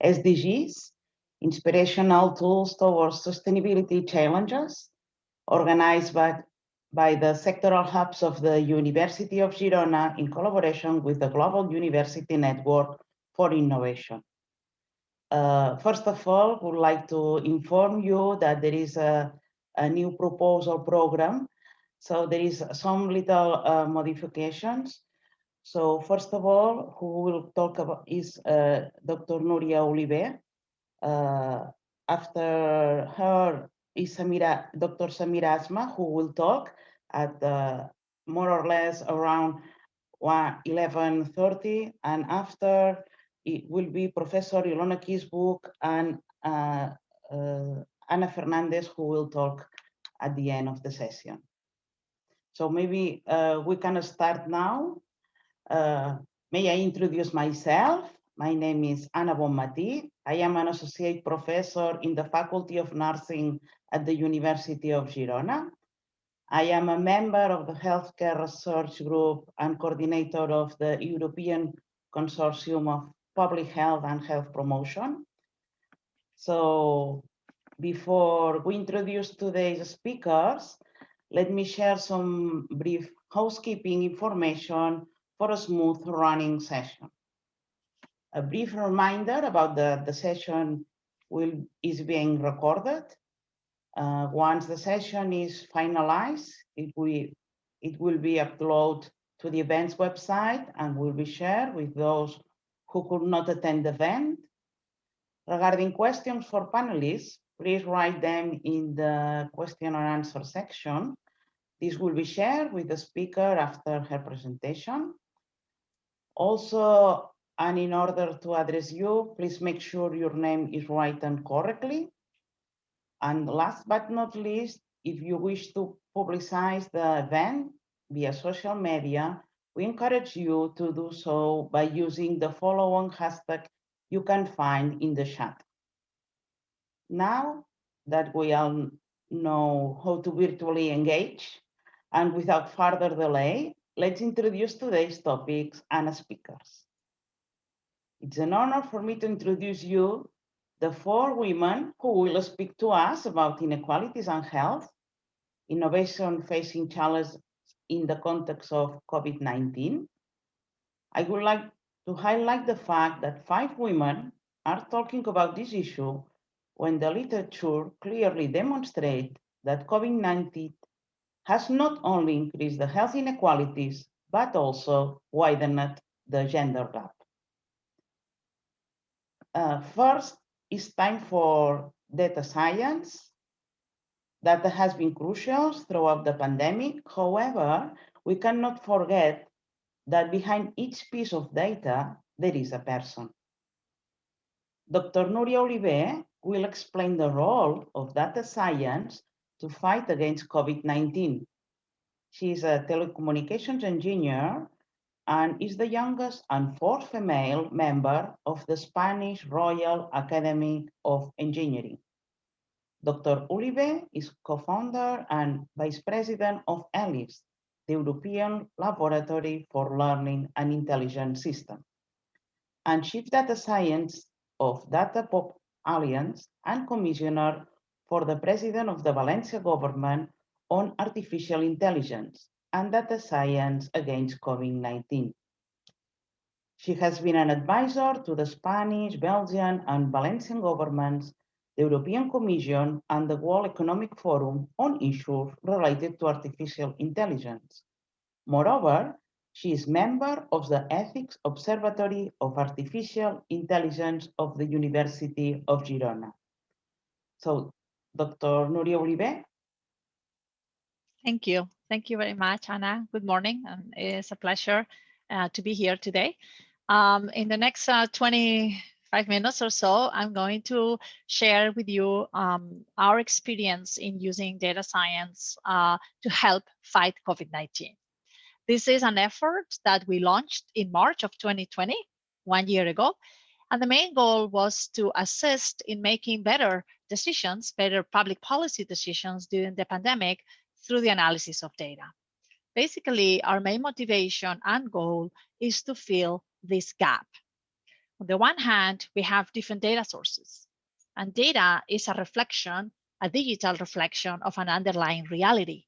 SDGs, inspirational tools towards sustainability challenges, organized by the sectoral hubs of the University of Girona in collaboration with the Global University Network for Innovation. First of all, I would like to inform you that there is a new proposal program. So there is some little modifications. So first of all, who will talk about is Dr. Núria Oliver. After her is Dr. Samira Asma, who will talk at more or less around 11:30, and after it will be Professor Ilona Kickbusch and Ana Fernández, who will talk at the end of the session. So maybe we can start now. May I introduce myself? My name is Ana Bonmatí. I am an associate professor in the Faculty of Nursing at the University of Girona. I am a member of the Healthcare Research Group and coordinator of the European Consortium of Public Health and Health Promotion. So before we introduce today's speakers, let me share some brief housekeeping information for a smooth running session. A brief reminder about the session is being recorded. Once the session is finalized, it will be uploaded to the events website and will be shared with those who could not attend the event. Regarding questions for panelists, please write them in the question and answer section. This will be shared with the speaker after her presentation. Also, and in order to address you, please make sure your name is written correctly. And last but not least, if you wish to publicize the event via social media, we encourage you to do so by using the following hashtag you can find in the chat. Now that we all know how to virtually engage, and without further delay, let's introduce today's topics and speakers. It's an honor for me to introduce you the four women who will speak to us about inequalities and health, innovation facing challenges in the context of COVID-19. I would like to highlight the fact that 5 women are talking about this issue when the literature clearly demonstrates that COVID-19 has not only increased the health inequalities, but also widened the gender gap. First, it's time for data science. Data has been crucial throughout the pandemic. However, we cannot forget that behind each piece of data, there is a person. Dr. Núria Oliver will explain the role of data science to fight against COVID-19. She is a telecommunications engineer and is the youngest and fourth female member of the Spanish Royal Academy of Engineering. Dr. Oliver is co-founder and vice-president of ELLIS, the European Laboratory for Learning and Intelligent Systems, and chief data science of Data Pop Alliance and commissioner for the president of the Valencian government on artificial intelligence and data science against COVID-19. She has been an advisor to the Spanish, Belgian, and Valencian governments, the European Commission, and the World Economic Forum on issues related to artificial intelligence. Moreover, she is member of the Ethics Observatory of Artificial Intelligence of the University of Girona. So, Dr. Núria Oliver. Thank you. Thank you very much, Ana. Good morning. It's a pleasure to be here today. In the next 25 minutes or so, I'm going to share with you our experience in using data science to help fight COVID-19. This is an effort that we launched in March of 2020, 1 year ago. And the main goal was to assist in making better decisions, better public policy decisions during the pandemic through the analysis of data. Basically, our main motivation and goal is to fill this gap. On the one hand, we have different data sources, and data is a reflection, a digital reflection of an underlying reality.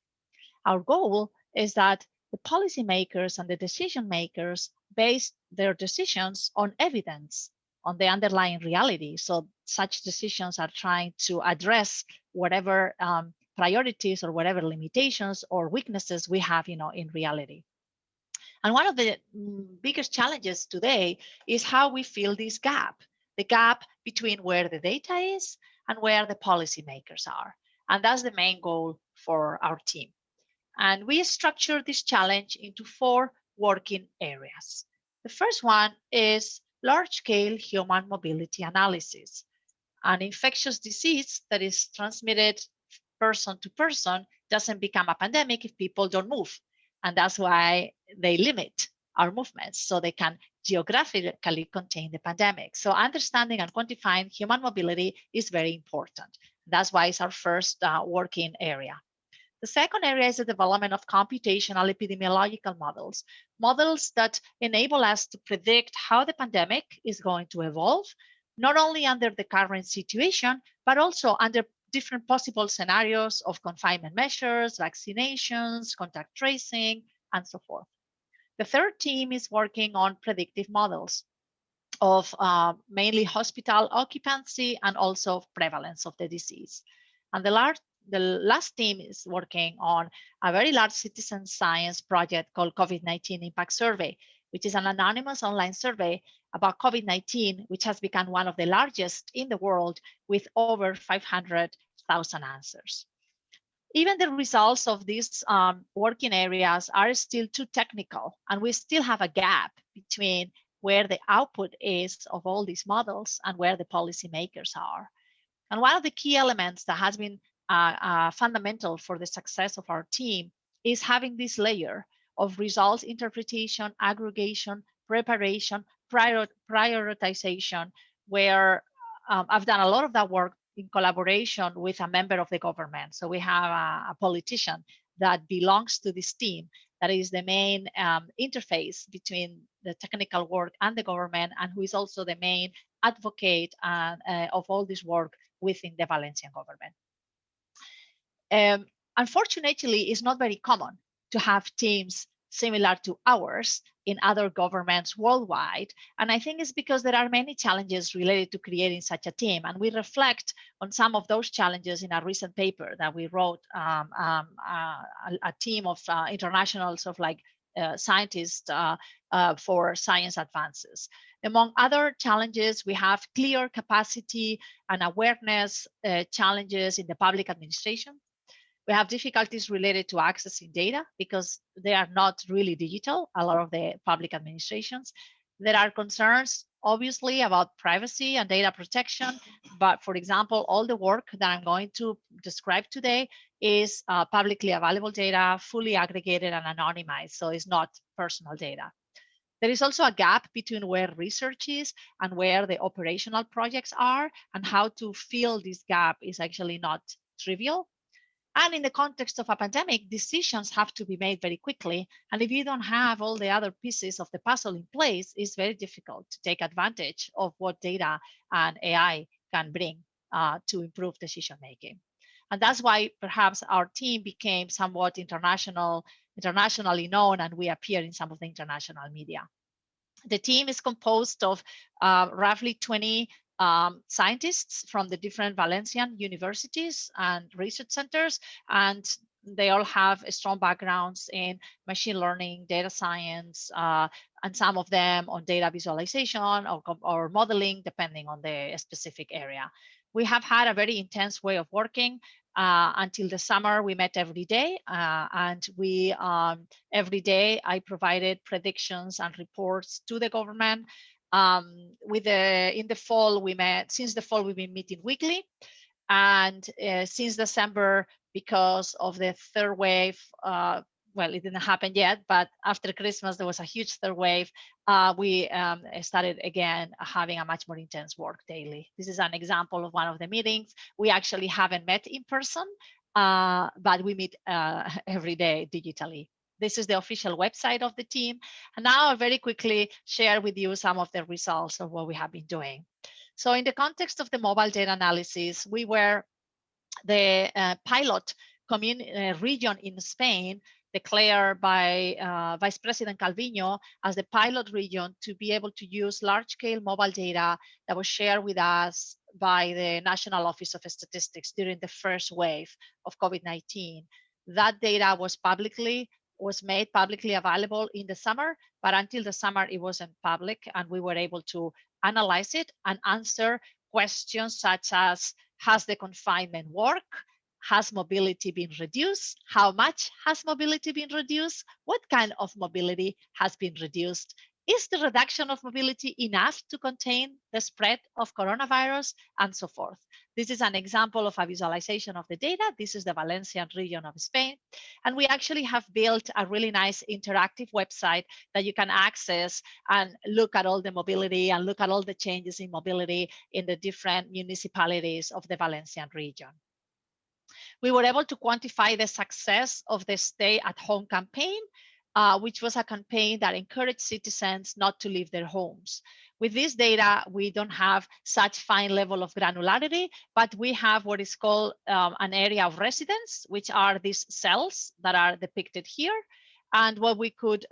Our goal is that the policymakers and the decision makers base their decisions on evidence, on the underlying reality. So such decisions are trying to address whatever priorities or whatever limitations or weaknesses we have, in reality. And one of the biggest challenges today is how we fill this gap, the gap between where the data is and where the policymakers are. And that's the main goal for our team. And we structure this challenge into 4 working areas. The first one is large-scale human mobility analysis. An infectious disease that is transmitted person to person doesn't become a pandemic if people don't move. And that's why they limit our movements so they can geographically contain the pandemic. So understanding and quantifying human mobility is very important. That's why it's our first working area. The second area is the development of computational epidemiological models, models that enable us to predict how the pandemic is going to evolve, not only under the current situation, but also under different possible scenarios of confinement measures, vaccinations, contact tracing, and so forth. The third team is working on predictive models of mainly hospital occupancy and also prevalence of the disease. And the last team is working on a very large citizen science project called COVID-19 Impact Survey, which is an anonymous online survey about COVID-19, which has become one of the largest in the world with over 500,000 answers. Even the results of these working areas are still too technical, and we still have a gap between where the output is of all these models and where the policymakers are. And one of the key elements that has been fundamental for the success of our team is having this layer of results interpretation, aggregation, preparation, prioritization, where I've done a lot of that work in collaboration with a member of the government. So we have a politician that belongs to this team that is the main interface between the technical work and the government, and who is also the main advocate of all this work within the Valencian government. Unfortunately, it's not very common to have teams similar to ours in other governments worldwide. And I think it's because there are many challenges related to creating such a team. And we reflect on some of those challenges in a recent paper that we wrote, a team of international sort of like scientists for science advances. Among other challenges, we have clear capacity and awareness challenges in the public administration. We have difficulties related to accessing data because they are not really digital, a lot of the public administrations. There are concerns, obviously, about privacy and data protection. But for example, all the work that I'm going to describe today is publicly available data, fully aggregated and anonymized, so it's not personal data. There is also a gap between where research is and where the operational projects are, and how to fill this gap is actually not trivial. And in the context of a pandemic, decisions have to be made very quickly. And if you don't have all the other pieces of the puzzle in place, it's very difficult to take advantage of what data and AI can bring to improve decision making. And that's why perhaps our team became somewhat internationally known, and we appear in some of the international media. The team is composed of roughly 20 scientists from the different Valencian universities and research centers, and they all have strong backgrounds in machine learning, data science, and some of them on data visualization or modeling, depending on the specific area. We have had a very intense way of working. Until the summer, we met every day, and we every day I provided predictions and reports to the government. In the fall, we met. Since the fall, we've been meeting weekly, and since December, because of the third wave, well, it didn't happen yet, but after Christmas, there was a huge third wave. We started again having a much more intense work daily. This is an example of one of the meetings. We actually haven't met in person, but we meet every day digitally. This is the official website of the team. And now I'll very quickly share with you some of the results of what we have been doing. So in the context of the mobile data analysis, we were the pilot region in Spain declared by Vice President Calviño as the pilot region to be able to use large-scale mobile data that was shared with us by the National Office of Statistics during the first wave of COVID-19. That data was made publicly available in the summer, but until the summer it wasn't public, and we were able to analyze it and answer questions such as, has the confinement worked? Has mobility been reduced? How much has mobility been reduced? What kind of mobility has been reduced? Is the reduction of mobility enough to contain the spread of coronavirus? And so forth. This is an example of a visualization of the data. This is the Valencian region of Spain. And we actually have built a really nice interactive website that you can access and look at all the mobility and look at all the changes in mobility in the different municipalities of the Valencian region. We were able to quantify the success of the stay-at-home campaign, which was a campaign that encouraged citizens not to leave their homes. With this data, we don't have such fine level of granularity, but we have what is called an area of residence, which are these cells that are depicted here. And what we could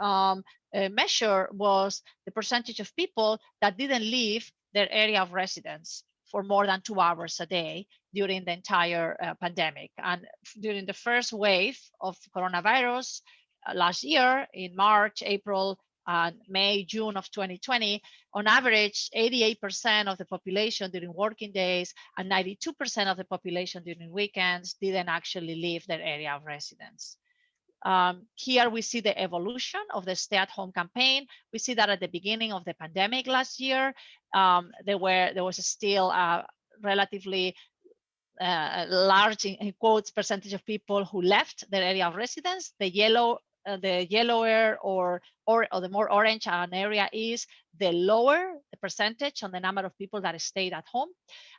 measure was the percentage of people that didn't leave their area of residence for more than 2 hours a day during the entire pandemic. And during the first wave of coronavirus last year in March, April, May, June of 2020, on average, 88% of the population during working days and 92% of the population during weekends didn't actually leave their area of residence. Here we see the evolution of the stay-at-home campaign. We see that at the beginning of the pandemic last year, there was still a relatively large, in quotes, percentage of people who left their area of residence. The yellower or the more orange an area is, the lower the percentage on the number of people that stayed at home.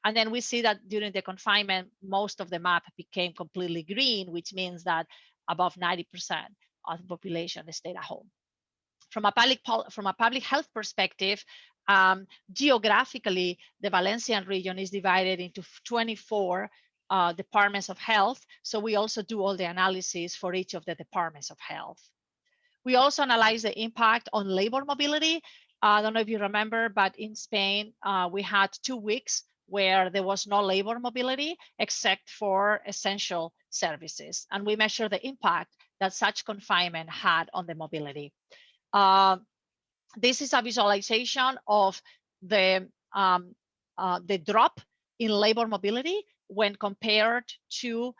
And then we see that during the confinement, most of the map became completely green, which means that above 90% of the population stayed at home. From a public health perspective, geographically, the Valencian region is divided into 24 departments of health. So we also do all the analysis for each of the departments of health. We also analyze the impact on labor mobility. I don't know if you remember, but in Spain, we had 2 weeks where there was no labor mobility except for essential services. And we measure the impact that such confinement had on the mobility. This is a visualization of the drop in labor mobility when compared to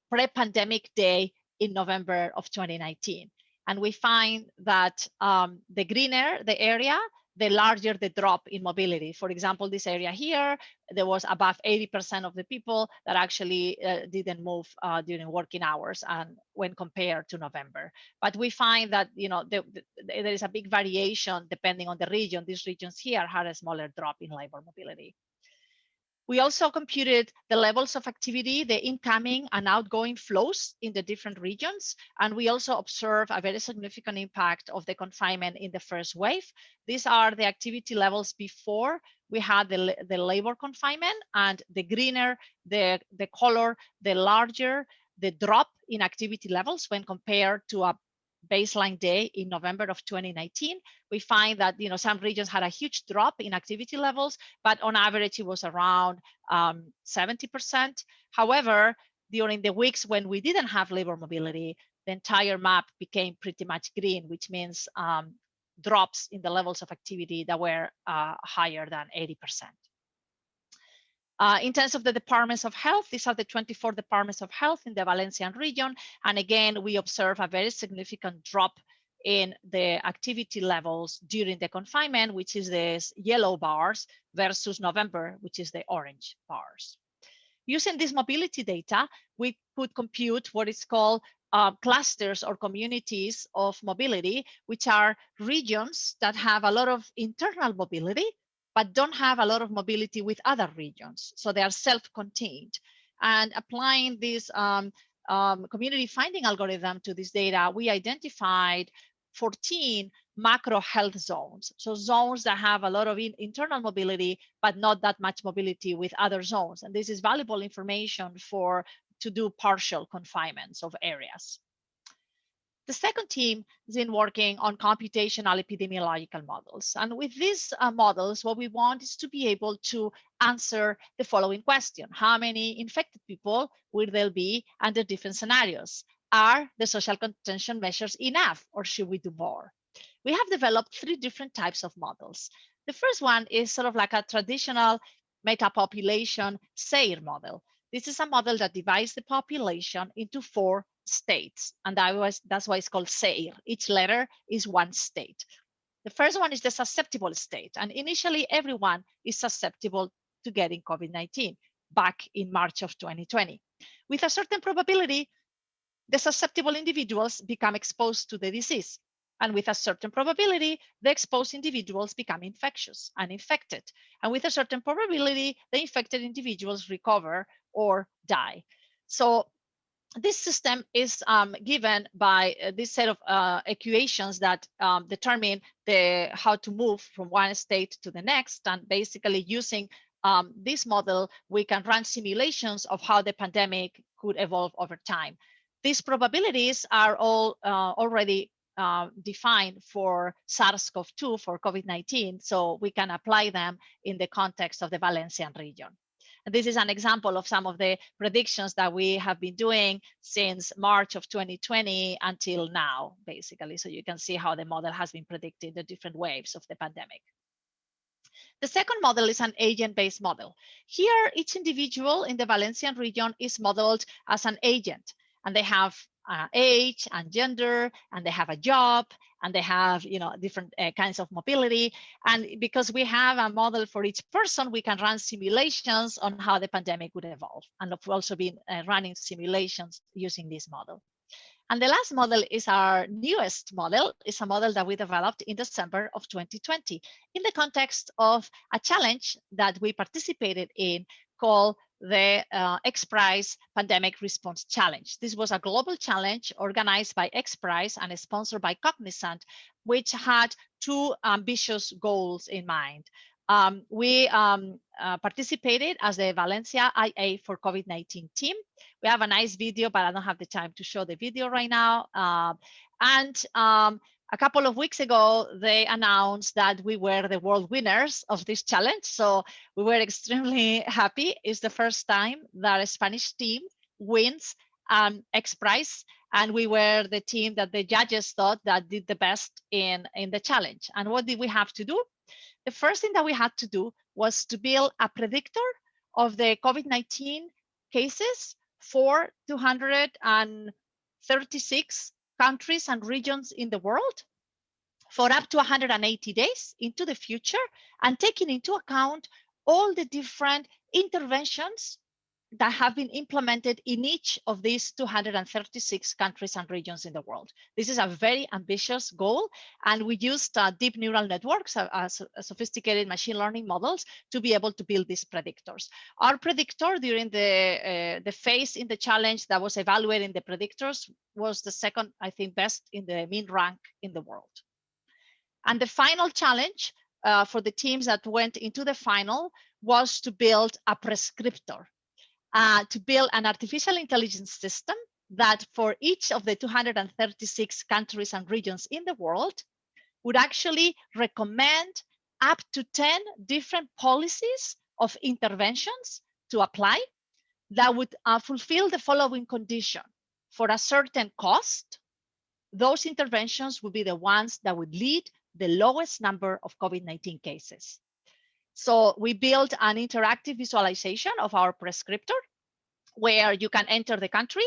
pre-pandemic day in November of 2019. And we find that the greener the area, the larger the drop in mobility. For example, this area here, there was above 80% of the people that actually didn't move during working hours and when compared to November. But we find that there is a big variation depending on the region. These regions here had a smaller drop in labor mobility. We also computed the levels of activity, the incoming and outgoing flows in the different regions. And we also observed a very significant impact of the confinement in the first wave. These are the activity levels before we had the labor confinement, and the greener the color, the larger the drop in activity levels when compared to a baseline day in November of 2019. We find that some regions had a huge drop in activity levels, but on average it was around 70%. However, during the weeks when we didn't have labor mobility, the entire map became pretty much green, which means drops in the levels of activity that were higher than 80%. In terms of the departments of health, these are the 24 departments of health in the Valencian region. And again, we observe a very significant drop in the activity levels during the confinement, which is the yellow bars, versus November, which is the orange bars. Using this mobility data, we could compute what is called clusters or communities of mobility, which are regions that have a lot of internal mobility, but don't have a lot of mobility with other regions. So they are self-contained. And applying this community finding algorithm to this data, we identified 14 macro health zones. So zones that have a lot of internal mobility, but not that much mobility with other zones. And this is valuable information to do partial confinements of areas. The second team is in working on computational epidemiological models. And with these models, what we want is to be able to answer the following question. How many infected people will there be under different scenarios? Are the social contention measures enough, or should we do more? We have developed 3 different types of models. The first one is sort of like a traditional metapopulation SAIR model. This is a model that divides the population into 4 states, and that's why it's called SAIR. Each letter is 1 state. The first one is the susceptible state, and initially everyone is susceptible to getting COVID-19 back in March of 2020. With a certain probability, the susceptible individuals become exposed to the disease, and with a certain probability, the exposed individuals become infectious and infected, and with a certain probability, the infected individuals recover or die. So this system is given by this set of equations that determine how to move from one state to the next. And basically using this model, we can run simulations of how the pandemic could evolve over time. These probabilities are all already defined for SARS-CoV-2, for COVID-19, so we can apply them in the context of the Valencian region. And this is an example of some of the predictions that we have been doing since March of 2020 until now, basically. So you can see how the model has been predicting the different waves of the pandemic. The second model is an agent-based model. Here, each individual in the Valencian region is modeled as an agent, and they have age and gender, and they have a job, and they have different kinds of mobility. And because we have a model for each person, we can run simulations on how the pandemic would evolve. And we've also been running simulations using this model. And the last model is our newest model. It's a model that we developed in December of 2020 in the context of a challenge that we participated in called the Xprize Pandemic Response Challenge. This was a global challenge organized by Xprize and sponsored by Cognizant, which had 2 ambitious goals in mind. We participated as the Valencia IA for COVID-19 team. We have a nice video, but I don't have the time to show the video right now. A couple of weeks ago, they announced that we were the world winners of this challenge. So we were extremely happy. It's the first time that a Spanish team wins Xprize, and we were the team that the judges thought that did the best in the challenge. And what did we have to do? The first thing that we had to do was to build a predictor of the COVID-19 cases for 236 countries and regions in the world for up to 180 days into the future, and taking into account all the different interventions that have been implemented in each of these 236 countries and regions in the world. This is a very ambitious goal, and we used deep neural networks, sophisticated machine learning models, to be able to build these predictors. Our predictor during the phase in the challenge that was evaluating the predictors was the second, I think, best in the mean rank in the world. And the final challenge for the teams that went into the final was to build a prescriptor. To build an artificial intelligence system that for each of the 236 countries and regions in the world would actually recommend up to 10 different policies of interventions to apply that would fulfill the following condition. For a certain cost, those interventions would be the ones that would lead the lowest number of COVID-19 cases. So we built an interactive visualization of our prescriptor where you can enter the country,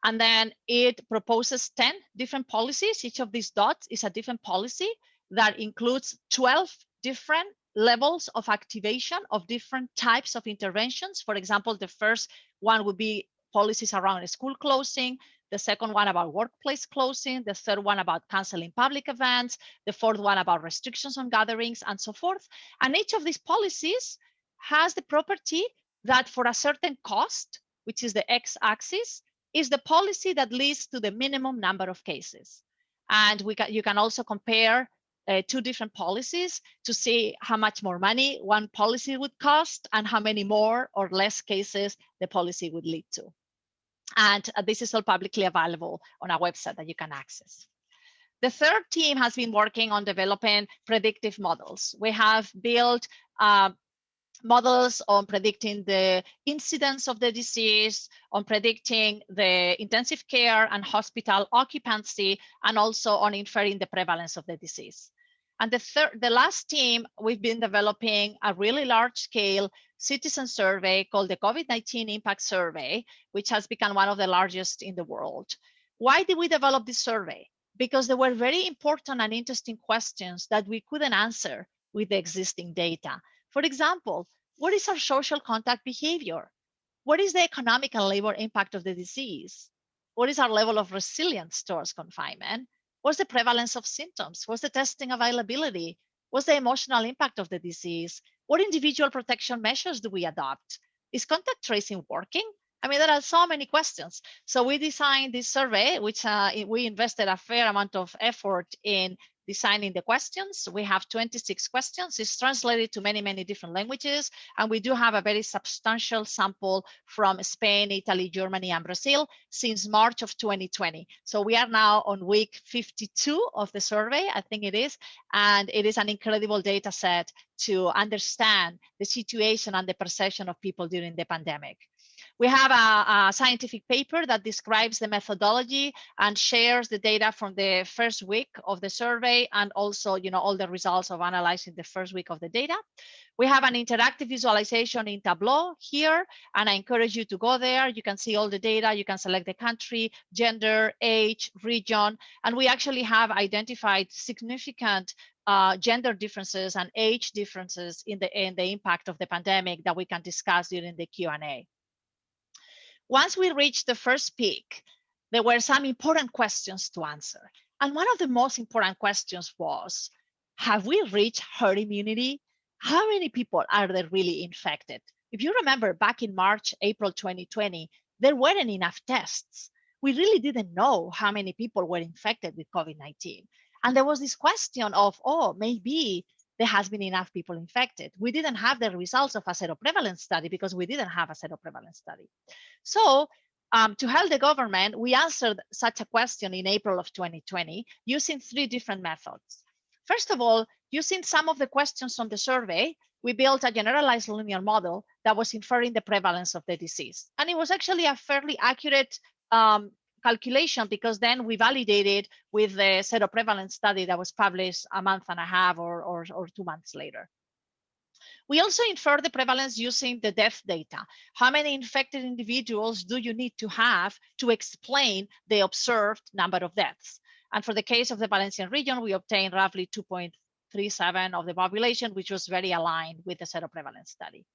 and then it proposes 10 different policies. Each of these dots is a different policy that includes 12 different levels of activation of different types of interventions. For example, the first one would be policies around school closing, the second one about workplace closing, the third one about canceling public events, the fourth one about restrictions on gatherings, and so forth. And each of these policies has the property that for a certain cost, which is the x-axis, is the policy that leads to the minimum number of cases. And you can also compare two different policies to see how much more money one policy would cost and how many more or less cases the policy would lead to. And this is all publicly available on our website that you can access. The third team has been working on developing predictive models. We have built models on predicting the incidence of the disease, on predicting the intensive care and hospital occupancy, and also on inferring the prevalence of the disease. And the last team, we've been developing a really large-scale citizen survey called the COVID-19 Impact Survey, which has become one of the largest in the world. Why did we develop this survey? Because there were very important and interesting questions that we couldn't answer with the existing data. For example, what is our social contact behavior? What is the economic and labor impact of the disease? What is our level of resilience towards confinement? What's the prevalence of symptoms? What's the testing availability? What's the emotional impact of the disease? What individual protection measures do we adopt? Is contact tracing working? I mean, there are so many questions. So we designed this survey, which we invested a fair amount of effort in designing the questions. We have 26 questions. It's translated to many, many different languages. And we do have a very substantial sample from Spain, Italy, Germany, and Brazil since March of 2020. So we are now on week 52 of the survey, I think it is. And it is an incredible data set to understand the situation and the perception of people during the pandemic. We have a scientific paper that describes the methodology and shares the data from the first week of the survey, and also, all the results of analyzing the first week of the data. We have an interactive visualization in Tableau here, and I encourage you to go there. You can see all the data. You can select the country, gender, age, region, and we actually have identified significant gender differences and age differences in the impact of the pandemic that we can discuss during the Q&A. Once we reached the first peak, there were some important questions to answer. And one of the most important questions was, have we reached herd immunity? How many people are there really infected? If you remember back in March, April 2020, there weren't enough tests. We really didn't know how many people were infected with COVID-19. And there was this question of, maybe there has been enough people infected. We didn't have the results of a seroprevalence study because we didn't have a seroprevalence study. So to help the government, we answered such a question in April of 2020 using 3 different methods. First of all, using some of the questions from the survey, we built a generalized linear model that was inferring the prevalence of the disease. And it was actually a fairly accurate calculation, because then we validated with the seroprevalence study that was published a month and a half or 2 months later. We also infer the prevalence using the death data. How many infected individuals do you need to have to explain the observed number of deaths? And for the case of the Valencian region, we obtained roughly 2.37 of the population, which was very aligned with the seroprevalence study.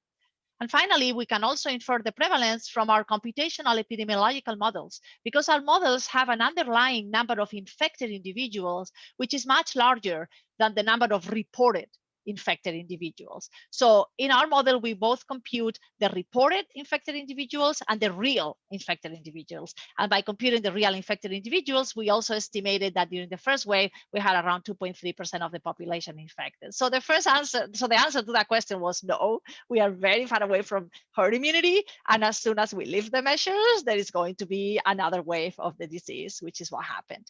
And finally, we can also infer the prevalence from our computational epidemiological models, because our models have an underlying number of infected individuals, which is much larger than the number of reported infected individuals. So in our model, we both compute the reported infected individuals and the real infected individuals. And by computing the real infected individuals, we also estimated that during the first wave, we had around 2.3% of the population infected. So the answer to that question was no, we are very far away from herd immunity. And as soon as we lift the measures, there is going to be another wave of the disease, which is what happened.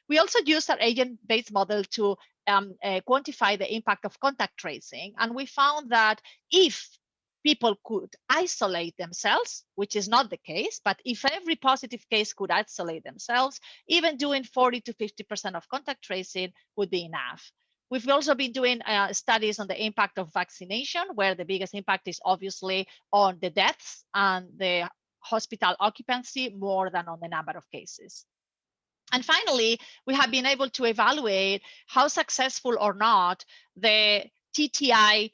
We also used our agent-based model to quantify the impact of contact tracing. And we found that if people could isolate themselves, which is not the case, but if every positive case could isolate themselves, even doing 40 to 50% of contact tracing would be enough. We've also been doing studies on the impact of vaccination, where the biggest impact is obviously on the deaths and the hospital occupancy more than on the number of cases. And finally, we have been able to evaluate how successful or not the TTI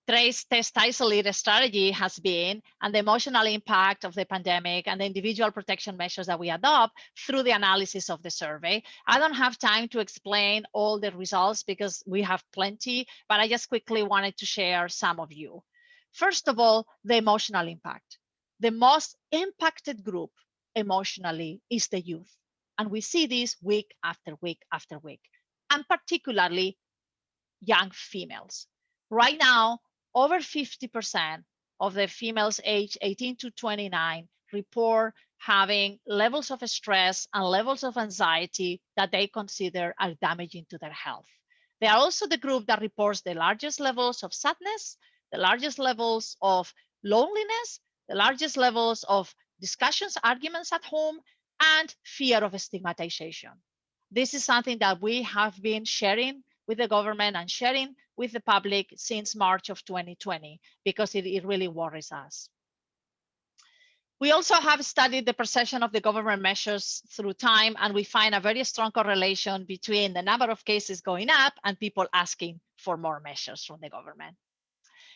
trace, test, isolate strategy has been, and the emotional impact of the pandemic and the individual protection measures that we adopt through the analysis of the survey. I don't have time to explain all the results because we have plenty, but I just quickly wanted to share some of you. First of all, the emotional impact. The most impacted group emotionally is the youth. And we see this week after week after week, and particularly young females. Right now, over 50% of the females aged 18 to 29 report having levels of stress and levels of anxiety that they consider are damaging to their health. They are also the group that reports the largest levels of sadness, the largest levels of loneliness, the largest levels of discussions, arguments at home, and fear of stigmatization. This is something that we have been sharing with the government and sharing with the public since March of 2020, because it really worries us. We also have studied the perception of the government measures through time, and we find a very strong correlation between the number of cases going up and people asking for more measures from the government.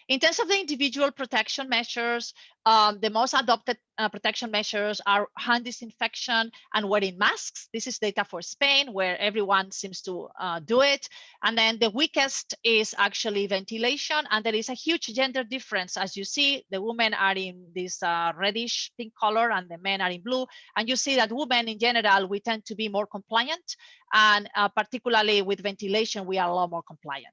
In terms of the individual protection measures, the most adopted protection measures are hand disinfection and wearing masks. This is data for Spain, where everyone seems to do it. And then the weakest is actually ventilation. And there is a huge gender difference. As you see, the women are in this reddish pink color and the men are in blue. And you see that women in general, we tend to be more compliant. And particularly with ventilation, we are a lot more compliant.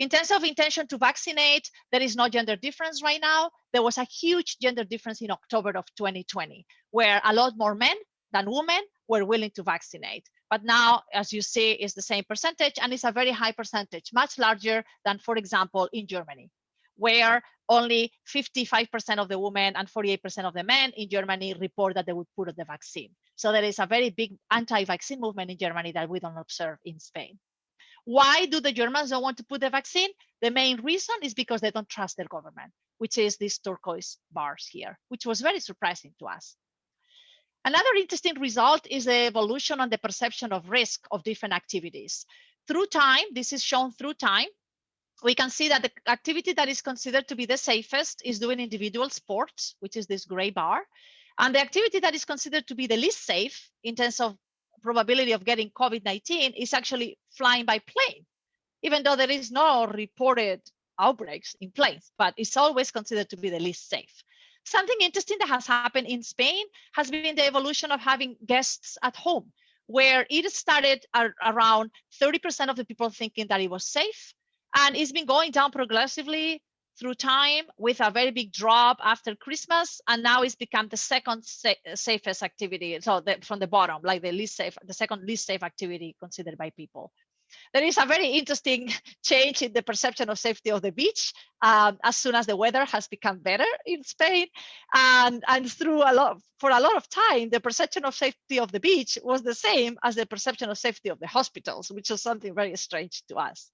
In terms of intention to vaccinate, there is no gender difference right now. There was a huge gender difference in October of 2020, where a lot more men than women were willing to vaccinate. But now, as you see, it's the same percentage, and it's a very high percentage, much larger than, for example, in Germany, where only 55% of the women and 48% of the men in Germany report that they would put the vaccine. So there is a very big anti-vaccine movement in Germany that we don't observe in Spain. Why do the Germans don't want to put the vaccine? The main reason is because they don't trust their government, which is these turquoise bars here, which was very surprising to us. Another interesting result is the evolution on the perception of risk of different activities. Through time, this is shown through time, we can see that the activity that is considered to be the safest is doing individual sports, which is this gray bar. And the activity that is considered to be the least safe in terms of probability of getting COVID-19 is actually flying by plane, even though there is no reported outbreaks in planes, but it's always considered to be the least safe. Something interesting that has happened in Spain has been the evolution of having guests at home, where it started around 30% of the people thinking that it was safe, and it's been going down progressively through time with a very big drop after Christmas, and now it's become the second safest activity. So from the bottom, like the least safe, the second least safe activity considered by people. There is a very interesting change in the perception of safety of the beach as soon as the weather has become better in Spain, and for a lot of time, the perception of safety of the beach was the same as the perception of safety of the hospitals, which is something very strange to us.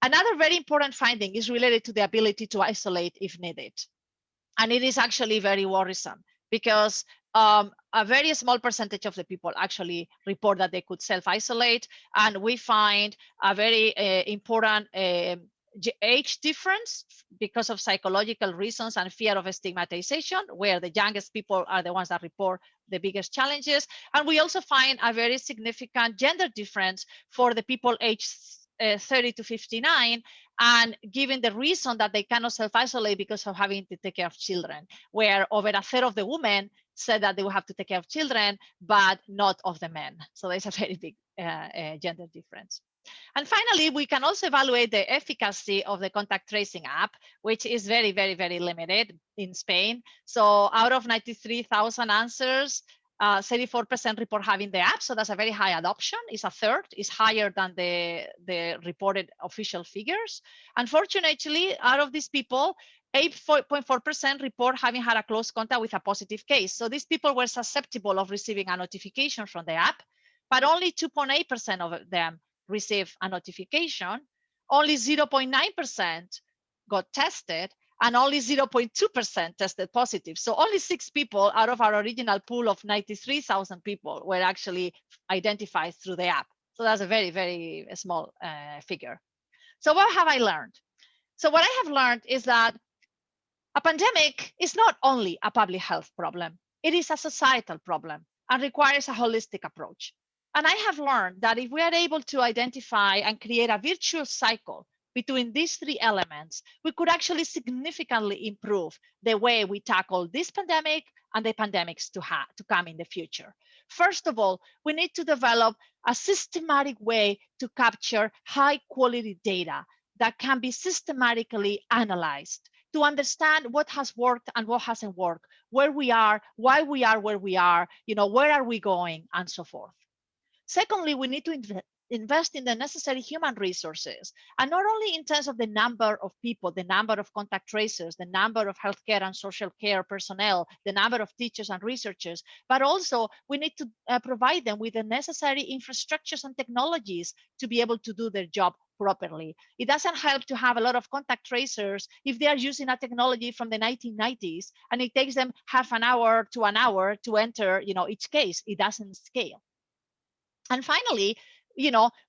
Another very important finding is related to the ability to isolate if needed. And it is actually very worrisome because a very small percentage of the people actually report that they could self-isolate. And we find a very important age difference because of psychological reasons and fear of stigmatization, where the youngest people are the ones that report the biggest challenges. And we also find a very significant gender difference for the people aged 30 to 59, and given the reason that they cannot self-isolate because of having to take care of children, where over a third of the women said that they will have to take care of children, but not of the men. So there's a very big gender difference. And finally, we can also evaluate the efficacy of the contact tracing app, which is very, very, very limited in Spain. So out of 93,000 answers, 34% report having the app, so that's a very high adoption. It's a third, it's higher than the reported official figures. Unfortunately, out of these people, 8.4% report having had a close contact with a positive case. So these people were susceptible of receiving a notification from the app, but only 2.8% of them received a notification. Only 0.9% got tested, and only 0.2% tested positive. So only 6 people out of our original pool of 93,000 people were actually identified through the app. So that's a very, very small figure. So what have I learned? So what I have learned is that a pandemic is not only a public health problem, it is a societal problem and requires a holistic approach. And I have learned that if we are able to identify and create a virtuous cycle between these three elements, we could actually significantly improve the way we tackle this pandemic and the pandemics to come in the future. First of all, we need to develop a systematic way to capture high quality data that can be systematically analyzed to understand what has worked and what hasn't worked, where we are, why we are where we are, where are we going, and so forth. Secondly, we need to invest in the necessary human resources, and not only in terms of the number of people, the number of contact tracers, the number of healthcare and social care personnel, the number of teachers and researchers, but also we need to provide them with the necessary infrastructures and technologies to be able to do their job properly. It doesn't help to have a lot of contact tracers if they are using a technology from the 1990s and it takes them half an hour to an hour to enter each case. It doesn't scale. And finally,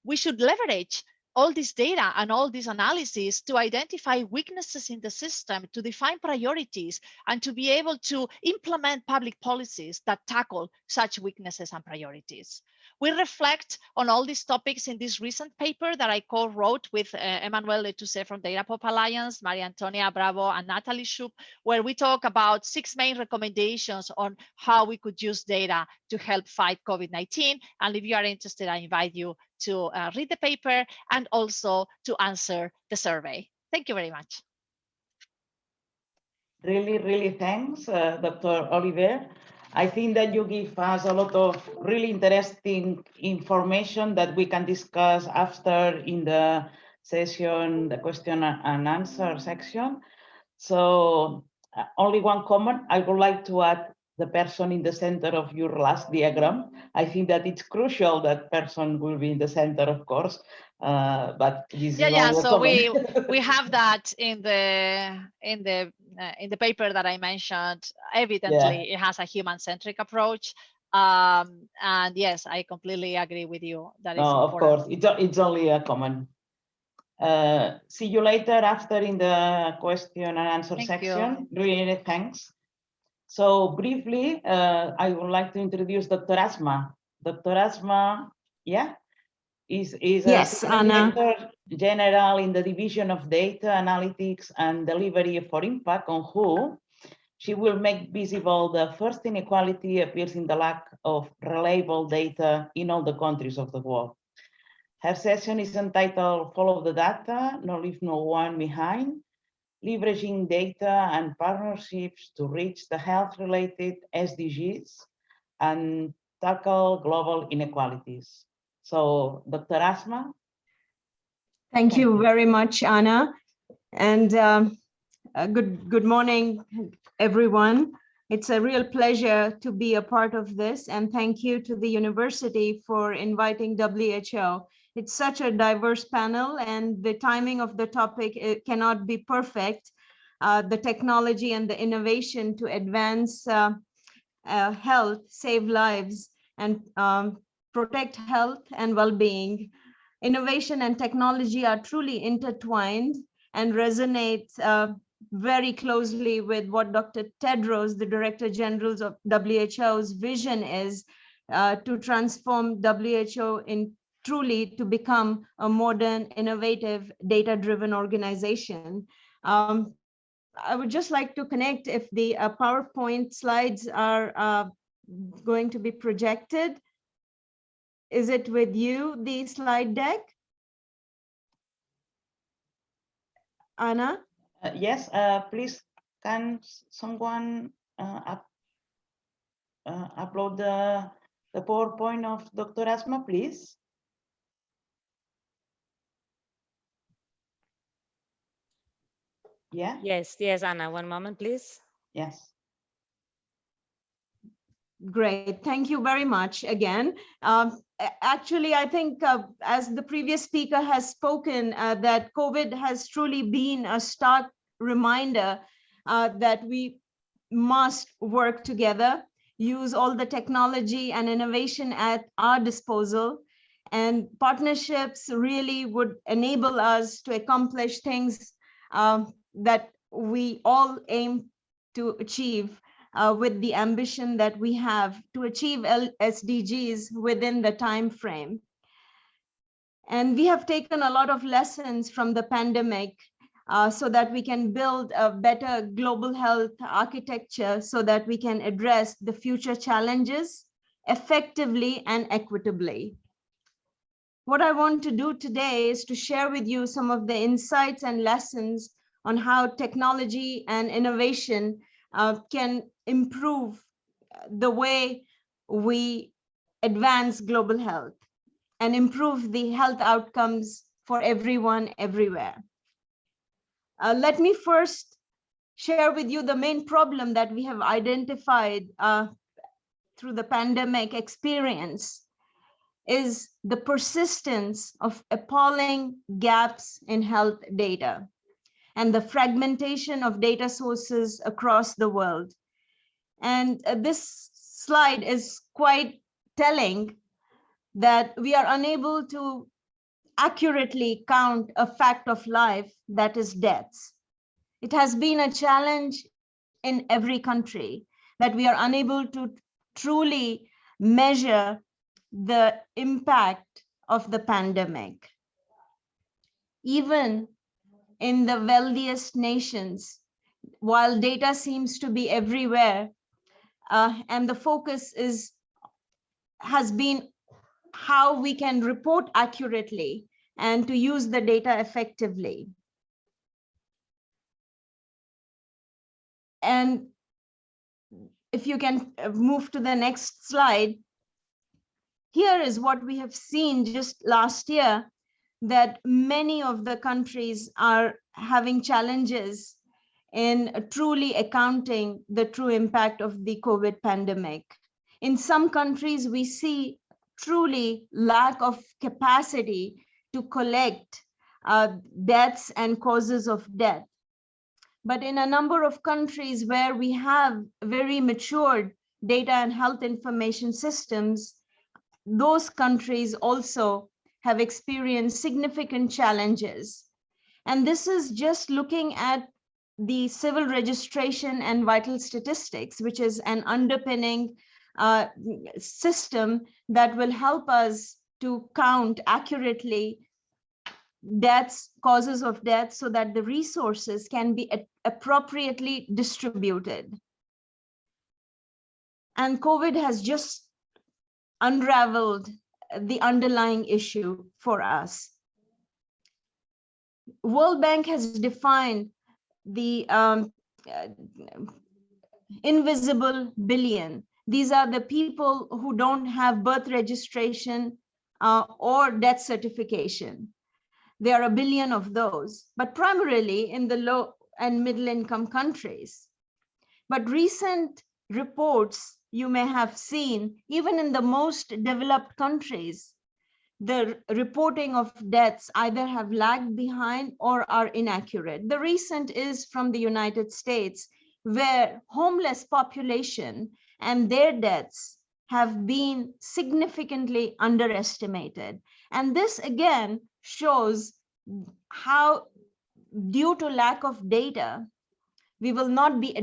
we should leverage all this data and all this analysis to identify weaknesses in the system, to define priorities, and to be able to implement public policies that tackle such weaknesses and priorities. We reflect on all these topics in this recent paper that I co-wrote with Emmanuel Letousse from Data Pop Alliance, Maria Antonia Bravo, and Natalie Schupp, where we talk about 6 main recommendations on how we could use data to help fight COVID-19. And if you are interested, I invite you to read the paper and also to answer the survey. Thank you very much. Really, really thanks, Dr. Oliver. I think that you give us a lot of really interesting information that we can discuss after in the session, the question and answer section. So only one comment, I would like to add the person in the center of your last diagram. I think that it's crucial that person will be in the center, of course, but this is so we have that in the paper that I mentioned. Evidently, it has a human-centric approach, and yes, I completely agree with you. That is important. Of course, it's only a comment. See you later after in the question and answer section. Really, thanks. So briefly, I would like to introduce Dr. Asma. Dr. Asma, is yes, Director General in the Division of Data Analytics and Delivery for Impact, on who she will make visible the first inequality appears in the lack of reliable data in all the countries of the world. Her session is entitled Follow the Data, No Leave No One Behind, Leveraging Data and Partnerships to Reach the Health-Related SDGs and Tackle Global Inequalities. So, Dr. Asma. Thank you very much, Anna. And good morning, everyone. It's a real pleasure to be a part of this. And thank you to the university for inviting WHO. It's such a diverse panel, and the timing of the topic cannot be perfect. The technology and the innovation to advance health, save lives, and protect health and well-being. Innovation and technology are truly intertwined and resonate very closely with what Dr. Tedros, the Director General of WHO's vision is to transform WHO in truly to become a modern, innovative, data-driven organization. I would just like to connect if the PowerPoint slides are going to be projected. Is it with you, the slide deck? Anna? Yes, please, can someone upload the PowerPoint of Dr. Asma, please? Yeah? Yes, Anna, one moment, please. Yes. Great, thank you very much again. Actually, I think as the previous speaker has spoken, that COVID has truly been a stark reminder that we must work together, use all the technology and innovation at our disposal, and partnerships really would enable us to accomplish things that we all aim to achieve with the ambition that we have to achieve SDGs within the time frame. And we have taken a lot of lessons from the pandemic so that we can build a better global health architecture so that we can address the future challenges effectively and equitably. What I want to do today is to share with you some of the insights and lessons on how technology and innovation can improve the way we advance global health and improve the health outcomes for everyone, everywhere. Let me first share with you the main problem that we have identified through the pandemic experience is the persistence of appalling gaps in health data and the fragmentation of data sources across the world. And this slide is quite telling that we are unable to accurately count a fact of life, that is deaths. It has been a challenge in every country that we are unable to truly measure the impact of the pandemic. Even in the wealthiest nations, while data seems to be everywhere, and the focus has been how we can report accurately and to use the data effectively. And if you can move to the next slide, here is what we have seen just last year, that many of the countries are having challenges in truly accounting the true impact of the COVID pandemic. In some countries, we see truly lack of capacity to collect deaths and causes of death. But in a number of countries where we have very matured data and health information systems, those countries also have experienced significant challenges. And this is just looking at the civil registration and vital statistics, which is an underpinning system that will help us to count accurately deaths, causes of death, so that the resources can be appropriately distributed. And COVID has just unraveled the underlying issue for us. World Bank has defined the invisible billion. These are the people who don't have birth registration or death certification. There are a billion of those, but primarily in the low and middle income countries. But recent reports you may have seen, even in the most developed countries, the reporting of deaths either have lagged behind or are inaccurate. The recent is from the United States, where homeless population and their deaths have been significantly underestimated. And this again shows how, due to lack of data, we will not be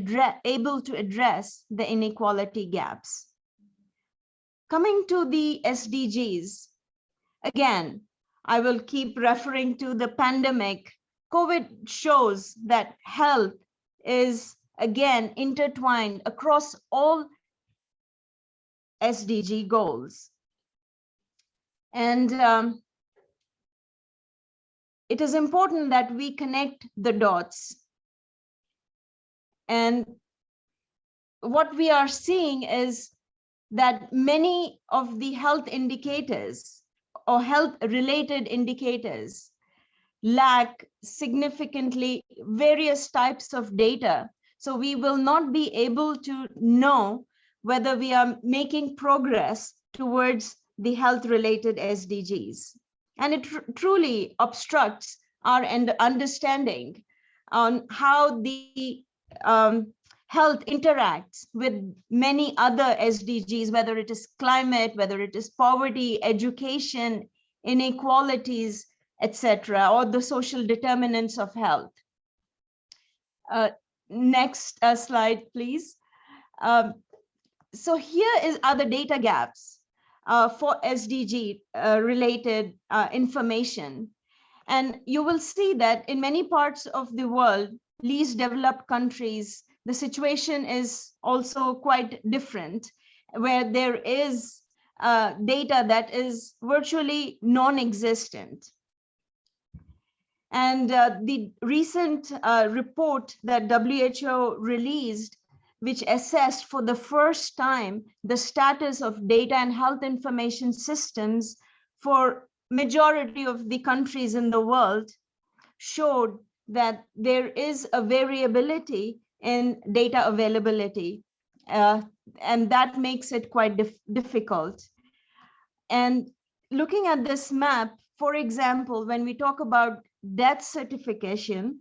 able to address the inequality gaps. Coming to the SDGs, again, I will keep referring to the pandemic. COVID shows that health is again intertwined across all SDG goals. And it is important that we connect the dots. And what we are seeing is that many of the health indicators or health-related indicators lack significantly various types of data. So we will not be able to know whether we are making progress towards the health-related SDGs. And it truly obstructs our understanding on how the health interacts with many other SDGs, whether it is climate, whether it is poverty, education, inequalities, etc., or the social determinants of health. Next slide, please. So here are the data gaps. for SDG related information. And you will see that in many parts of the world, least developed countries, the situation is also quite different, where there is data that is virtually non-existent. And the recent report that WHO released, which assessed for the first time the status of data and health information systems for majority of the countries in the world, showed that there is a variability in data availability, and that makes it quite difficult. And looking at this map, for example, when we talk about death certification,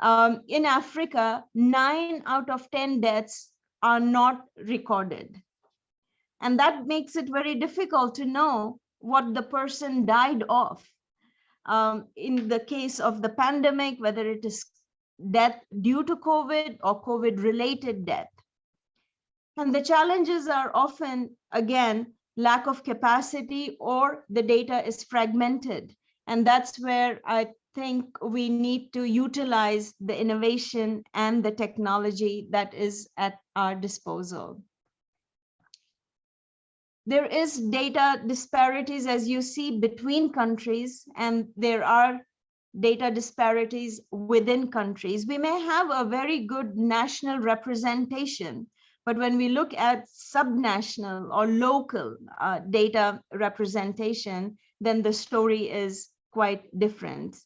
in Africa, 9 out of 10 deaths are not recorded. And that makes it very difficult to know what the person died of. In the case of the pandemic, whether it is death due to COVID or COVID-related death. And the challenges are often, again, lack of capacity, or the data is fragmented. And that's where I think we need to utilize the innovation and the technology that is at our disposal. There is data disparities, as you see, between countries, and there are data disparities within countries. We may have a very good national representation, but when we look at subnational or local data representation, then the story is quite different.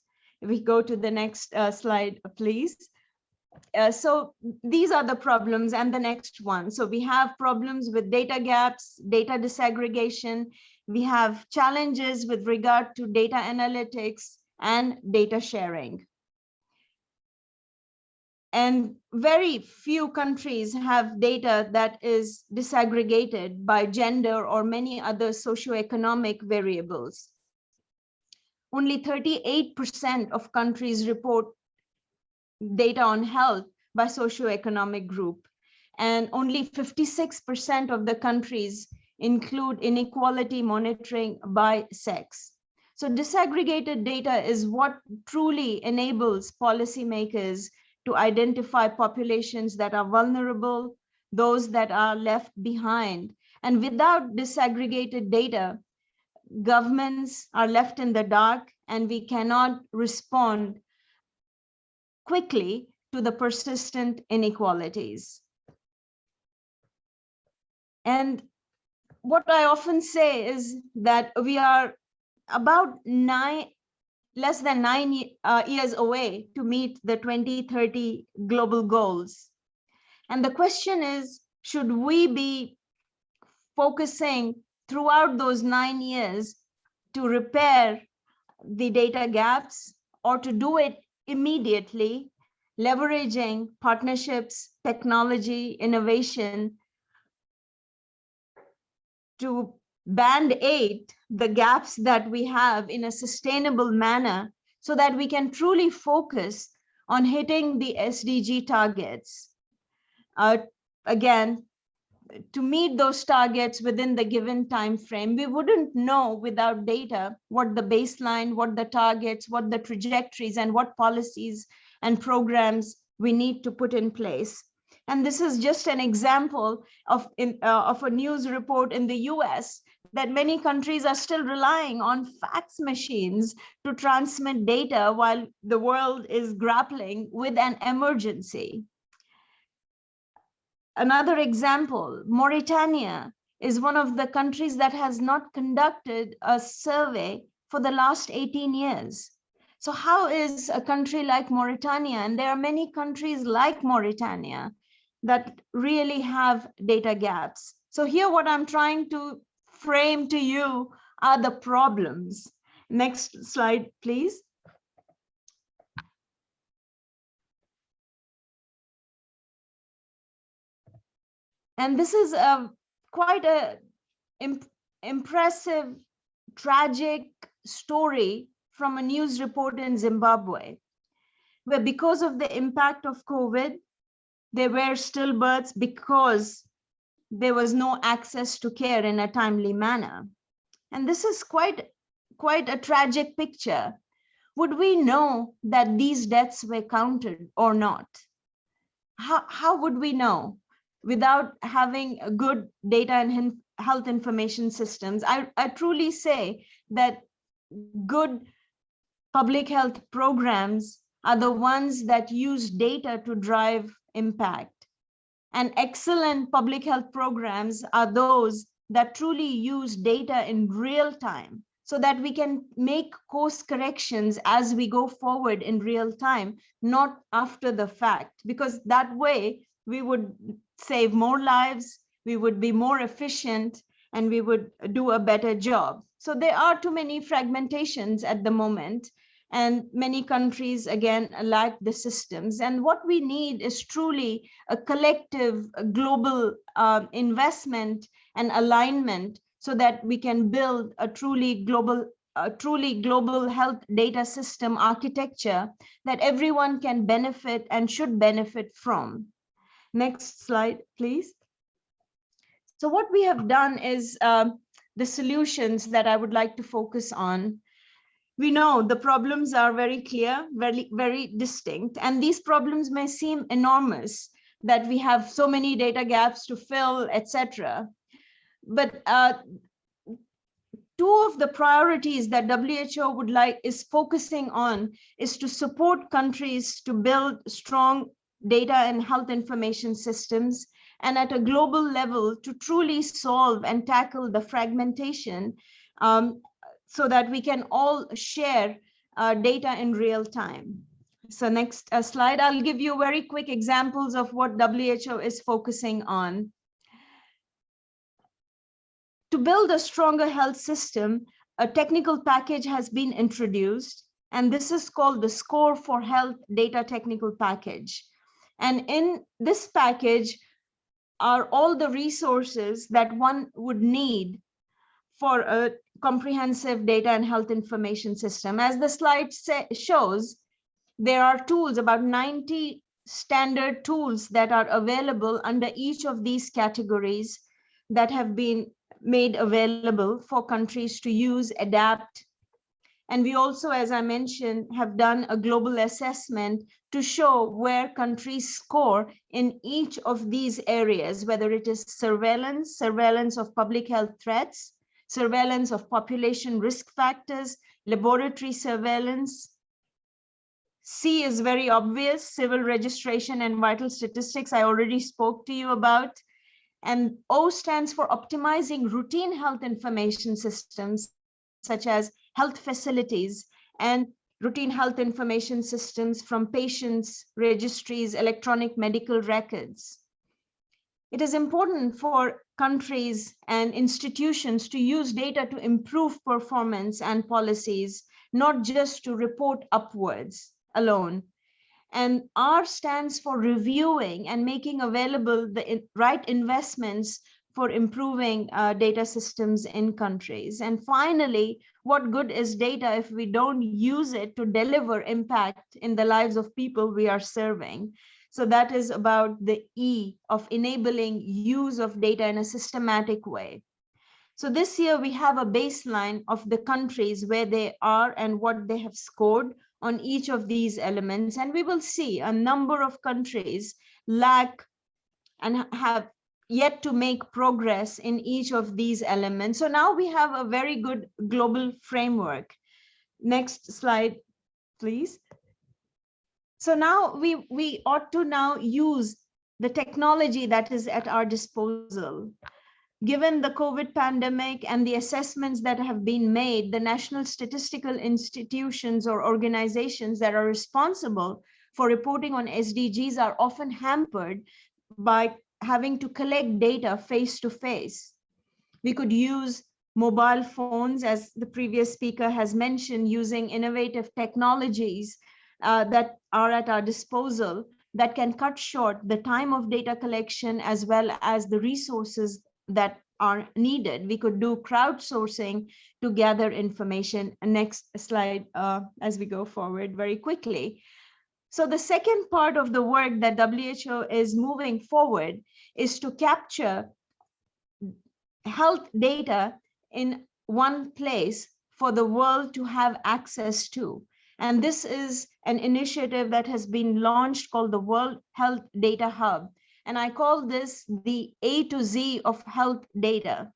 If we go to the next slide, please. So these are the problems, and the next one. So we have problems with data gaps, data disaggregation. We have challenges with regard to data analytics and data sharing. And very few countries have data that is disaggregated by gender or many other socioeconomic variables. Only 38% of countries report data on health by socioeconomic group, and only 56% of the countries include inequality monitoring by sex. So disaggregated data is what truly enables policymakers to identify populations that are vulnerable, those that are left behind. And without disaggregated data, governments are left in the dark, and we cannot respond quickly to the persistent inequalities. And what I often say is that we are about less than 9 years away to meet the 2030 global goals. And the question is, should we be focusing throughout those 9 years to repair the data gaps, or to do it immediately, leveraging partnerships, technology, innovation to band-aid the gaps that we have in a sustainable manner, so that we can truly focus on hitting the SDG targets. Again, to meet those targets within the given time frame, we wouldn't know without data what the baseline, what the targets, what the trajectories, and what policies and programs we need to put in place. And this is just an example of a news report in the US, that many countries are still relying on fax machines to transmit data while the world is grappling with an emergency. Another example, Mauritania is one of the countries that has not conducted a survey for the last 18 years. So how is a country like Mauritania, and there are many countries like Mauritania that really have data gaps. So here what I'm trying to frame to you are the problems. Next slide, please. And this is quite a impressive, tragic story from a news report in Zimbabwe, where because of the impact of COVID, there were stillbirths because there was no access to care in a timely manner. And this is quite a tragic picture. Would we know that these deaths were counted or not? How would we know without having a good data and health information systems? I truly say that good public health programs are the ones that use data to drive impact. And excellent public health programs are those that truly use data in real time, so that we can make course corrections as we go forward in real time, not after the fact, because that way we would save more lives, we would be more efficient, and we would do a better job. So there are too many fragmentations at the moment, and many countries, again, lack the systems. And what we need is truly a collective global investment and alignment, so that we can build a truly global health data system architecture that everyone can benefit and should benefit from. Next slide, please. So what we have done is the solutions that I would like to focus on. We know the problems are very clear, very distinct, and these problems may seem enormous, that we have so many data gaps to fill, etc. But two of the priorities that WHO is focusing on is to support countries to build strong data and health information systems, and at a global level to truly solve and tackle the fragmentation, so that we can all share data in real time. So next slide, I'll give you very quick examples of what WHO is focusing on. To build a stronger health system, a technical package has been introduced, and this is called the Score for Health Data Technical Package. And in this package are all the resources that one would need for a comprehensive data and health information system. As the slide shows, there are tools, about 90 standard tools that are available under each of these categories that have been made available for countries to use, adapt. And we also, as I mentioned, have done a global assessment to show where countries score in each of these areas, whether it is surveillance of public health threats, surveillance of population risk factors, laboratory surveillance. C is very obvious, civil registration and vital statistics, I already spoke to you about. And O stands for optimizing routine health information systems, such as health facilities and routine health information systems from patients, registries, electronic medical records. It is important for countries and institutions to use data to improve performance and policies, not just to report upwards alone. And R stands for reviewing and making available the right investments for improving data systems in countries. And finally, what good is data if we don't use it to deliver impact in the lives of people we are serving? So that is about the E of enabling use of data in a systematic way. So this year we have a baseline of the countries where they are and what they have scored on each of these elements. And we will see a number of countries lack and have yet to make progress in each of these elements. So now we have a very good global framework. Next slide, please. So now we ought to now use the technology that is at our disposal. Given the COVID pandemic and the assessments that have been made, the national statistical institutions or organizations that are responsible for reporting on SDGs are often hampered by having to collect data face to face. We could use mobile phones, as the previous speaker has mentioned, using innovative technologies that are at our disposal that can cut short the time of data collection as well as the resources that are needed. We could do crowdsourcing to gather information. Next slide, as we go forward very quickly. So the second part of the work that WHO is moving forward is to capture health data in one place for the world to have access to. And this is an initiative that has been launched called the World Health Data Hub. And I call this the A to Z of health data.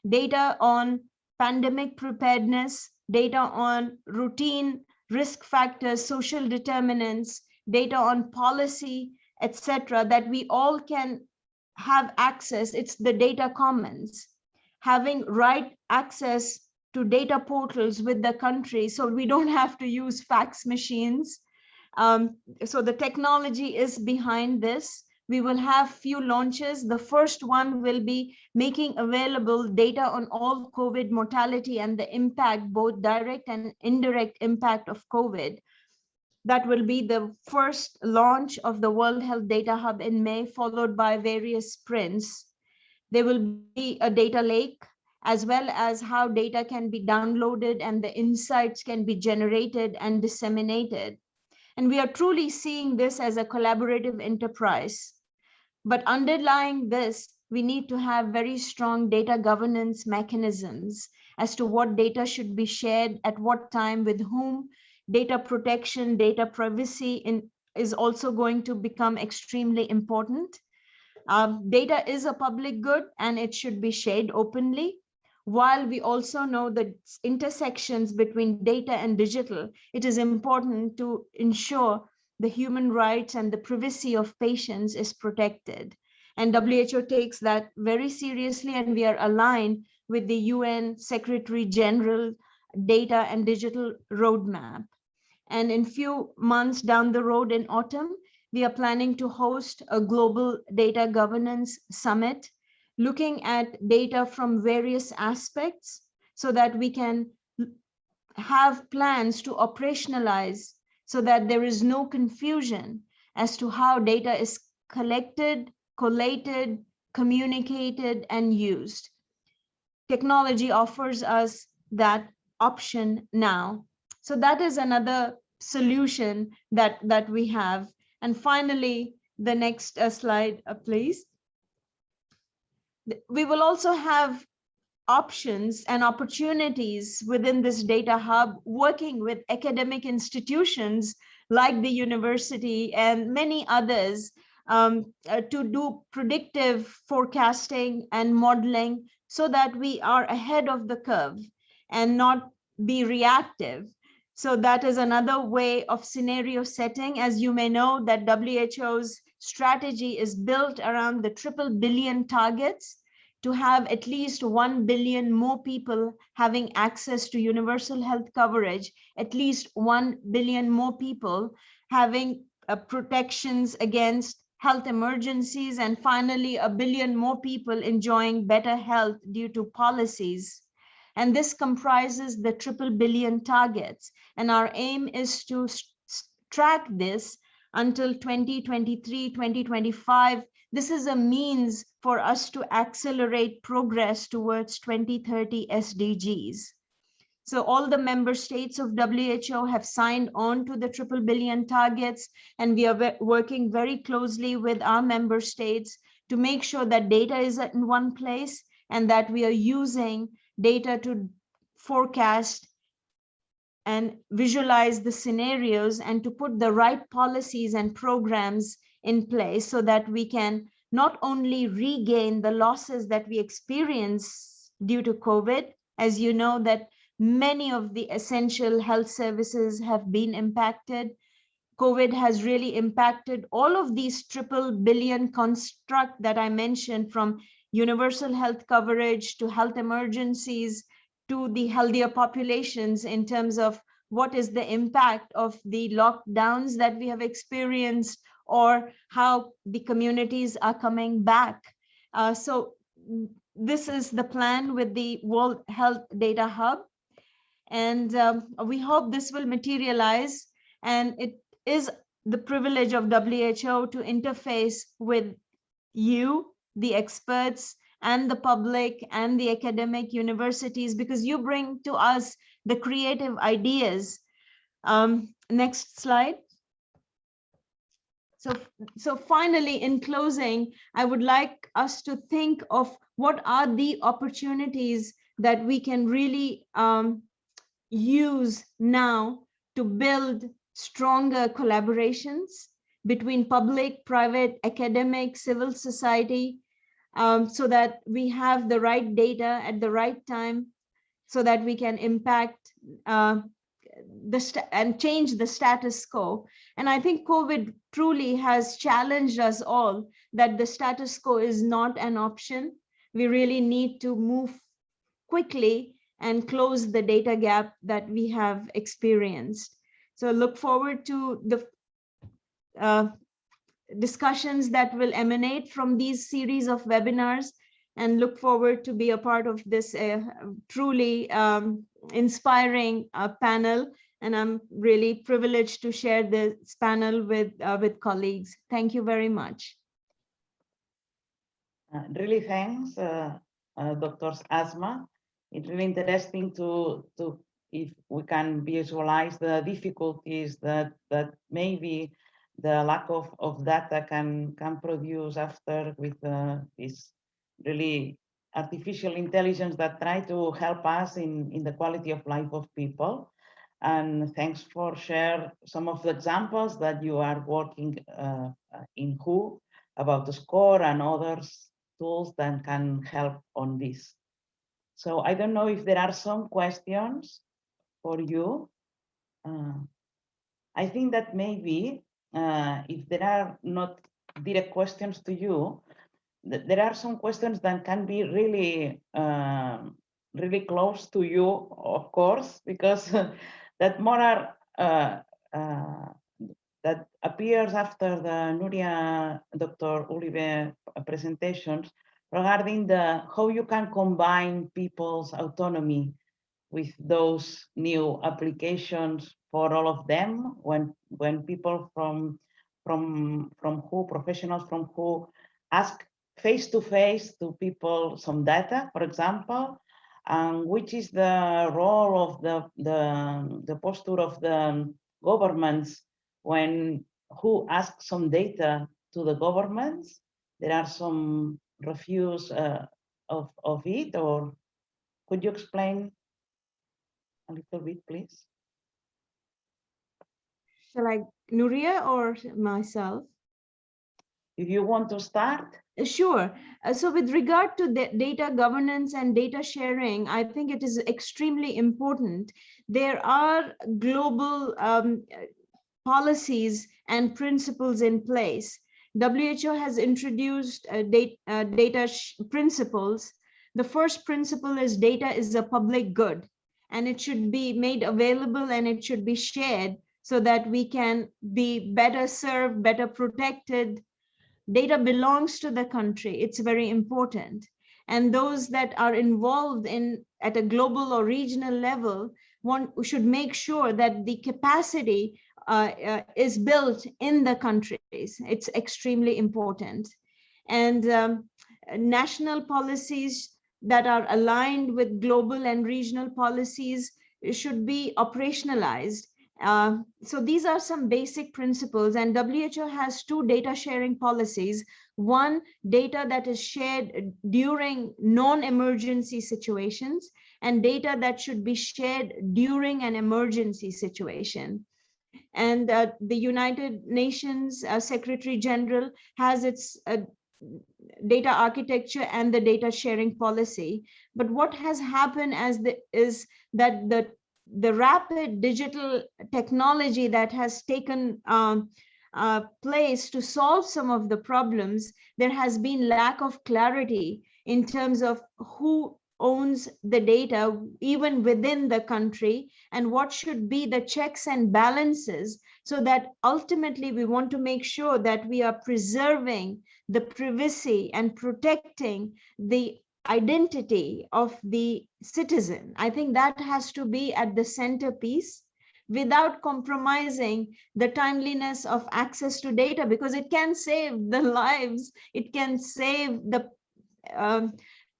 Data on pandemic preparedness, data on routine risk factors, social determinants, data on policy, etc., that we all can have access. It's the data commons, having right access to data portals with the country, so we don't have to use fax machines. So the technology is behind this. We will have few launches. The first one will be making available data on all COVID mortality and the impact, both direct and indirect impact of COVID. That will be the first launch of the World Health Data Hub in May, followed by various sprints. There will be a data lake, as well as how data can be downloaded and the insights can be generated and disseminated. And we are truly seeing this as a collaborative enterprise. But underlying this, we need to have very strong data governance mechanisms as to what data should be shared at what time with whom. Data protection, data privacy is also going to become extremely important. Data is a public good and it should be shared openly. While we also know the intersections between data and digital, it is important to ensure the human rights and the privacy of patients is protected. And WHO takes that very seriously, and we are aligned with the UN Secretary General Data and Digital Roadmap. And in few months down the road in autumn, we are planning to host a global data governance summit, looking at data from various aspects so that we can have plans to operationalize so that there is no confusion as to how data is collected, collated, communicated, and used. Technology offers us that option now. So that is another solution that we have. And finally, the next slide, please. We will also have options and opportunities within this data hub, working with academic institutions like the university and many others to do predictive forecasting and modeling so that we are ahead of the curve and not be reactive. So that is another way of scenario setting. As you may know, that WHO's strategy is built around the 3 billion targets to have at least 1 billion more people having access to universal health coverage, at least 1 billion more people having protections against health emergencies, and finally 1 billion more people enjoying better health due to policies. And this comprises the 3 billion targets. And our aim is to track this until 2023, 2025. This is a means for us to accelerate progress towards 2030 SDGs. So all the member states of WHO have signed on to the 3 billion targets, and we are working very closely with our member states to make sure that data is in one place and that we are using data to forecast and visualize the scenarios and to put the right policies and programs in place so that we can not only regain the losses that we experience due to COVID. As you know, that many of the essential health services have been impacted. COVID has really impacted all of these 3 billion construct that I mentioned, from universal health coverage to health emergencies to the healthier populations, in terms of what is the impact of the lockdowns that we have experienced or how the communities are coming back. So this is the plan with the World Health Data Hub. And we hope this will materialize. And it is the privilege of WHO to interface with you, the experts, and the public and the academic universities, because you bring to us the creative ideas. Next slide. So finally, in closing, I would like us to think of what are the opportunities that we can really use now to build stronger collaborations between public, private, academic, civil society, so that we have the right data at the right time, so that we can impact and change the status quo. And I think COVID truly has challenged us all that the status quo is not an option. We really need to move quickly and close the data gap that we have experienced. So look forward to the discussions that will emanate from these series of webinars, and look forward to be a part of this truly inspiring panel. And I'm really privileged to share this panel with colleagues. Thank you very much. Really thanks, Dr. Asma. It's really interesting to if we can visualize the difficulties that maybe the lack of data can produce after with this really artificial intelligence that try to help us in the quality of life of people. And thanks for share some of the examples that you are working in WHO about the score and others tools that can help on this. So I don't know if there are some questions for you. I think that maybe if there are not direct questions to you, there are some questions that can be really, really close to you, of course, because that more are that appears after the Núria, Dr. Oliver presentations regarding how you can combine people's autonomy with those new applications for all of them when people from WHO, professionals from WHO, ask face-to-face to people some data, for example, which is the role of the posture of the governments when WHO asks some data to the governments. There are some refuse of it, or could you explain a little bit, please? Shall I, Núria, or myself? If you want to start. Sure. So with regard to the data governance and data sharing, I think it is extremely important. There are global policies and principles in place. WHO has introduced data principles. The first principle is data is a public good, and it should be made available and it should be shared so that we can be better served, better protected. Data belongs to the country. It's very important. And those that are involved at a global or regional level should make sure that the capacity is built in the countries. It's extremely important. And national policies that are aligned with global and regional policies should be operationalized. So these are some basic principles, and WHO has two data sharing policies. One, data that is shared during non-emergency situations, and data that should be shared during an emergency situation. And the United Nations Secretary General has its data architecture and the data sharing policy. But what has happened is that the rapid digital technology that has taken place to solve some of the problems, there has been lack of clarity in terms of who owns the data, even within the country, and what should be the checks and balances, so that ultimately we want to make sure that we are preserving the privacy and protecting the identity of the citizen. I think that has to be at the centerpiece without compromising the timeliness of access to data, because it can save the lives, it can save the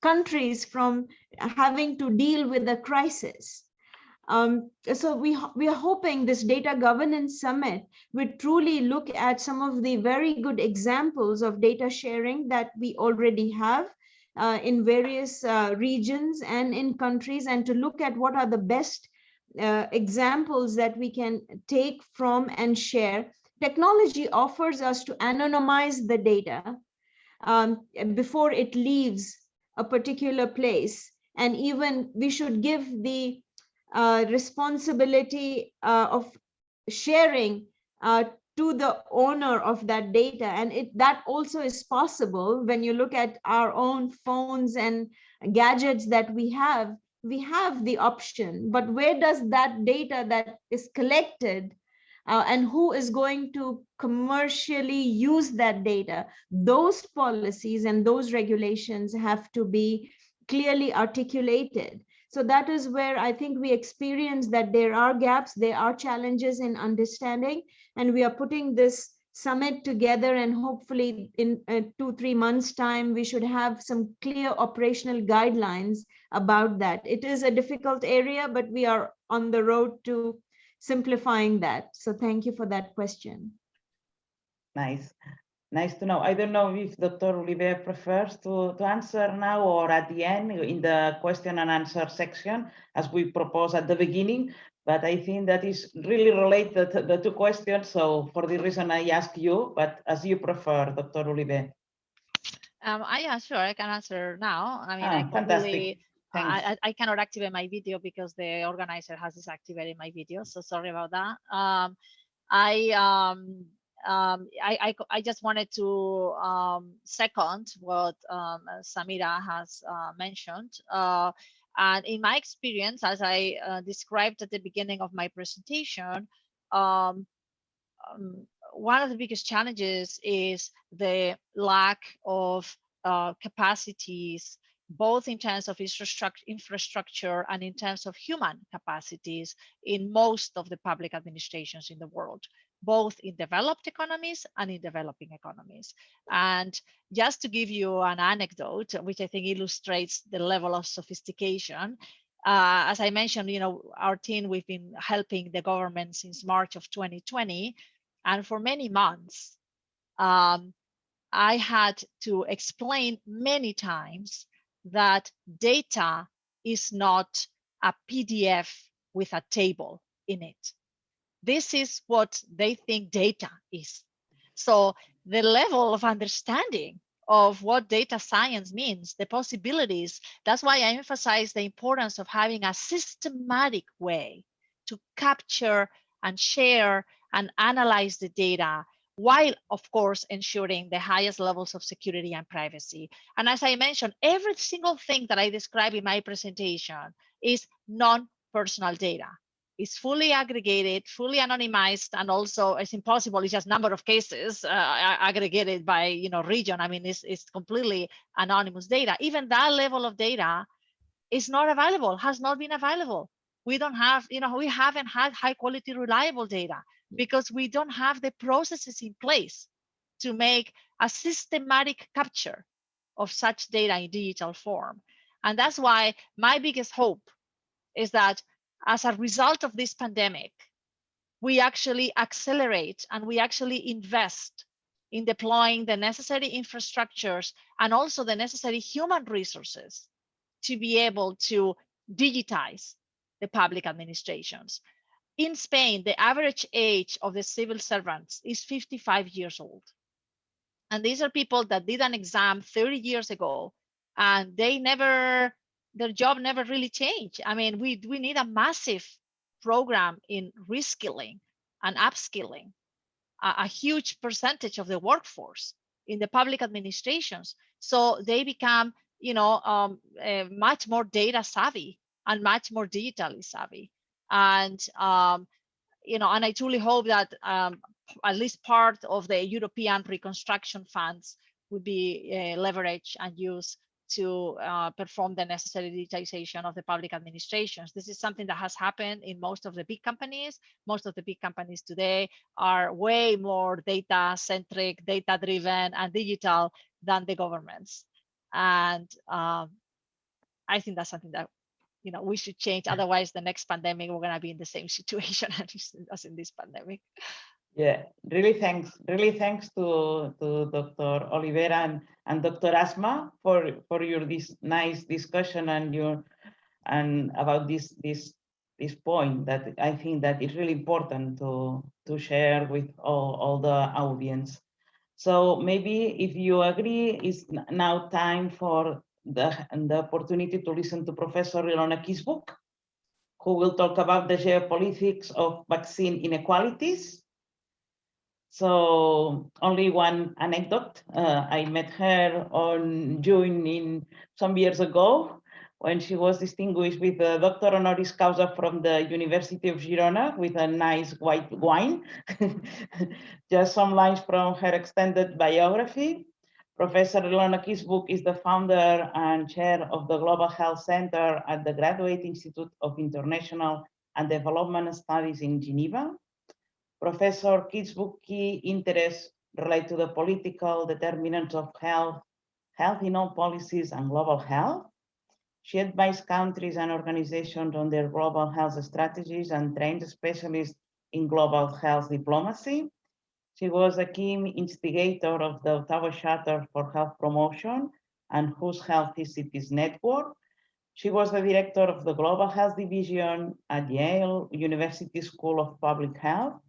countries from having to deal with the crisis. So we are hoping this data governance summit would truly look at some of the very good examples of data sharing that we already have in various regions and in countries, and to look at what are the best examples that we can take from and share. Technology offers us to anonymize the data before it leaves a particular place. And even we should give the responsibility of sharing to the owner of that data. And that also is possible when you look at our own phones and gadgets that we have the option. But where does that data that is collected and who is going to commercially use that data? Those policies and those regulations have to be clearly articulated. So that is where I think we experience that there are gaps, there are challenges in understanding, and we are putting this summit together, and hopefully in 2-3 months time we should have some clear operational guidelines about that. It is a difficult area, but we are on the road to simplifying that. So thank you for that question. Nice to know. I don't know if Dr. Oliver prefers to answer now or at the end in the question and answer section, as we proposed at the beginning, but I think that is really related to the two questions. So for the reason I ask you, but as you prefer, Dr. Oliver. Yeah, sure, I can answer now. I mean, fantastic. I cannot activate my video because the organizer has disactivated my video, so sorry about that. I just wanted to second what Samira has mentioned. And in my experience, as I described at the beginning of my presentation, one of the biggest challenges is the lack of capacities, both in terms of infrastructure and in terms of human capacities in most of the public administrations in the world, both in developed economies and in developing economies. And just to give you an anecdote, which I think illustrates the level of sophistication, as I mentioned, our team, we've been helping the government since March of 2020. And for many months, I had to explain many times that data is not a PDF with a table in it. This is what they think data is. So the level of understanding of what data science means, the possibilities, that's why I emphasize the importance of having a systematic way to capture and share and analyze the data, while of course ensuring the highest levels of security and privacy. And as I mentioned, every single thing that I describe in my presentation is non-personal data. It's fully aggregated, fully anonymized, and also it's impossible. It's just number of cases aggregated by region. I mean, it's completely anonymous data. Even that level of data is not available, has not been available. We don't have, we haven't had high quality, reliable data because we don't have the processes in place to make a systematic capture of such data in digital form. And that's why my biggest hope is that as a result of this pandemic, we actually accelerate and we actually invest in deploying the necessary infrastructures and also the necessary human resources to be able to digitize the public administrations. In Spain, the average age of the civil servants is 55 years old. And these are people that did an exam 30 years ago, and their job never really changed. I mean, we need a massive program in reskilling and upskilling, a huge percentage of the workforce in the public administrations, so they become much more data savvy and much more digitally savvy. And and I truly hope that at least part of the European reconstruction funds would be leveraged and used to perform the necessary digitization of the public administrations. This is something that has happened in most of the big companies. Most of the big companies today are way more data-centric, data-driven, and digital than the governments. And I think that's something that we should change. Otherwise, the next pandemic, we're going to be in the same situation as in this pandemic. Yeah, really thanks to Dr. Olivera and Dr. Asma for your this nice discussion and about this point that I think that is really important to share with all the audience. So maybe if you agree, it's now time for the opportunity to listen to Professor Ilona Kickbusch, who will talk about the geopolitics of vaccine inequalities. So only one anecdote. I met her on June some years ago when she was distinguished with a doctor honoris causa from the University of Girona with a nice white wine. Just some lines from her extended biography. Professor Ilona Kickbusch is the founder and chair of the Global Health Center at the Graduate Institute of International and Development Studies in Geneva. Professor Kickbusch's key interests relate to the political determinants of health in all policies, and global health. She advised countries and organizations on their global health strategies and trained specialists in global health diplomacy. She was a key instigator of the Untitled Chapter for Health Promotion and Whose Health is Cities Network. She was the director of the Global Health Division at Yale University School of Public Health.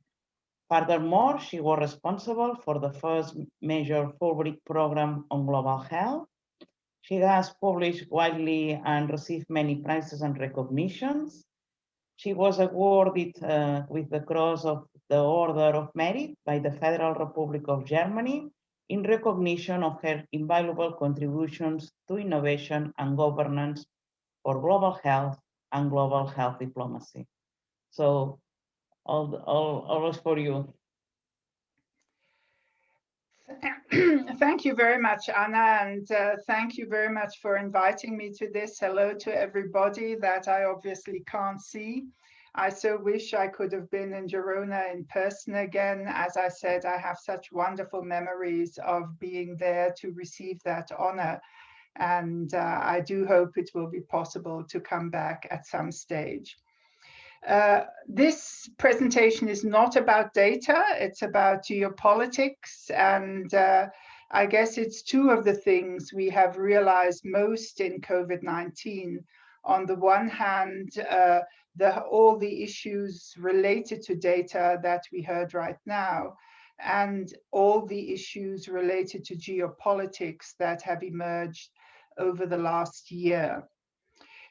Furthermore, she was responsible for the first major Fulbright program on global health. She has published widely and received many prizes and recognitions. She was awarded with the Cross of the Order of Merit by the Federal Republic of Germany in recognition of her invaluable contributions to innovation and governance for global health and global health diplomacy. So all is for you. Thank you very much, Anna, and thank you very much for inviting me to this. Hello to everybody that I obviously can't see. I so wish I could have been in Girona in person again. As I said, I have such wonderful memories of being there to receive that honor. And I do hope it will be possible to come back at some stage. This presentation is not about data, it's about geopolitics. And I guess it's two of the things we have realized most in COVID-19. On the one hand, all the issues related to data that we heard right now, and all the issues related to geopolitics that have emerged over the last year.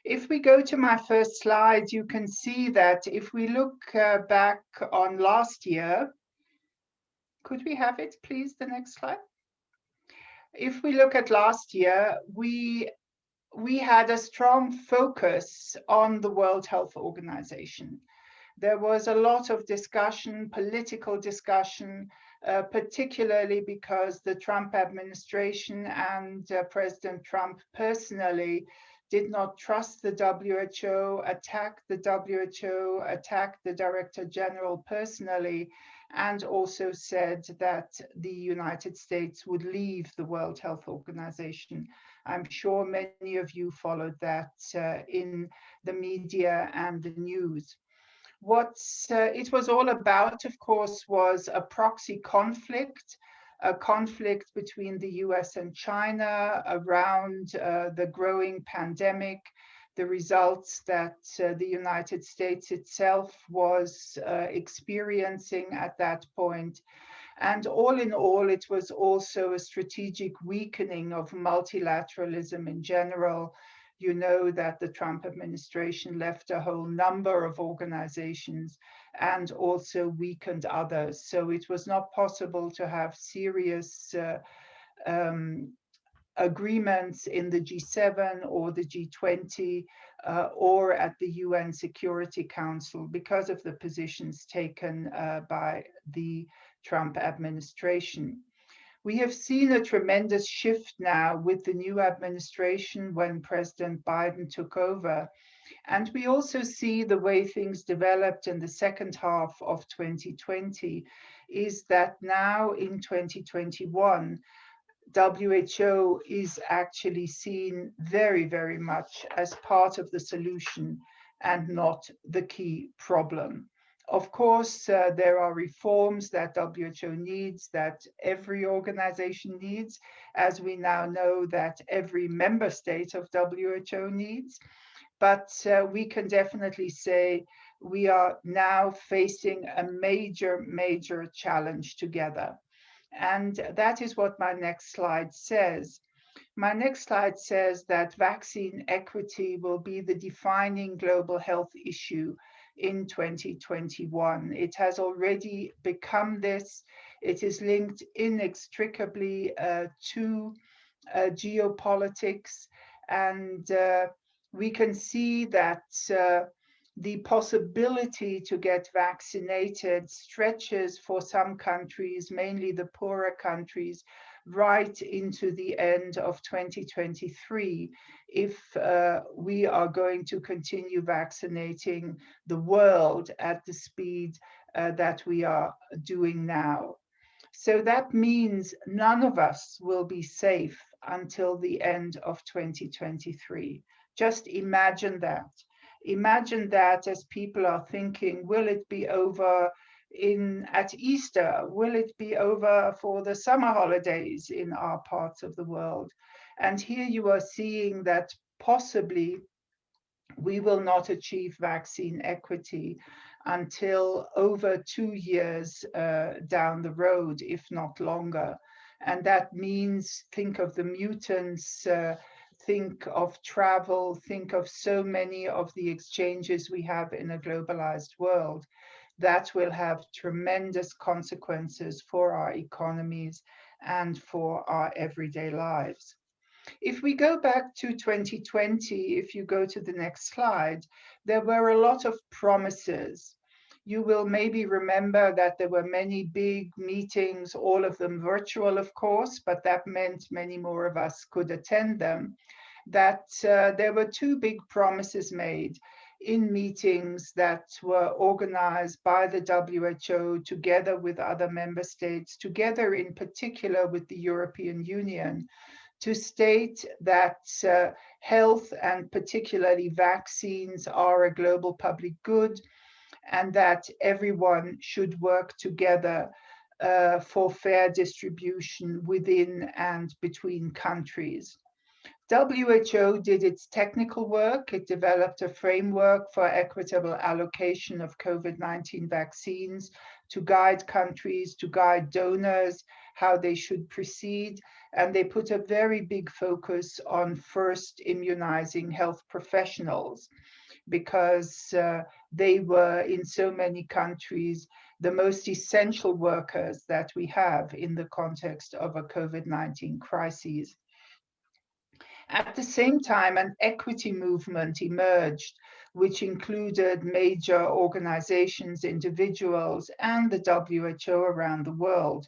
If we go to my first slide, you can see that if we look back on last year, could we have it, please, the next slide? If we look at last year, we had a strong focus on the World Health Organization. There was a lot of discussion, political discussion, particularly because the Trump administration and President Trump personally did not trust the WHO, attacked the WHO, attacked the Director General personally, and also said that the United States would leave the World Health Organization. I'm sure many of you followed that in the media and the news. What it was all about, of course, was a proxy conflict, a conflict between the US and China around the growing pandemic, the results that the United States itself was experiencing at that point. And all in all, it was also a strategic weakening of multilateralism in general. You know that the Trump administration left a whole number of organizations and also weakened others. So it was not possible to have serious agreements in the G7 or the G20 or at the UN Security Council because of the positions taken by the Trump administration. We have seen a tremendous shift now with the new administration when President Biden took over. And we also see the way things developed in the second half of 2020 is that now in 2021, WHO is actually seen very, very much as part of the solution and not the key problem. Of course, there are reforms that WHO needs, that every organization needs, as we now know that every member state of WHO needs. But we can definitely say we are now facing a major, major challenge together. And that is what my next slide says. My next slide says that vaccine equity will be the defining global health issue in 2021. It has already become this. It is linked inextricably to geopolitics, and we can see that the possibility to get vaccinated stretches for some countries, mainly the poorer countries, right into the end of 2023 if we are going to continue vaccinating the world at the speed that we are doing now. So that means none of us will be safe until the end of 2023. Just imagine that. Imagine that as people are thinking, will it be over at Easter? Will it be over for the summer holidays in our parts of the world? And here you are seeing that possibly we will not achieve vaccine equity until over 2 years down the road, if not longer. And that means think of the mutants, think of travel, think of so many of the exchanges we have in a globalized world. That will have tremendous consequences for our economies and for our everyday lives. If we go back to 2020, if you go to the next slide, there were a lot of promises. You will maybe remember that there were many big meetings, all of them virtual, of course, but that meant many more of us could attend them. That there were two big promises made in meetings that were organized by the WHO together with other member states, together in particular with the European Union, to state that health and particularly vaccines are a global public good, and that everyone should work together for fair distribution within and between countries. WHO did its technical work. It developed a framework for equitable allocation of COVID-19 vaccines to guide countries, to guide donors, how they should proceed. And they put a very big focus on first immunizing health professionals, because they were in so many countries the most essential workers that we have in the context of a COVID-19 crisis. At the same time, an equity movement emerged, which included major organizations, individuals, and the WHO around the world,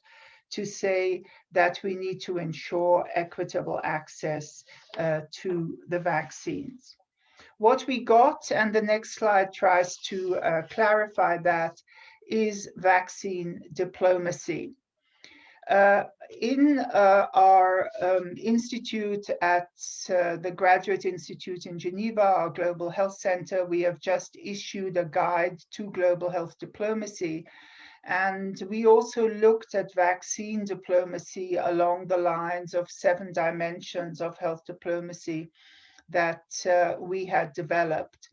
to say that we need to ensure equitable access to the vaccines. What we got, and the next slide tries to clarify that, is vaccine diplomacy. In our institute at the Graduate Institute in Geneva, our Global Health Center, we have just issued a guide to global health diplomacy. And we also looked at vaccine diplomacy along the lines of 7 dimensions of health diplomacy that we had developed.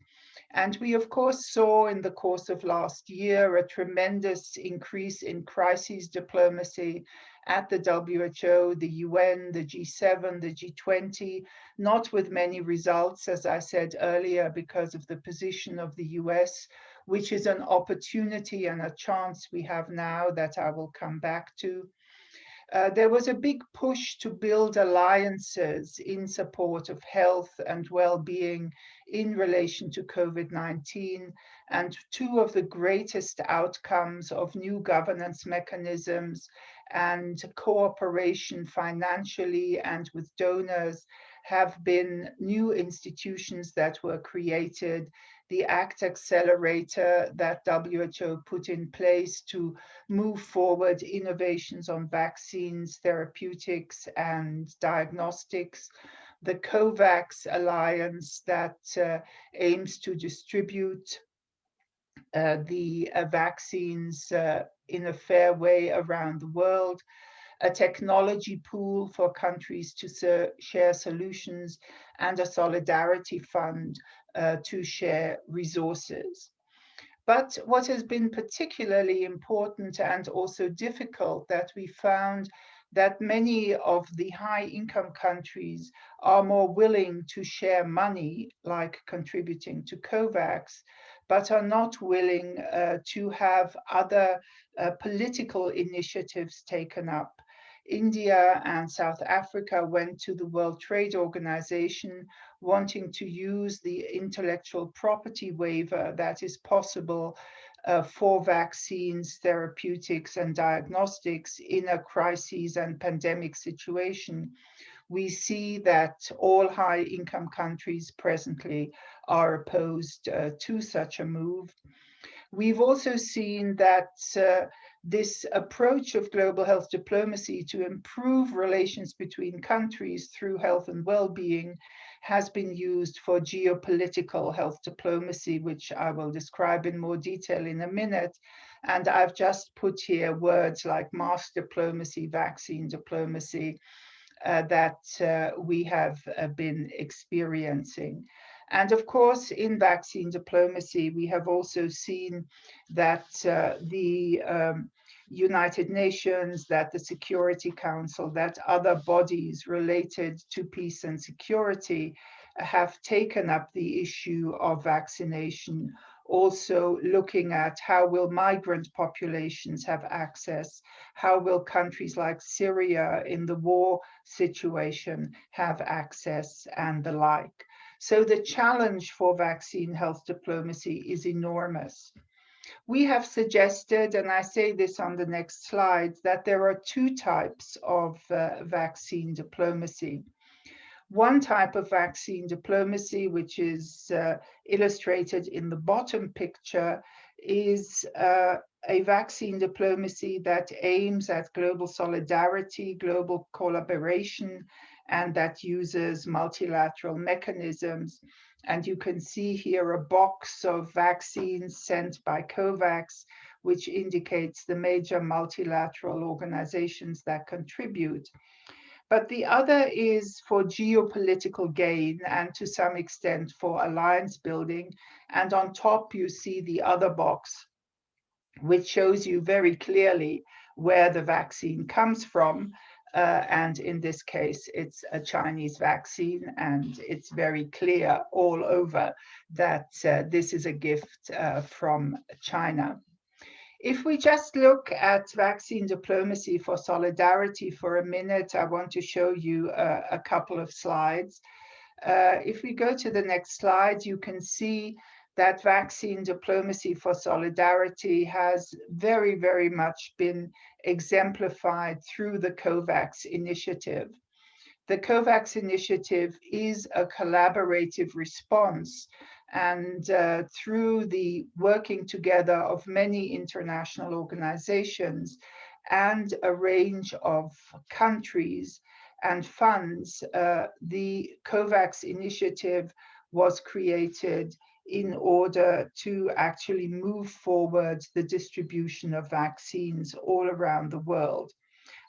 And we, of course, saw in the course of last year a tremendous increase in crisis diplomacy at the WHO, the UN, the G7, the G20, not with many results, as I said earlier, because of the position of the US, which is an opportunity and a chance we have now that I will come back to. There was a big push to build alliances in support of health and well-being in relation to COVID-19, and 2 of the greatest outcomes of new governance mechanisms and cooperation financially and with donors have been new institutions that were created. The ACT Accelerator that WHO put in place to move forward innovations on vaccines, therapeutics, and diagnostics. The Kovacs Alliance that aims to distribute the vaccines in a fair way around the world. A technology pool for countries to share solutions, and a solidarity fund to share resources. But what has been particularly important and also difficult, that we found that many of the high-income countries are more willing to share money, like contributing to Kovacs, but are not willing to have other political initiatives taken up. India and South Africa went to the World Trade Organization wanting to use the intellectual property waiver that is possible for vaccines, therapeutics, and diagnostics in a crisis and pandemic situation. We see that all high-income countries presently are opposed to such a move. We've also seen that this approach of global health diplomacy to improve relations between countries through health and well-being has been used for geopolitical health diplomacy, which I will describe in more detail in a minute. And I've just put here words like mass diplomacy, vaccine diplomacy, that we have been experiencing. And of course, in vaccine diplomacy, we have also seen that the United Nations, that the Security Council, that other bodies related to peace and security have taken up the issue of vaccination, also looking at how will migrant populations have access, how will countries like Syria in the war situation have access, and the like. So the challenge for vaccine health diplomacy is enormous. We have suggested, and I say this on the next slide, that there are two types of vaccine diplomacy. One type of vaccine diplomacy, which is illustrated in the bottom picture, is a vaccine diplomacy that aims at global solidarity, global collaboration, and that uses multilateral mechanisms. And you can see here a box of vaccines sent by Kovacs, which indicates the major multilateral organizations that contribute. But the other is for geopolitical gain and to some extent for alliance building. And on top, you see the other box, which shows you very clearly where the vaccine comes from. And in this case, it's a Chinese vaccine, and it's very clear all over that this is a gift from China. If we just look at vaccine diplomacy for solidarity for a minute, I want to show you a couple of slides. If we go to the next slide, you can see that vaccine diplomacy for solidarity has very, very much been exemplified through the Kovacs Initiative. The Kovacs Initiative is a collaborative response, and through the working together of many international organizations and a range of countries and funds, the Kovacs Initiative was created in order to actually move forward the distribution of vaccines all around the world.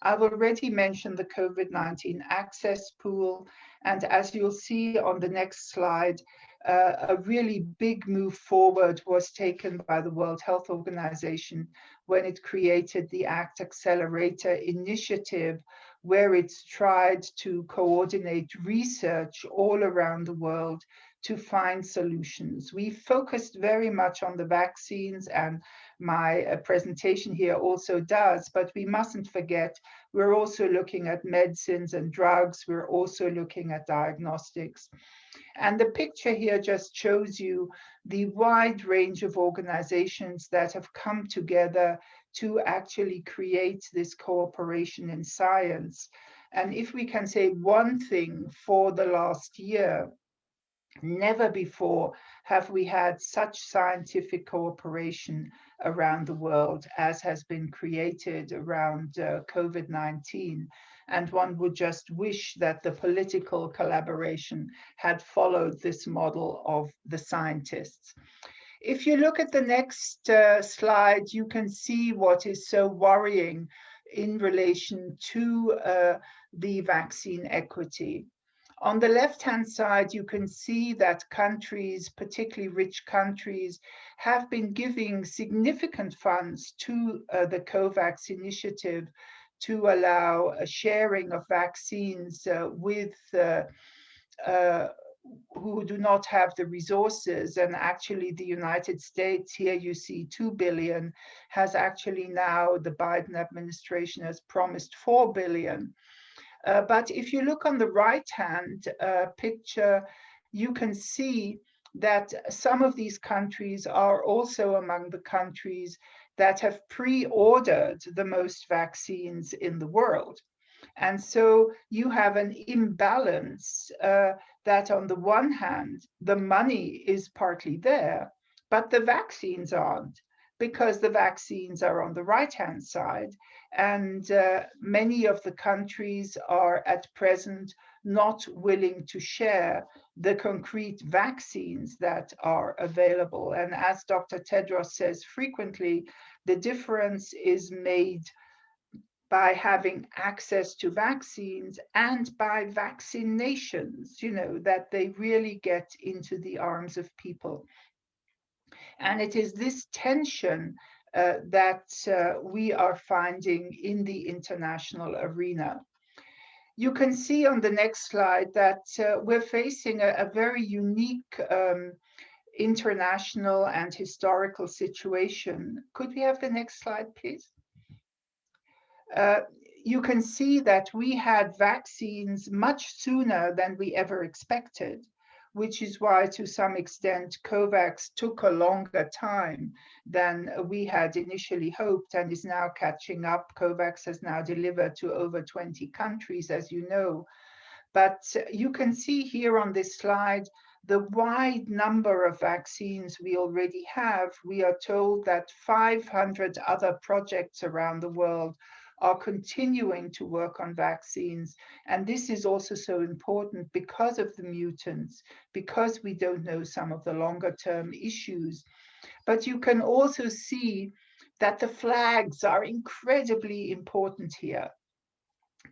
I've already mentioned the COVID-19 access pool, and as you'll see on the next slide, a really big move forward was taken by the World Health Organization when it created the ACT Accelerator Initiative, where it's tried to coordinate research all around the world to find solutions. We focused very much on the vaccines, and my presentation here also does, but we mustn't forget, we're also looking at medicines and drugs. We're also looking at diagnostics. And the picture here just shows you the wide range of organizations that have come together to actually create this cooperation in science. And if we can say one thing for the last year, never before have we had such scientific cooperation around the world as has been created around COVID-19. And one would just wish that the political collaboration had followed this model of the scientists. If you look at the next slide, you can see what is so worrying in relation to the vaccine equity. On the left-hand side, you can see that countries, particularly rich countries, have been giving significant funds to the Kovacs Initiative to allow a sharing of vaccines with who do not have the resources. And actually the United States, here you see 2 billion, has actually now, the Biden administration has promised 4 billion. But if you look on the right-hand picture, you can see that some of these countries are also among the countries that have pre-ordered the most vaccines in the world. And so you have an imbalance that on the one hand, the money is partly there, but the vaccines aren't, because the vaccines are on the right-hand side. And many of the countries are at present not willing to share the concrete vaccines that are available. And as Dr. Tedros says frequently, the difference is made by having access to vaccines and by vaccinations, you know, that they really get into the arms of people. And it is this tension that we are finding in the international arena. You can see on the next slide that we're facing a very unique international and historical situation. Could we have the next slide, please? You can see that we had vaccines much sooner than we ever expected, which is why to some extent Kovacs took a longer time than we had initially hoped and is now catching up. Kovacs has now delivered to over 20 countries, as you know. But you can see here on this slide the wide number of vaccines we already have. We are told that 500 other projects around the world are continuing to work on vaccines. And this is also so important because of the mutants, because we don't know some of the longer term issues. But you can also see that the flags are incredibly important here.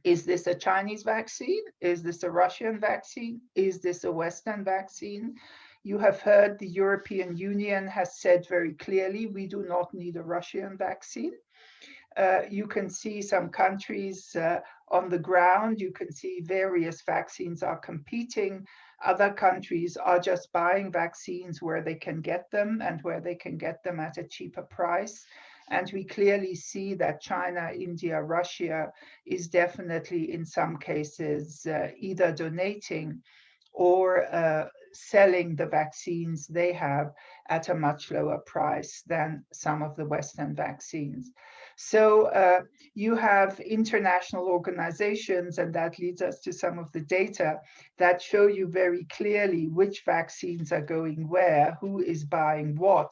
Is this a Chinese vaccine? Is this a Russian vaccine? Is this a Western vaccine? You have heard the European Union has said very clearly, we do not need a Russian vaccine. You can see some countries on the ground. You can see various vaccines are competing. Other countries are just buying vaccines where they can get them and where they can get them at a cheaper price. And we clearly see that China, India, Russia is definitely in some cases either donating or selling the vaccines they have at a much lower price than some of the Western vaccines. So you have international organizations, and that leads us to some of the data that show you very clearly which vaccines are going where, who is buying what,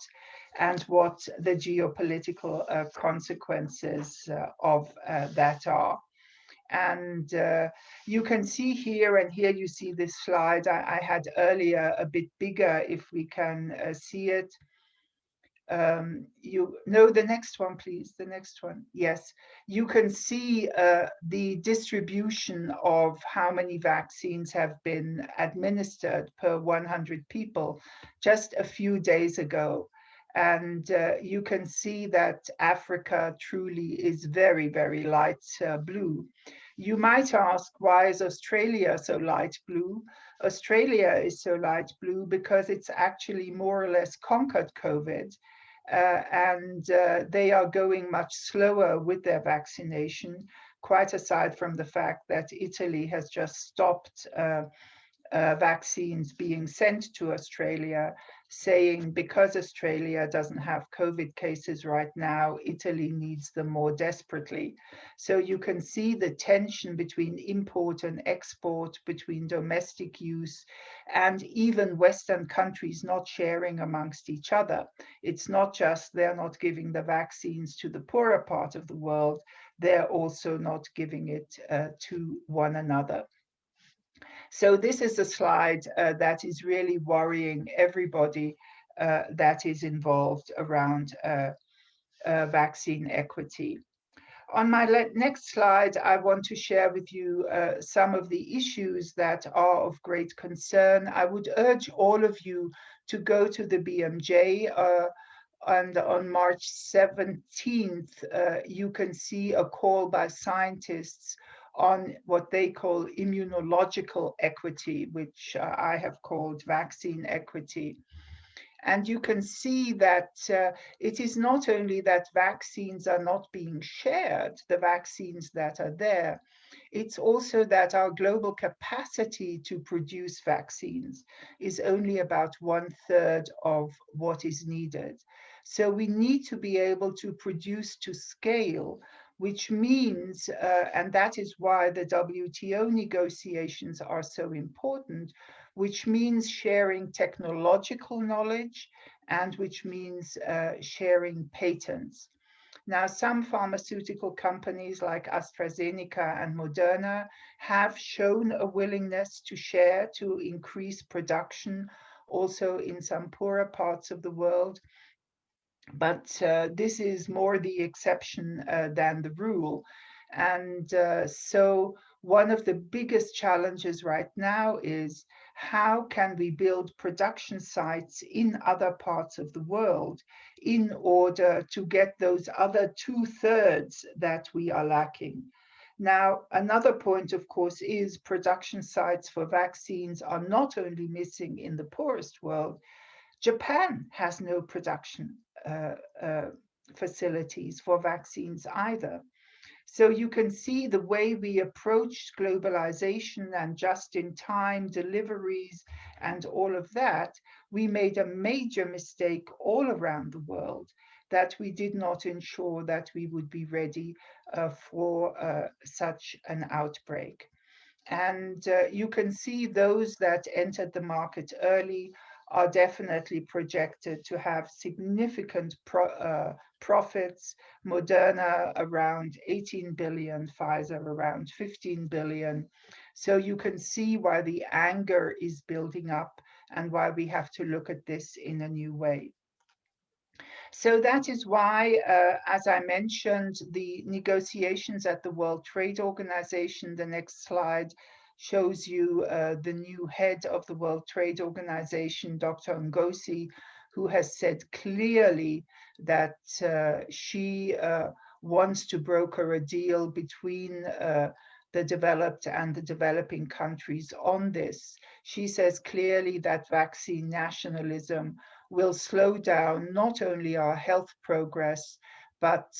and what the geopolitical consequences of that are. And you can see here, and here you see this slide I had earlier a bit bigger, if we can see it. The next one, please, the next one. Yes, you can see the distribution of how many vaccines have been administered per 100 people just a few days ago. And you can see that Africa truly is very, very light blue. You might ask, why is Australia so light blue? Australia is so light blue because it's actually more or less conquered COVID. And they are going much slower with their vaccination, quite aside from the fact that Italy has just stopped vaccines being sent to Australia, saying because Australia doesn't have COVID cases right now, Italy needs them more desperately. So you can see the tension between import and export, between domestic use, and even Western countries not sharing amongst each other. It's not just they're not giving the vaccines to the poorer part of the world, they're also not giving it to one another. So this is a slide that is really worrying everybody that is involved around vaccine equity. On my next slide, I want to share with you some of the issues that are of great concern. I would urge all of you to go to the BMJ, and on March 17th, you can see a call by scientists on what they call immunological equity, which I have called vaccine equity. And you can see that it is not only that vaccines are not being shared, the vaccines that are there, it's also that our global capacity to produce vaccines is only about 1/3 of what is needed. So we need to be able to produce to scale, which means, and that is why the WTO negotiations are so important, which means sharing technological knowledge and which means sharing patents. Now, some pharmaceutical companies like AstraZeneca and Moderna have shown a willingness to share, to increase production, also in some poorer parts of the world. But this is more the exception than the rule. And so one of the biggest challenges right now is how can we build production sites in other parts of the world in order to get those other 2/3 that we are lacking. Now, another point, of course, is production sites for vaccines are not only missing in the poorest world. Japan has no production facilities for vaccines either. So you can see the way we approached globalization and just-in-time deliveries and all of that, we made a major mistake all around the world that we did not ensure that we would be ready for such an outbreak. And you can see those that entered the market early are definitely projected to have significant profits. Moderna around 18 billion, Pfizer around 15 billion. So you can see why the anger is building up and why we have to look at this in a new way. So that is why, as I mentioned, the negotiations at the World Trade Organization, the next slide, shows you the new head of the World Trade Organization, Dr. Ngozi, who has said clearly that she wants to broker a deal between the developed and the developing countries on this. She says clearly that vaccine nationalism will slow down not only our health progress, but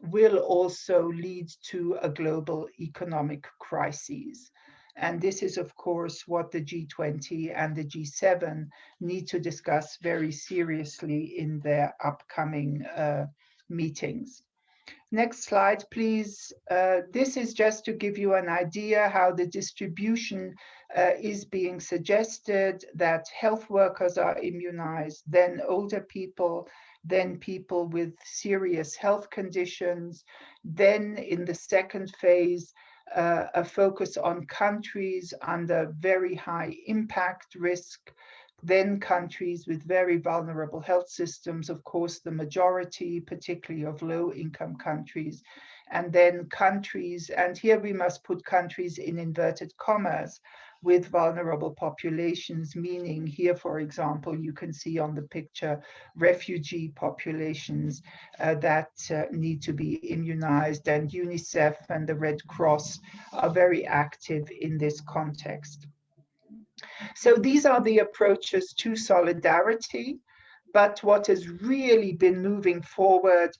will also lead to a global economic crisis. And this is, of course, what the G20 and the G7 need to discuss very seriously in their upcoming meetings. Next slide, please. This is just to give you an idea how the distribution is being suggested, that health workers are immunized, then older people, then people with serious health conditions, then in the second phase, a focus on countries under very high impact risk, then countries with very vulnerable health systems, of course, the majority, particularly of low-income countries, and then countries, and here we must put countries in inverted commas, with vulnerable populations, meaning here, for example, you can see on the picture, refugee populations that need to be immunized, and UNICEF and the Red Cross are very active in this context. So these are the approaches to solidarity, but what has really been moving forward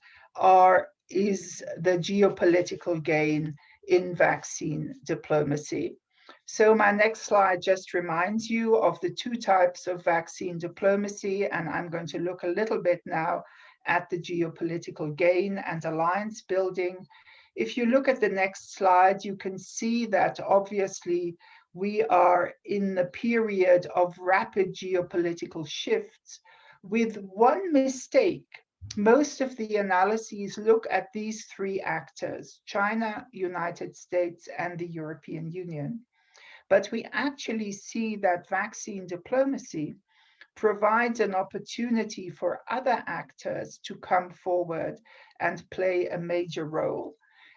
is the geopolitical gain in vaccine diplomacy. So my next slide just reminds you of the two types of vaccine diplomacy, and I'm going to look a little bit now at the geopolitical gain and alliance building. If you look at the next slide, you can see that obviously we are in the period of rapid geopolitical shifts with one mistake. Most of the analyses look at these three actors, China, United States, and the European Union. But we actually see that vaccine diplomacy provides an opportunity for other actors to come forward and play a major role.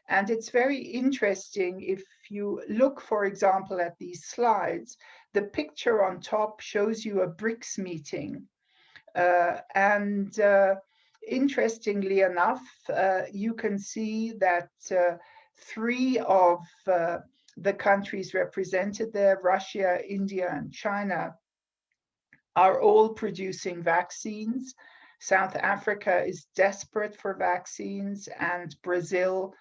And it's very interesting if you look, for example, at these slides, the picture on top shows you a BRICS meeting. Interestingly enough, you can see that three of the countries represented there, Russia, India, and China, are all producing vaccines. South Africa is desperate for vaccines, and Brazil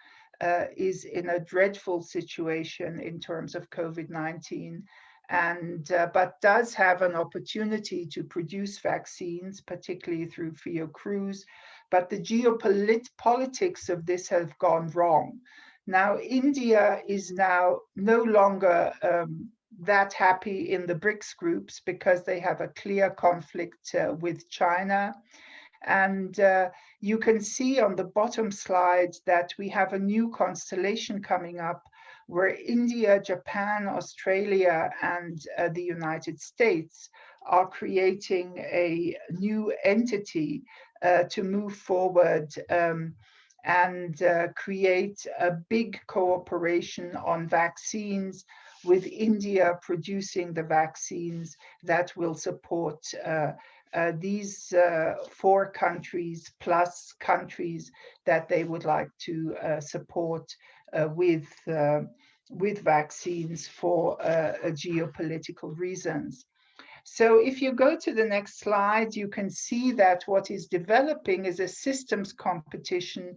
is in a dreadful situation in terms of COVID-19, but does have an opportunity to produce vaccines, particularly through Fiocruz. But the geopolitics of this have gone wrong. Now, India is now no longer that happy in the BRICS groups because they have a clear conflict with China. And you can see on the bottom slide that we have a new constellation coming up where India, Japan, Australia, and the United States are creating a new entity to move forward and create a big cooperation on vaccines, with India producing the vaccines that will support these 4 countries plus countries that they would like to support with vaccines for geopolitical reasons. So if you go to the next slide, you can see that what is developing is a systems competition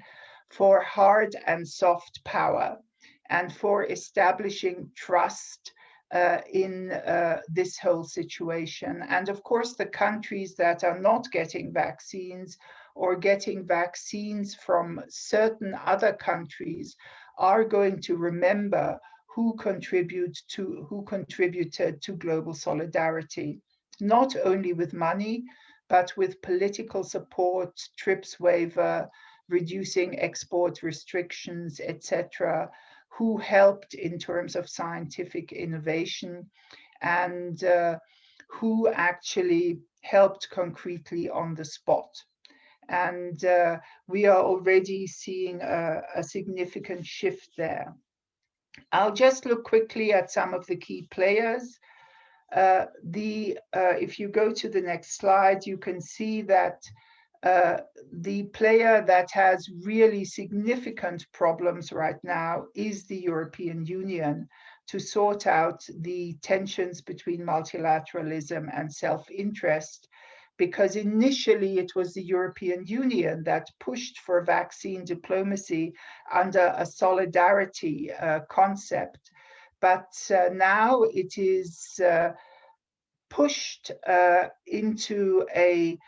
for hard and soft power and for establishing trust in this whole situation. And of course, the countries that are not getting vaccines or getting vaccines from certain other countries are going to remember who contributed to global solidarity, not only with money, but with political support, TRIPS waiver, reducing export restrictions, etc., who helped in terms of scientific innovation and who actually helped concretely on the spot. And we are already seeing a significant shift there. I'll just look quickly at some of the key players. If you go to the next slide, you can see that the player that has really significant problems right now is the European Union to sort out the tensions between multilateralism and self-interest, because initially it was the European Union that pushed for vaccine diplomacy under a solidarity concept. But now it is pushed into a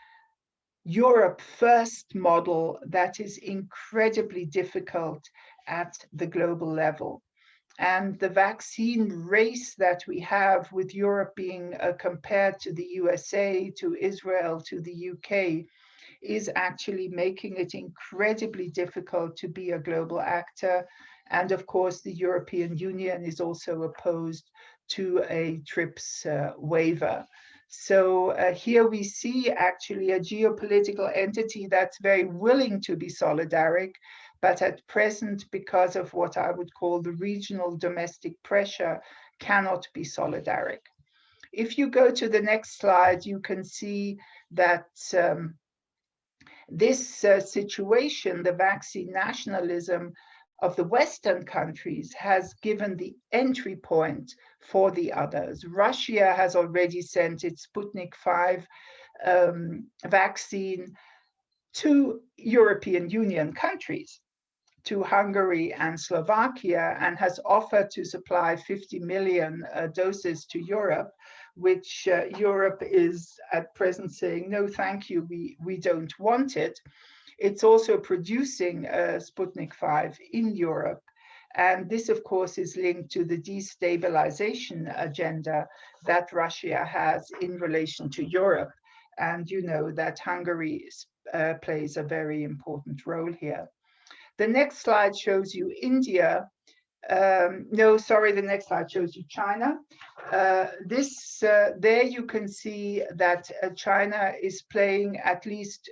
Europe first model that is incredibly difficult at the global level. And the vaccine race that we have, with Europe being compared to the USA, to Israel, to the UK, is actually making it incredibly difficult to be a global actor. And of course, the European Union is also opposed to a TRIPS waiver. So here we see actually a geopolitical entity that's very willing to be solidaric, but at present, because of what I would call the regional domestic pressure, cannot be solidaric. If you go to the next slide, you can see that this situation, the vaccine nationalism of the Western countries, has given the entry point for the others. Russia has already sent its Sputnik 5 vaccine to European Union countries. to Hungary and Slovakia and has offered to supply 50 million doses to Europe, which Europe is at present saying, no, thank you, we don't want it. It's also producing Sputnik 5 in Europe. And this, of course, is linked to the destabilization agenda that Russia has in relation to Europe. And you know that Hungary plays a very important role here. The next slide shows you India. No, sorry, the next slide shows you China. There you can see that China is playing at least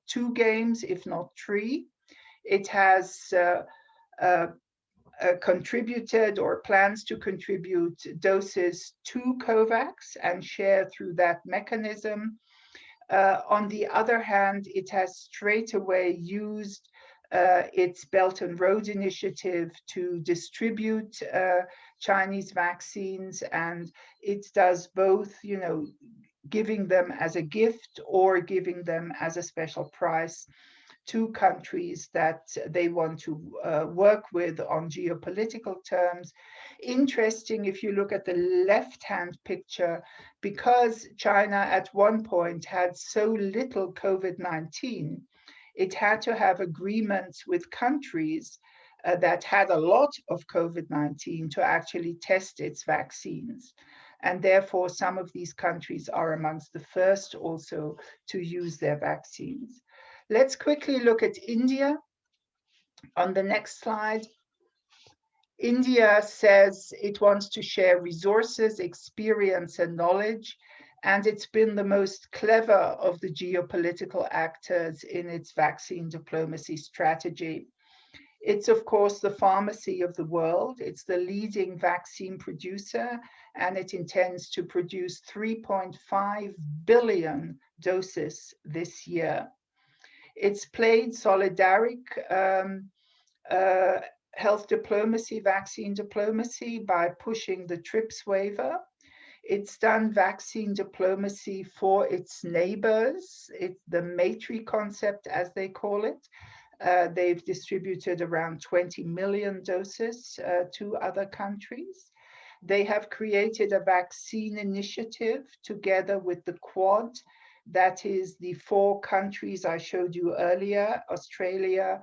2 games, if not 3. It has contributed or plans to contribute doses to Kovacs and share through that mechanism. On the other hand, it has straight away used its Belt and Road Initiative to distribute Chinese vaccines, and it does both, you know, giving them as a gift or giving them as a special price to countries that they want to work with on geopolitical terms. Interesting, if you look at the left-hand picture, because China at one point had so little COVID-19, it had to have agreements with countries that had a lot of COVID-19 to actually test its vaccines. And therefore, some of these countries are amongst the first also to use their vaccines. Let's quickly look at India on the next slide. India says it wants to share resources, experience, and knowledge, and it's been the most clever of the geopolitical actors in its vaccine diplomacy strategy. It's, of course, the pharmacy of the world. It's the leading vaccine producer, and it intends to produce 3.5 billion doses this year. It's played solidaric health diplomacy, vaccine diplomacy by pushing the TRIPS waiver. It's done vaccine diplomacy for its neighbors. It's the Maitri concept, as they call it. They've distributed around 20 million doses to other countries. They have created a vaccine initiative together with the Quad. That is the 4 countries I showed you earlier: Australia,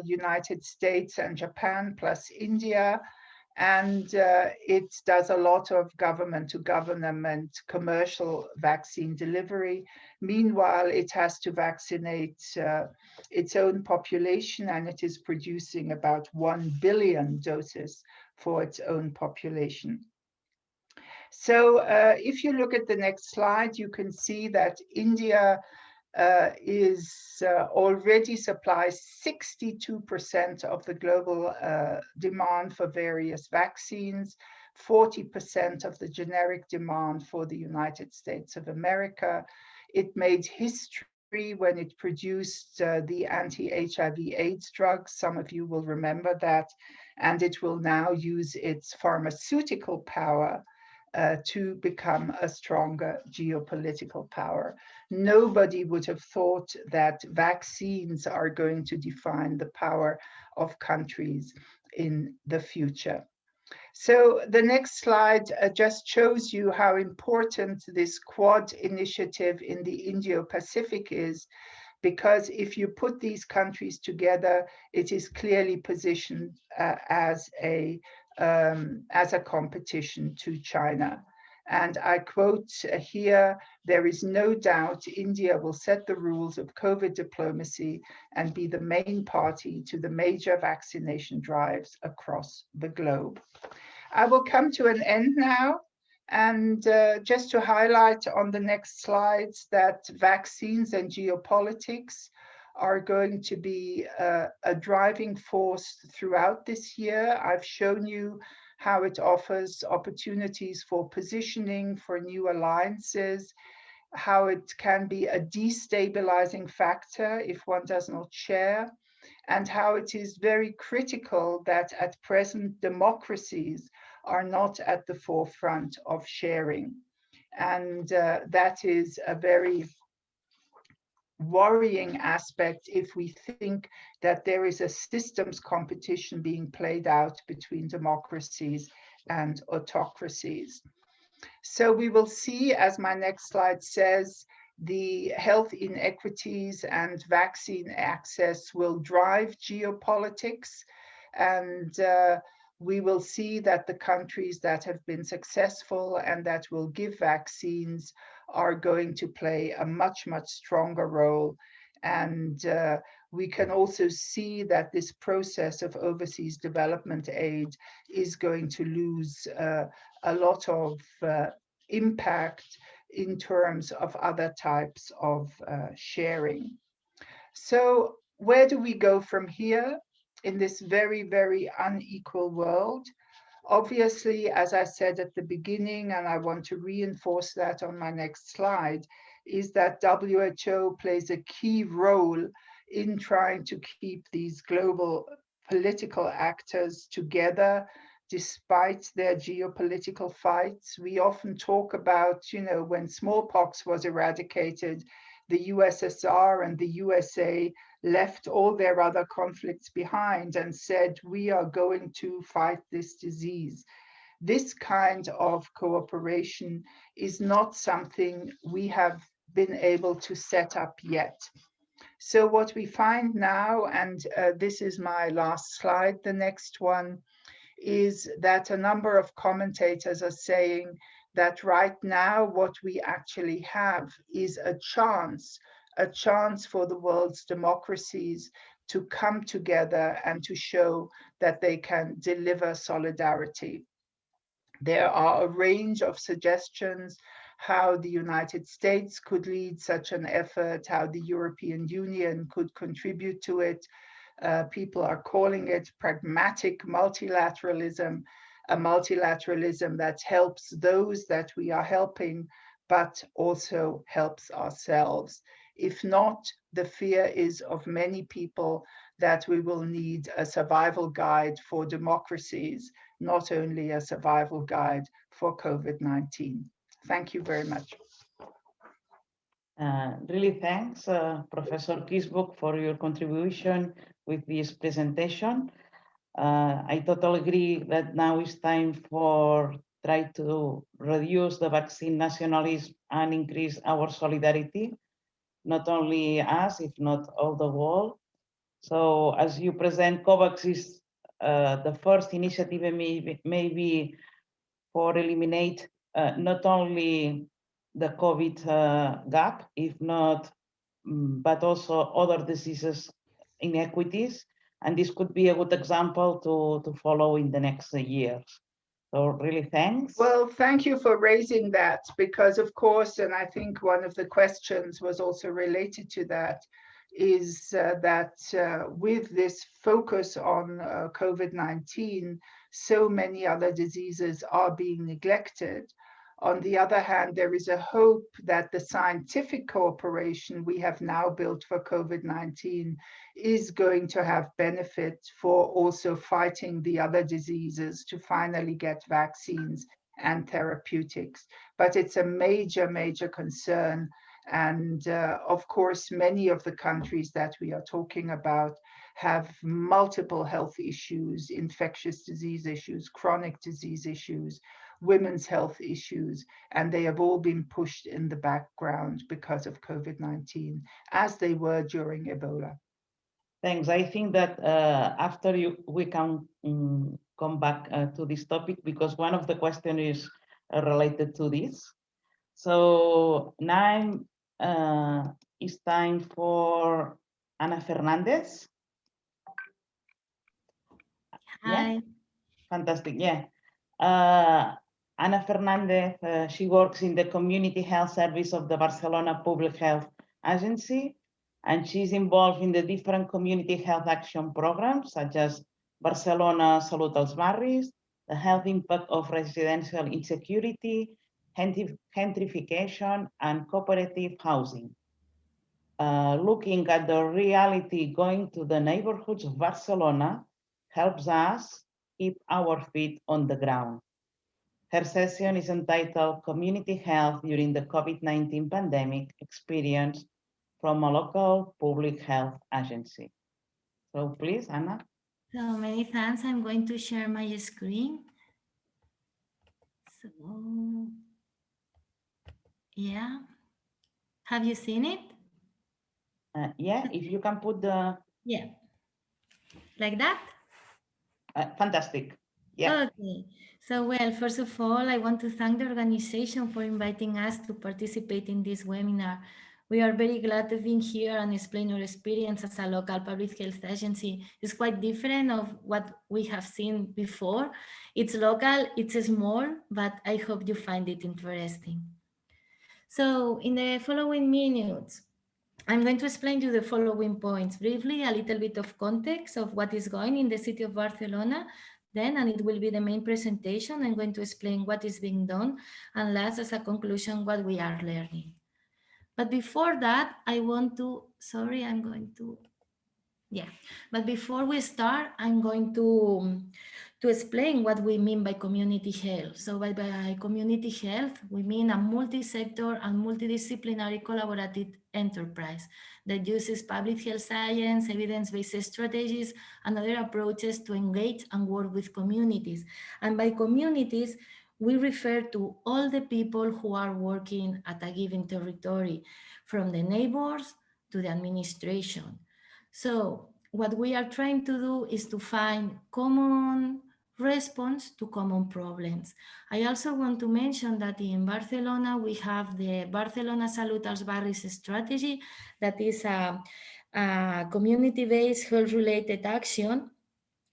United States, and Japan, plus India. And it does a lot of government-to-government commercial vaccine delivery. Meanwhile, it has to vaccinate its own population, and it is producing about 1 billion doses for its own population. So if you look at the next slide, you can see that India already supplies 62% of the global demand for various vaccines, 40% of the generic demand for the United States of America. It made history when it produced the anti-HIV/AIDS drugs. Some of you will remember that. And it will now use its pharmaceutical power to become a stronger geopolitical power. Nobody would have thought that vaccines are going to define the power of countries in the future. So the next slide just shows you how important this Quad initiative in the Indo-Pacific is, because if you put these countries together, it is clearly positioned as a competition to China. And I quote here, "There is no doubt India will set the rules of COVID diplomacy and be the main party to the major vaccination drives across the globe." I will come to an end now. And just to highlight on the next slides that vaccines and geopolitics are going to be a driving force throughout this year. I've shown you how it offers opportunities for positioning, for new alliances, how it can be a destabilizing factor if one does not share, and how it is very critical that at present democracies are not at the forefront of sharing. And that is a very worrying aspect if we think that there is a systems competition being played out between democracies and autocracies. So we will see, as my next slide says, the health inequities and vaccine access will drive geopolitics, and we will see that the countries that have been successful and that will give vaccines are going to play a much, much stronger role. And we can also see that this process of overseas development aid is going to lose a lot of impact in terms of other types of sharing. So where do we go from here in this very, very unequal world? Obviously, as I said at the beginning, and I want to reinforce that on my next slide, is that WHO plays a key role in trying to keep these global political actors together despite their geopolitical fights. We often talk about, when smallpox was eradicated, the USSR and the USA left all their other conflicts behind and said, we are going to fight this disease. This kind of cooperation is not something we have been able to set up yet. So what we find now, and this is my last slide, the next one, is that a number of commentators are saying that right now what we actually have is a chance for the world's democracies to come together and to show that they can deliver solidarity. There are a range of suggestions how the United States could lead such an effort, how the European Union could contribute to it. People are calling it pragmatic multilateralism, a multilateralism that helps those that we are helping, but also helps ourselves. If not, the fear is of many people that we will need a survival guide for democracies, not only a survival guide for COVID-19. Thank you very much. Really thanks, Professor Kickbusch, for your contribution with this presentation. I totally agree that now is time for try to reduce the vaccine nationalism and increase our solidarity, not only us, if not all the world. So as you present, Kovacs is the first initiative maybe for eliminate not only the COVID gap, if not, but also other diseases inequities. And this could be a good example to follow in the next years. So really thanks. Well, thank you for raising that, because of course, and I think one of the questions was also related to that, is that with this focus on COVID-19, so many other diseases are being neglected. On the other hand, there is a hope that the scientific cooperation we have now built for COVID-19 is going to have benefit for also fighting the other diseases to finally get vaccines and therapeutics. But it's a major, major concern. And of course, many of the countries that we are talking about have multiple health issues, infectious disease issues, chronic disease issues, women's health issues, and they have all been pushed in the background because of COVID-19, as they were during Ebola. Thanks. I think that after we can come back to this topic, because one of the questions is related to this. So now it's time for Ana Fernández. Hi. Yeah? Fantastic, yeah. Ana Fernández, she works in the Community Health Service of the Barcelona Public Health Agency, and she's involved in the different community health action programs, such as Barcelona Salut als Barris, the health impact of residential insecurity, gentrification, and cooperative housing. Looking at the reality going to the neighborhoods of Barcelona helps us keep our feet on the ground. Her session is entitled Community Health During the COVID-19 Pandemic Experience from a local public health agency. So please, Anna. So many thanks. I'm going to share my screen. So, yeah. Have you seen it? Yeah, if you can put the... Yeah. Like that? Fantastic. Yeah. Okay. So, well, first of all, I want to thank the organization for inviting us to participate in this webinar. We are very glad to be here and explain our experience as a local public health agency. It's quite different of what we have seen before. It's local, it's small, but I hope you find it interesting. So in the following minutes, I'm going to explain to you the following points. Briefly, a little bit of context of what is going in the city of Barcelona. Then, and it will be the main presentation, I'm going to explain what is being done. And last, as a conclusion, what we are learning. But before that, I want to, sorry, I'm going to, yeah. But before we start, I'm going to explain what we mean by community health. So by community health, we mean a multi-sector and multidisciplinary collaborative enterprise that uses public health science, evidence-based strategies, and other approaches to engage and work with communities. And by communities, we refer to all the people who are working at a given territory, from the neighbors to the administration. So what we are trying to do is to find common response to common problems. I also want to mention that in Barcelona, we have the Barcelona Salut als Barris strategy, that is a community-based health-related action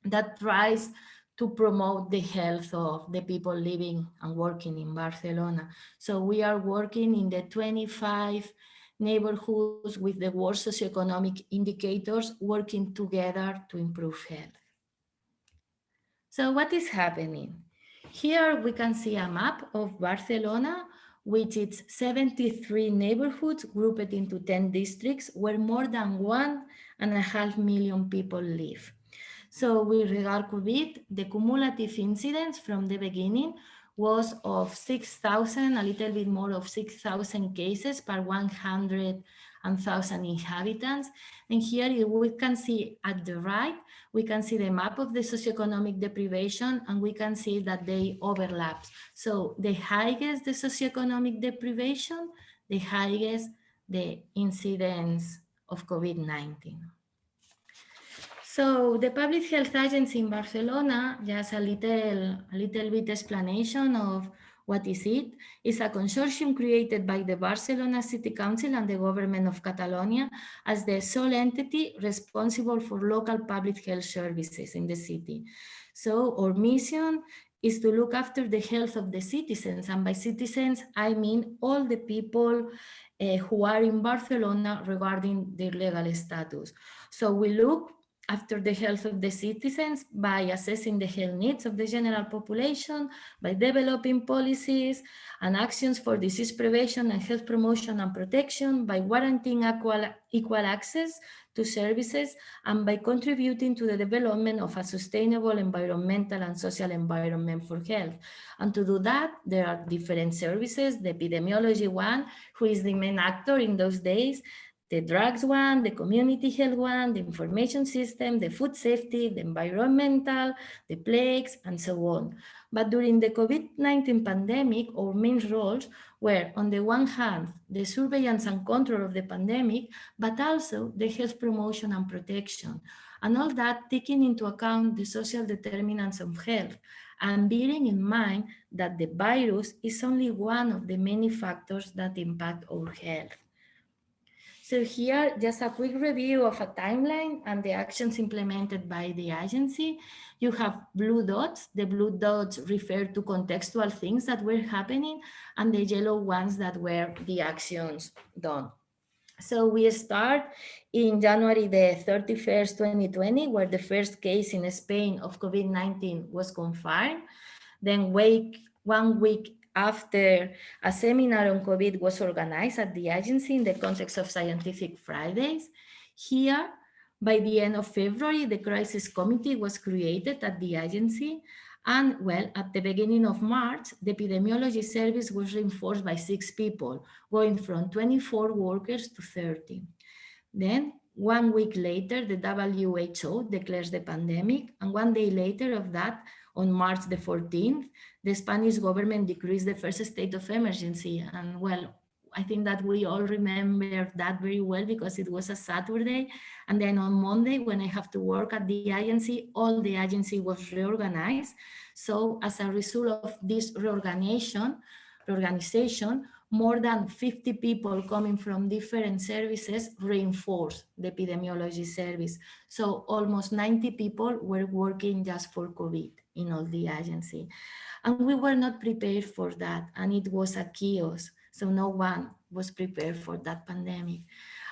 that tries to promote the health of the people living and working in Barcelona. So we are working in the 25 neighborhoods with the worst socioeconomic indicators, working together to improve health. So what is happening? Here we can see a map of Barcelona, which is 73 neighborhoods grouped into 10 districts where more than 1.5 million people live. So with regard to COVID, the cumulative incidence from the beginning was of 6,000, a little bit more of 6,000 cases per 100,000 inhabitants. And here we can see at the right, we can see the map of the socioeconomic deprivation, and we can see that they overlap. So the highest the socioeconomic deprivation, the highest the incidence of COVID-19. So the Public Health Agency in Barcelona, just a little bit explanation of what is it. It's a consortium created by the Barcelona City Council and the government of Catalonia as the sole entity responsible for local public health services in the city. So our mission is to look after the health of the citizens. And by citizens, I mean all the people who are in Barcelona regarding their legal status. So we look after the health of the citizens by assessing the health needs of the general population, by developing policies and actions for disease prevention and health promotion and protection, by guaranteeing equal access to services, and by contributing to the development of a sustainable environmental and social environment for health. And to do that, there are different services, the epidemiology one, who is the main actor in those days, the drugs one, the community health one, the information system, the food safety, the environmental, the plagues, and so on. But during the COVID-19 pandemic, our main roles were, on the one hand, the surveillance and control of the pandemic, but also the health promotion and protection. And all that taking into account the social determinants of health, and bearing in mind that the virus is only one of the many factors that impact our health. So here, just a quick review of a timeline and the actions implemented by the agency. You have blue dots. The blue dots refer to contextual things that were happening, and the yellow ones that were the actions done. So we start in January the 31st, 2020, where the first case in Spain of COVID-19 was confirmed. Then 1 week after, a seminar on COVID was organized at the agency in the context of Scientific Fridays. Here, by the end of February, the crisis committee was created at the agency. And well, at the beginning of March, the epidemiology service was reinforced by 6 people, going from 24 workers to 30. Then 1 week later, the WHO declares the pandemic, and 1 day later of that, on March the 14th, the Spanish government decrees the first state of emergency. And well, I think that we all remember that very well because it was a Saturday. And then on Monday, when I have to work at the agency, all the agency was reorganized. So as a result of this reorganization, more than 50 people coming from different services reinforced the epidemiology service. So almost 90 people were working just for COVID in all the agency. And we were not prepared for that. And it was a chaos. So no one was prepared for that pandemic.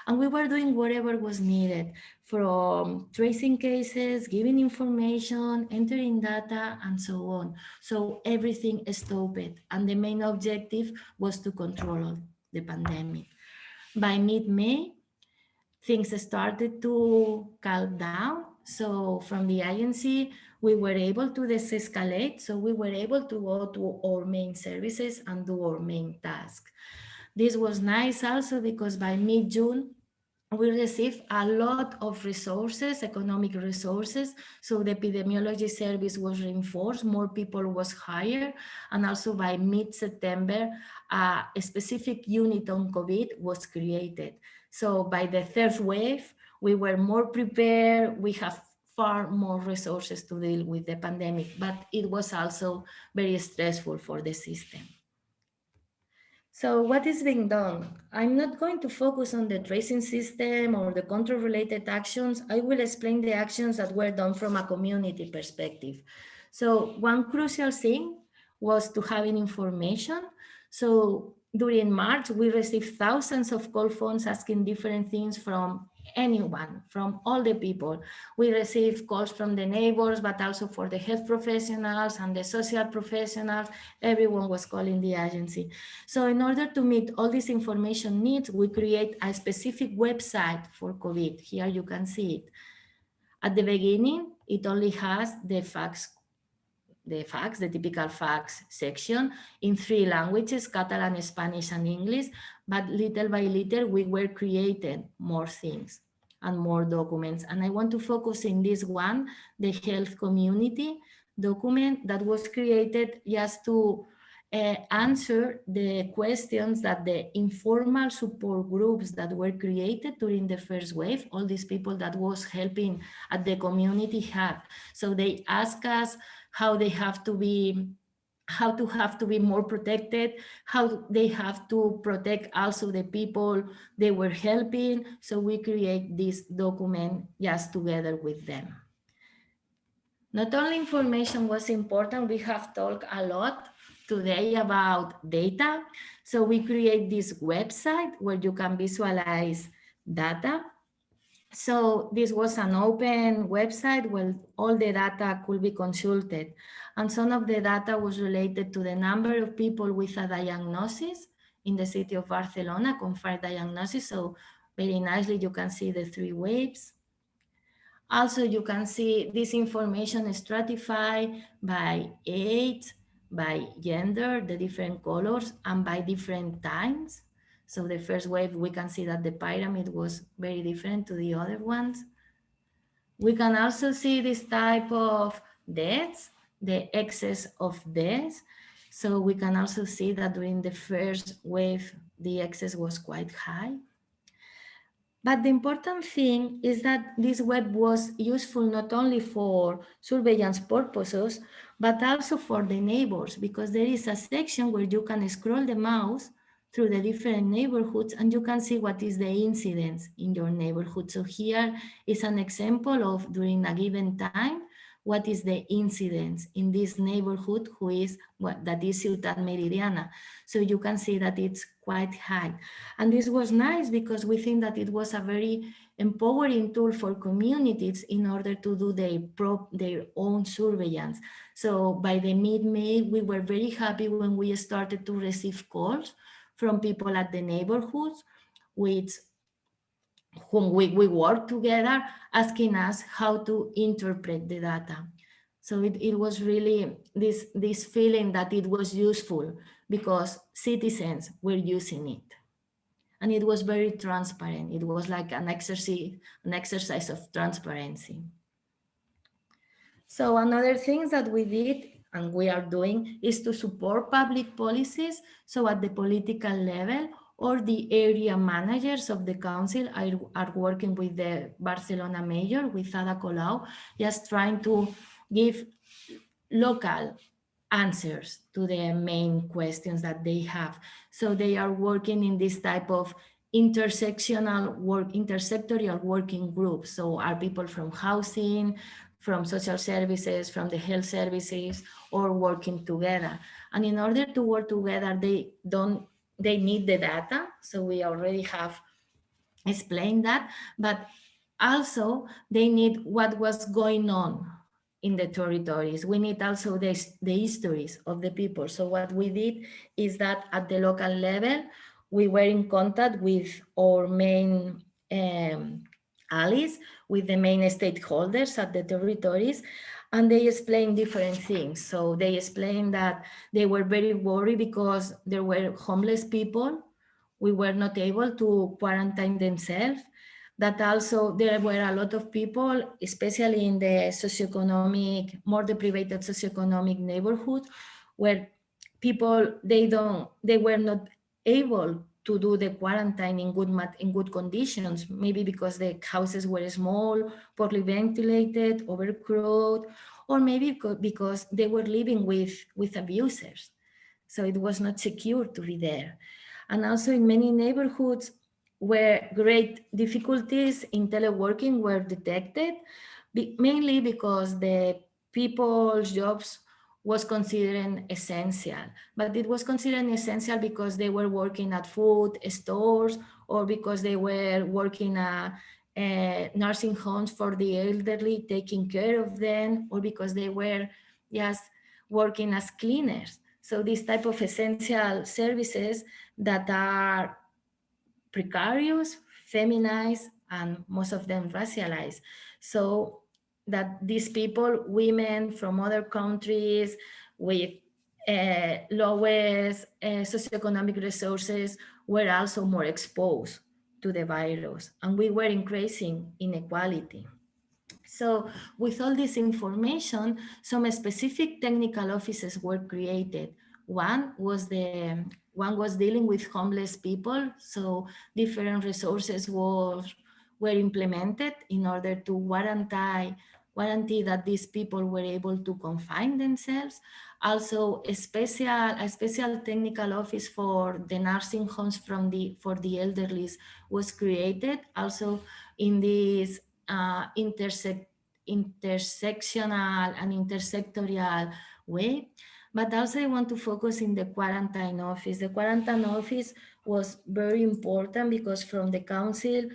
And we were doing whatever was needed, from tracing cases, giving information, entering data, and so on. So everything stopped. And the main objective was to control the pandemic. By mid-May, things started to calm down. So from the agency, we were able to desescalate. So we were able to go to our main services and do our main task. This was nice also because by mid-June, we received a lot of resources, economic resources. So the epidemiology service was reinforced, more people was hired. And also by mid-September, a specific unit on COVID was created. So by the third wave, we were more prepared. We have far more resources to deal with the pandemic, but it was also very stressful for the system. So what is being done? I'm not going to focus on the tracing system or the control-related actions. I will explain the actions that were done from a community perspective. So one crucial thing was to having information. So during March, we received thousands of call phones asking different things from anyone, from all the people. We received calls from the neighbors, but also for the health professionals and the social professionals. Everyone was calling the agency. So in order to meet all these information needs, we create a specific website for COVID. Here you can see it. At the beginning, it only has the typical fax section in 3 languages, Catalan, Spanish, and English. But little by little, we were creating more things and more documents. And I want to focus in this one, the health community document that was created just to answer the questions that the informal support groups that were created during the first wave, all these people that was helping at the community had. So they asked us how they have to be more protected, how they have to protect also the people they were helping. So we create this document just together with them. Not only information was important, we have talked a lot today about data. So we create this website where you can visualize data. So this was an open website where all the data could be consulted. And some of the data was related to the number of people with a diagnosis in the city of Barcelona, confirmed diagnosis. So very nicely, you can see the 3 waves. Also, you can see this information stratified by age, by gender, the different colors, and by different times. So the first wave, we can see that the pyramid was very different to the other ones. We can also see this type of deaths, the excess of deaths. So we can also see that during the first wave, the excess was quite high. But the important thing is that this web was useful not only for surveillance purposes, but also for the neighbors, because there is a section where you can scroll the mouse through the different neighborhoods and you can see what is the incidence in your neighborhood. So here is an example of during a given time, what is the incidence in this neighborhood that is Ciutat Meridiana. So you can see that it's quite high. And this was nice because we think that it was a very empowering tool for communities in order to do their own surveillance. So by the mid-May, we were very happy when we started to receive calls from people at the neighborhoods with whom we work together, asking us how to interpret the data. So it was really this feeling that it was useful because citizens were using it. And it was very transparent. It was like an exercise of transparency. So another thing that we did and we are doing is to support public policies. So at the political level, or the area managers of the council are working with the Barcelona mayor, with Ada Colau, just trying to give local answers to the main questions that they have. So they are working in this type of intersectorial working groups. So are people from housing, from social services, from the health services, or working together. And in order to work together, they need the data. So we already have explained that, but also they need what was going on in the territories. We need also the histories of the people. So what we did is that at the local level, we were in contact with our main allies, with the main stakeholders at the territories, and they explained different things. So they explained that they were very worried because there were homeless people. We were not able to quarantine themselves. That also there were a lot of people, especially in the socioeconomic, more deprived socioeconomic neighborhoods, where people, they were not able to do the quarantine in good conditions, maybe because the houses were small, poorly ventilated, overcrowded, or maybe because they were living with abusers. So it was not secure to be there. And also in many neighborhoods where great difficulties in teleworking were detected, mainly because the people's jobs was considered essential, but it was considered essential because they were working at food stores, or because they were working at nursing homes for the elderly, taking care of them, or because they were just working as cleaners. So this type of essential services that are precarious, feminized, and most of them racialized. So that these people, women from other countries with lowest socioeconomic resources, were also more exposed to the virus, and we were increasing inequality. So with all this information, some specific technical offices were created. One was dealing with homeless people. So different resources were implemented in order to guarantee that these people were able to confine themselves. Also, a special technical office for the nursing homes for the elderly was created. Also, in this intersectional and intersectorial way. But also I want to focus in the quarantine office. The quarantine office was very important because from the council,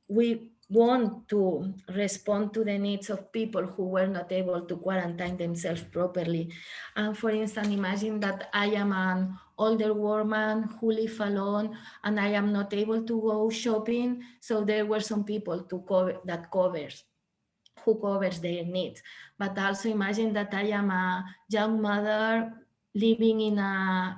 we want to respond to the needs of people who were not able to quarantine themselves properly. And for instance, imagine that I am an older woman who live alone and I am not able to go shopping. So there were some people who covers their needs. But also imagine that I am a young mother living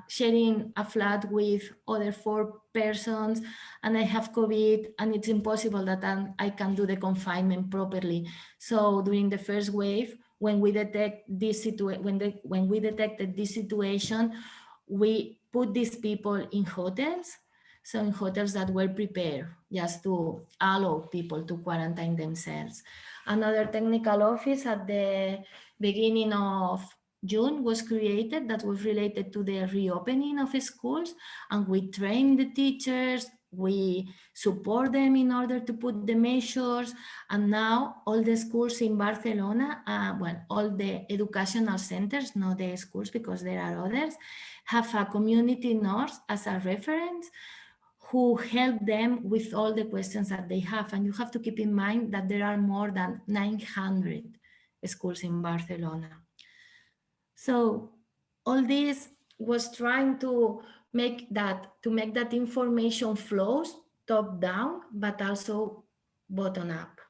sharing a flat with other 4 persons, and I have COVID, and it's impossible that I can do the confinement properly. So during the first wave, when we detected this situation, we put these people in hotels. So in hotels that were prepared just to allow people to quarantine themselves. Another technical office at the beginning of June was created that was related to the reopening of schools, and we train the teachers, we support them in order to put the measures, and now all the schools in Barcelona, all the educational centers, not the schools because there are others, have a community nurse as a reference who help them with all the questions that they have. And you have to keep in mind that there are more than 900 schools in Barcelona. So all this was trying to make that information flows top down, but also bottom up.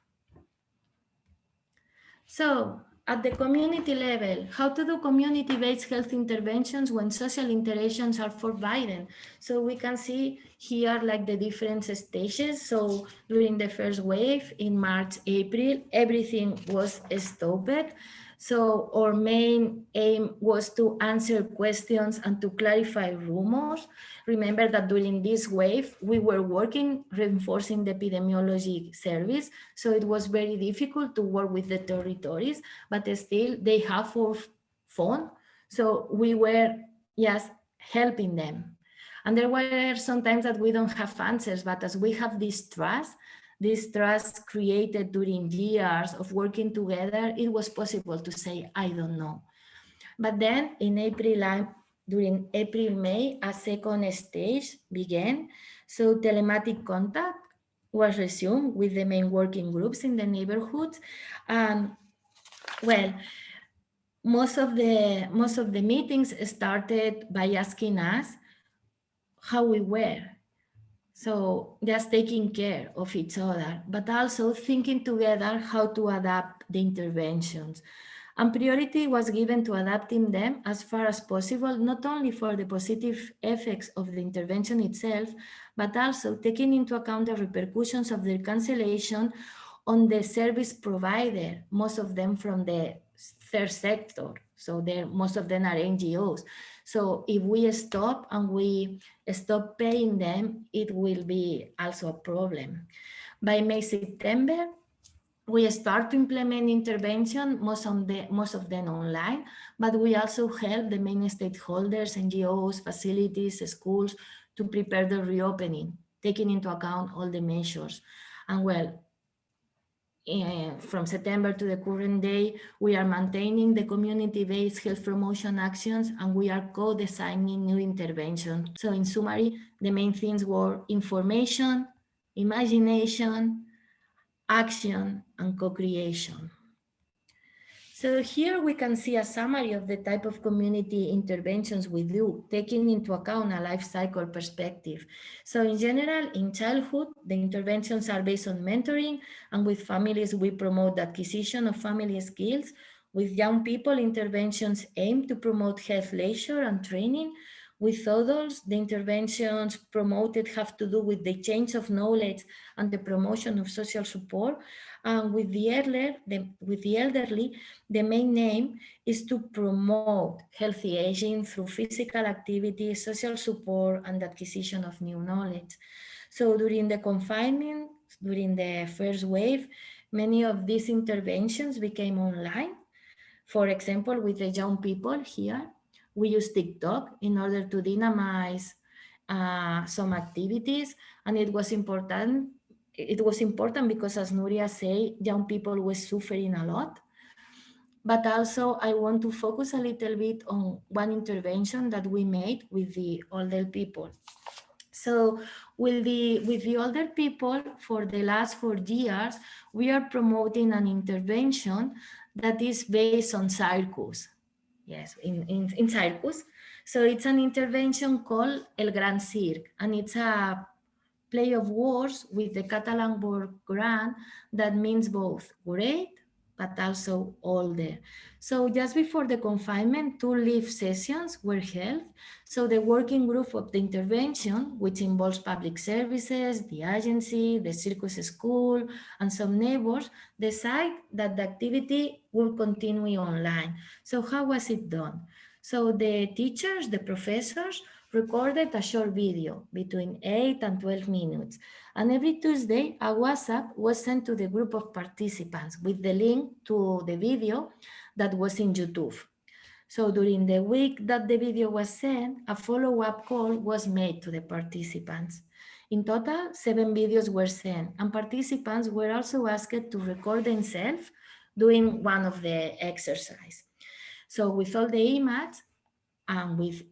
So at the community level, how to do community-based health interventions when social interactions are forbidden. So we can see here like the different stages. So during the first wave in March, April, everything was stopped. So our main aim was to answer questions and to clarify rumors. Remember that during this wave, we were working, reinforcing the epidemiology service. So it was very difficult to work with the territories, but still they have our phone. So we were just helping them. And there were some times that we don't have answers, but as we have this trust created during years of working together, it was possible to say, I don't know. But then in April, during April, May, a second stage began. So telematic contact was resumed with the main working groups in the neighborhoods. Well, most of the meetings started by asking us how we were. So just taking care of each other, but also thinking together how to adapt the interventions. And priority was given to adapting them as far as possible, not only for the positive effects of the intervention itself, but also taking into account the repercussions of their cancellation on the service provider, most of them from the third sector. So most of them are NGOs. So if we stop and we stop paying them, it will be also a problem. By May, September, we start to implement intervention, most of them online, but we also help the main stakeholders, NGOs, facilities, schools to prepare the reopening, taking into account all the measures. And well, from September to the current day, we are maintaining the community-based health promotion actions and we are co-designing new interventions. So in summary, the main things were information, imagination, action, and co-creation. So here we can see a summary of the type of community interventions we do, taking into account a life cycle perspective. So in general, in childhood, the interventions are based on mentoring, and with families, we promote the acquisition of family skills. With young people, interventions aim to promote health, leisure, and training. With adults, the interventions promoted have to do with the change of knowledge and the promotion of social support. And with the elderly, the main aim is to promote healthy aging through physical activity, social support, and the acquisition of new knowledge. So during the confinement, during the first wave, many of these interventions became online. For example, with the young people here, we use TikTok in order to dynamize some activities, and it was important because, as Núria said, young people were suffering a lot. But also I want to focus a little bit on one intervention that we made with the older people. So with the older people, for the last 4 years, we are promoting an intervention that is based on circus. Yes, in circus. So it's an intervention called El Gran Circ, and it's a play of words with the Catalan word gran that means both great but also older. So just before the confinement, 2 live sessions were held. So the working group of the intervention, which involves public services, the agency, the circus school, and some neighbors, decide that the activity will continue online. So how was it done? So the teachers, the professors, recorded a short video between 8 and 12 minutes. And every Tuesday, a WhatsApp was sent to the group of participants with the link to the video that was in YouTube. So during the week that the video was sent, a follow-up call was made to the participants. In total, 7 videos were sent, and participants were also asked to record themselves doing one of the exercises. So with all the images and with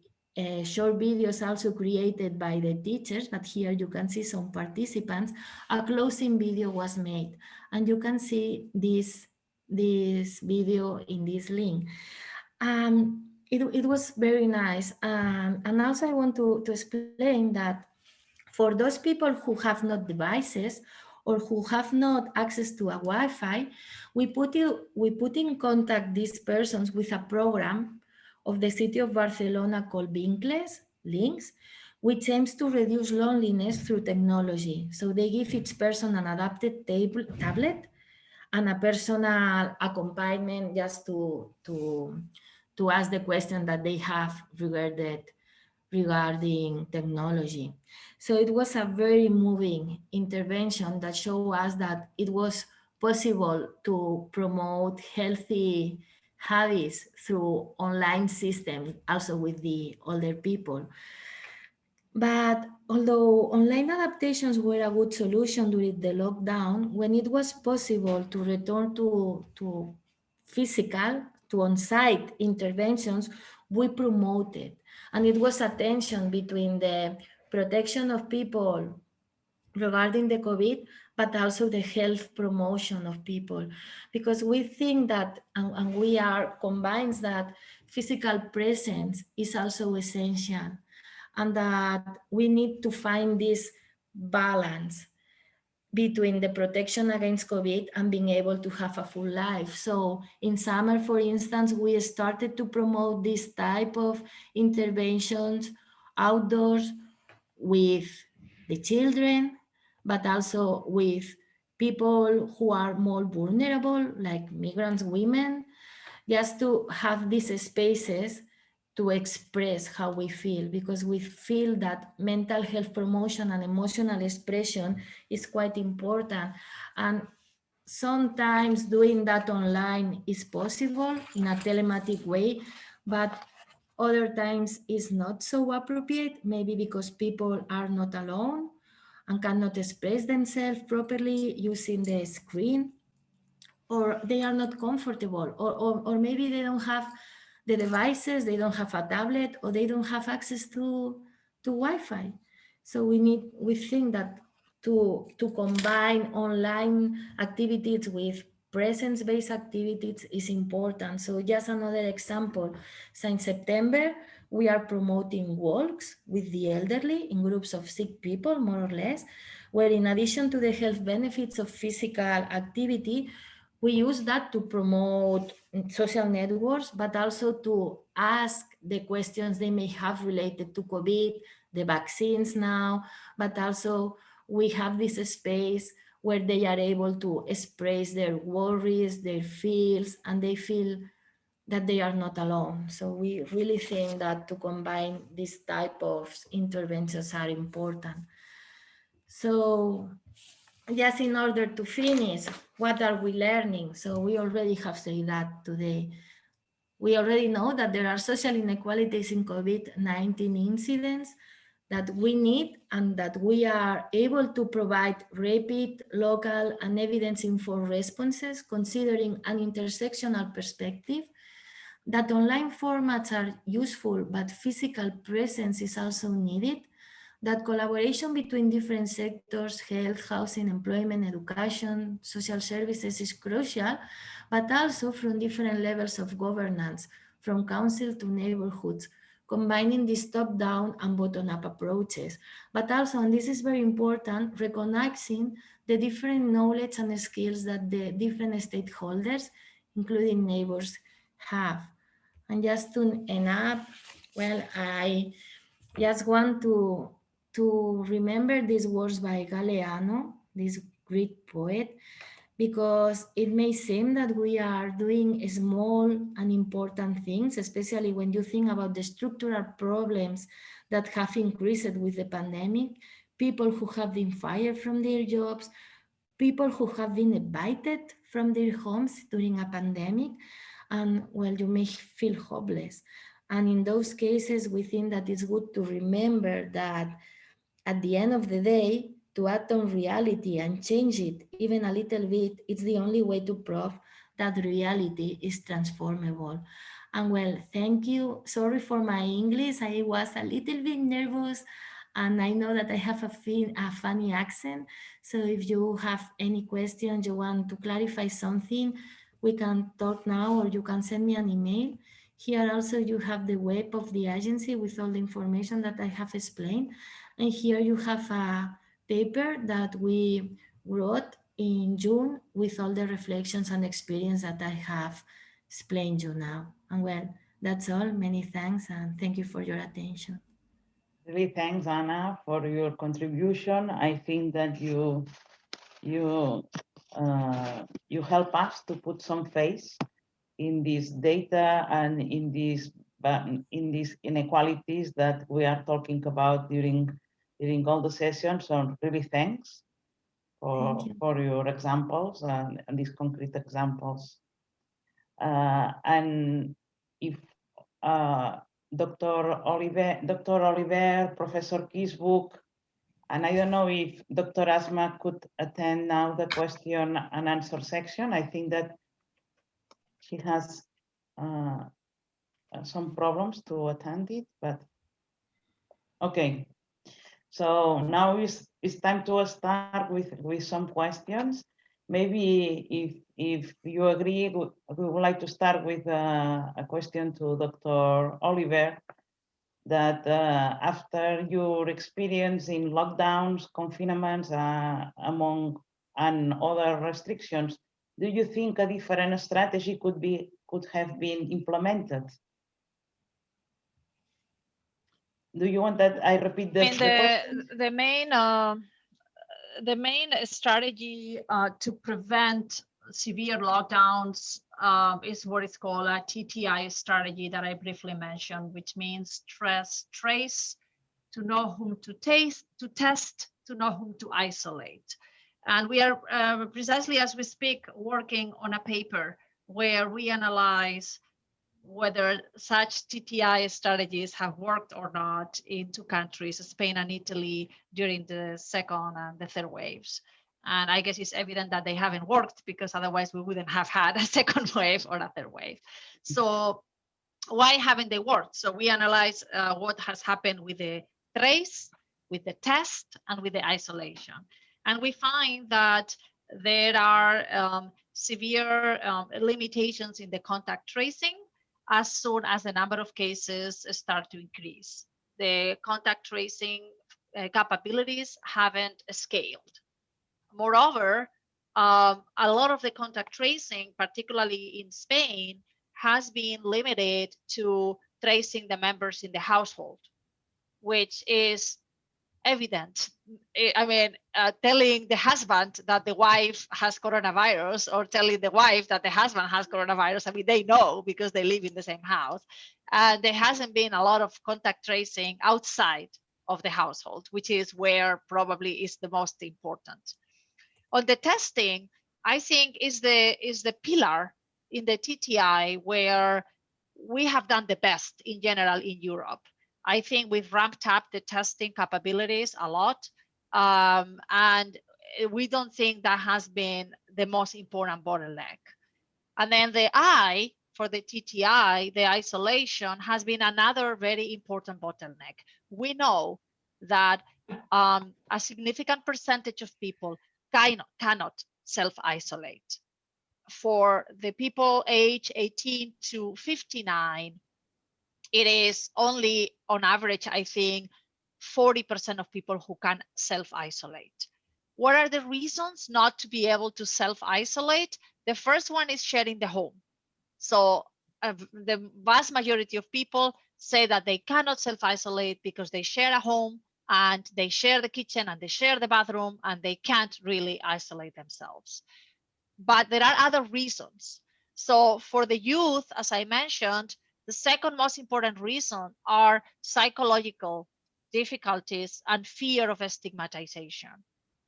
short videos also created by the teachers, but here you can see some participants, a closing video was made. And you can see this video in this link. It was very nice. And also I want to explain that for those people who have not devices, or who have not access to a Wi-Fi, we put in contact these persons with a program of the city of Barcelona called Links, which aims to reduce loneliness through technology. So they give each person an adapted tablet and a personal accompaniment just to ask the question that they have regarding technology. So it was a very moving intervention that showed us that it was possible to promote healthy habits through online systems, also with the older people. But although online adaptations were a good solution during the lockdown, when it was possible to return to physical, to on-site interventions, we promoted. And it was a tension between the protection of people regarding the COVID, but also the health promotion of people. Because we think that, and we are convinced that physical presence is also essential, and that we need to find this balance between the protection against COVID and being able to have a full life. So in summer, for instance, we started to promote this type of interventions outdoors with the children, but also with people who are more vulnerable, like migrants, women, just to have these spaces to express how we feel, because we feel that mental health promotion and emotional expression is quite important. And sometimes doing that online is possible in a telematic way, but other times is not so appropriate, maybe because people are not alone and cannot express themselves properly using the screen, or they are not comfortable, or maybe they don't have the devices, they don't have a tablet, or they don't have access to Wi-Fi. So we think that to combine online activities with presence-based activities is important. So just another example, since September, we are promoting walks with the elderly in groups of 6 people, more or less, where in addition to the health benefits of physical activity, we use that to promote social networks, but also to ask the questions they may have related to COVID, the vaccines now, but also we have this space where they are able to express their worries, their fears, and they feel that they are not alone. So we really think that to combine this type of interventions are important. So just in order to finish, what are we learning? So we already have said that today. We already know that there are social inequalities in COVID-19 incidents that we need, and that we are able to provide rapid, local, and evidence-informed responses considering an intersectional perspective, that online formats are useful, but physical presence is also needed, that collaboration between different sectors, health, housing, employment, education, social services is crucial, but also from different levels of governance, from council to neighborhoods, combining these top-down and bottom-up approaches. But also, and this is very important, recognizing the different knowledge and skills that the different stakeholders, including neighbors, have. And just to end up, well, I just want to remember these words by Galeano, this Greek poet, because it may seem that we are doing small and important things, especially when you think about the structural problems that have increased with the pandemic, people who have been fired from their jobs, people who have been evicted from their homes during a pandemic, and well, you may feel hopeless. And in those cases, we think that it's good to remember that at the end of the day, to act on reality and change it even a little bit, it's the only way to prove that reality is transformable. And well, thank you. Sorry for my English. I was a little bit nervous, and I know that I have a funny accent. So if you have any questions, you want to clarify something, we can talk now, or you can send me an email. Here also you have the web of the agency with all the information that I have explained. And here you have a paper that we wrote in June with all the reflections and experience that I have explained you now. And well, that's all. Many thanks, and thank you for your attention. Really, thanks, Anna, for your contribution. I think that you help us to put some face in this data and in these inequalities that we are talking about during all the sessions. So really, thanks for your examples and these concrete examples. And if Dr. Oliver, Professor Kickbusch, and I don't know if Dr. Asma could attend now the question and answer section. I think that she has some problems to attend it, but okay. So now it's time to start with some questions. Maybe if you agree, we would like to start with a question to Dr. Oliver, that after your experience in lockdowns, confinements, among and other restrictions, do you think a different strategy could have been implemented? Do you want that I repeat the question? The main strategy to prevent severe lockdowns is what is called a TTI strategy that I briefly mentioned, which means trace, to know whom to test, to know whom to isolate. And we are precisely as we speak working on a paper where we analyze whether such TTI strategies have worked or not in two countries, Spain and Italy, during the second and the third waves. And I guess it's evident that they haven't worked, because otherwise we wouldn't have had a second wave or a third wave. So why haven't they worked? So we analyze what has happened with the trace, with the test, and with the isolation. And we find that there are severe limitations in the contact tracing as soon as the number of cases start to increase. The contact tracing capabilities haven't scaled. Moreover, a lot of the contact tracing, particularly in Spain, has been limited to tracing the members in the household, which is evident. I mean, telling the husband that the wife has coronavirus, or telling the wife that the husband has coronavirus, I mean, they know because they live in the same house. And there hasn't been a lot of contact tracing outside of the household, which is where probably is the most important. On the testing, I think is the pillar in the TTI where we have done the best in general in Europe. I think we've ramped up the testing capabilities a lot, and we don't think that has been the most important bottleneck. And then the I for the TTI, the isolation, has been another very important bottleneck. We know that a significant percentage of people cannot self-isolate. For the people aged 18 to 59, it is only on average, I think, 40% of people who can self-isolate. What are the reasons not to be able to self-isolate? The first one is sharing the home. So the vast majority of people say that they cannot self-isolate because they share a home and they share the kitchen and they share the bathroom and they can't really isolate themselves. But there are other reasons. So for the youth, as I mentioned, the second most important reason are psychological difficulties and fear of stigmatization.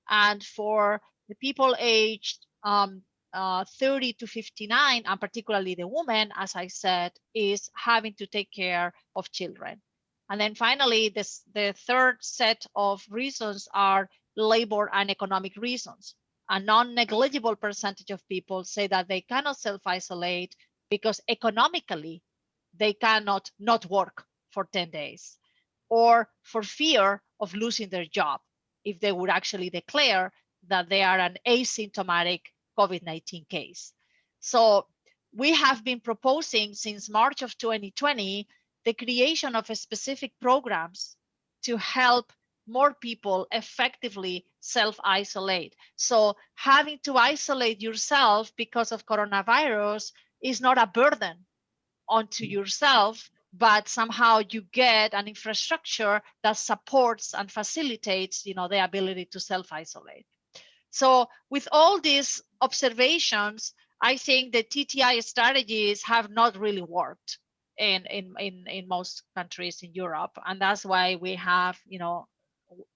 And for the people aged 30 to 59, and particularly the women, as I said, is having to take care of children. And then finally, the third set of reasons are labor and economic reasons. A non-negligible percentage of people say that they cannot self-isolate because economically they cannot not work for 10 days, or for fear of losing their job if they would actually declare that they are an asymptomatic COVID-19 case. So we have been proposing since March of 2020 the creation of specific programs to help more people effectively self-isolate. So having to isolate yourself because of coronavirus is not a burden onto yourself, but somehow you get an infrastructure that supports and facilitates, the ability to self-isolate. So with all these observations, I think the TTI strategies have not really worked in most countries in Europe, and that's why we have,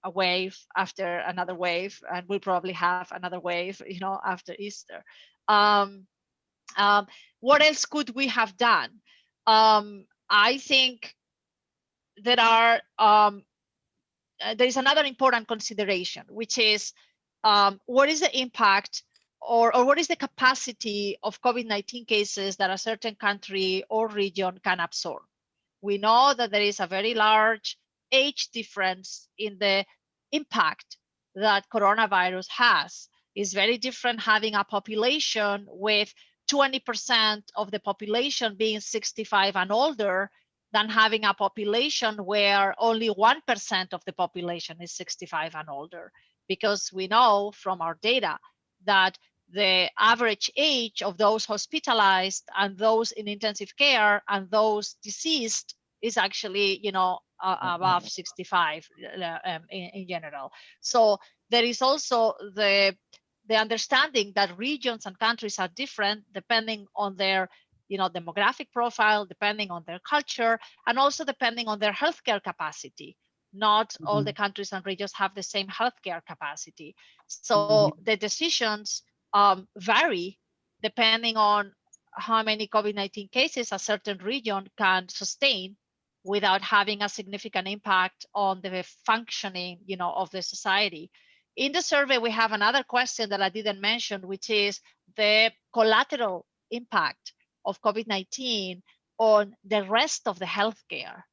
a wave after another wave, and we'll probably have another wave, after Easter. What else could we have done? I think there is another important consideration, which is what is the impact or what is the capacity of COVID-19 cases that a certain country or region can absorb? We know that there is a very large age difference in the impact that coronavirus has. It's very different having a population with 20% of the population being 65 and older than having a population where only 1% of the population is 65 and older. Because we know from our data that the average age of those hospitalized and those in intensive care and those deceased is actually, above 65 in general. So there is also the understanding that regions and countries are different depending on their demographic profile, depending on their culture, and also depending on their healthcare capacity. Not all the countries and regions have the same healthcare capacity. So the decisions vary depending on how many COVID-19 cases a certain region can sustain without having a significant impact on the functioning, of the society. In the survey, we have another question that I didn't mention, which is the collateral impact of COVID-19 on the rest of the healthcare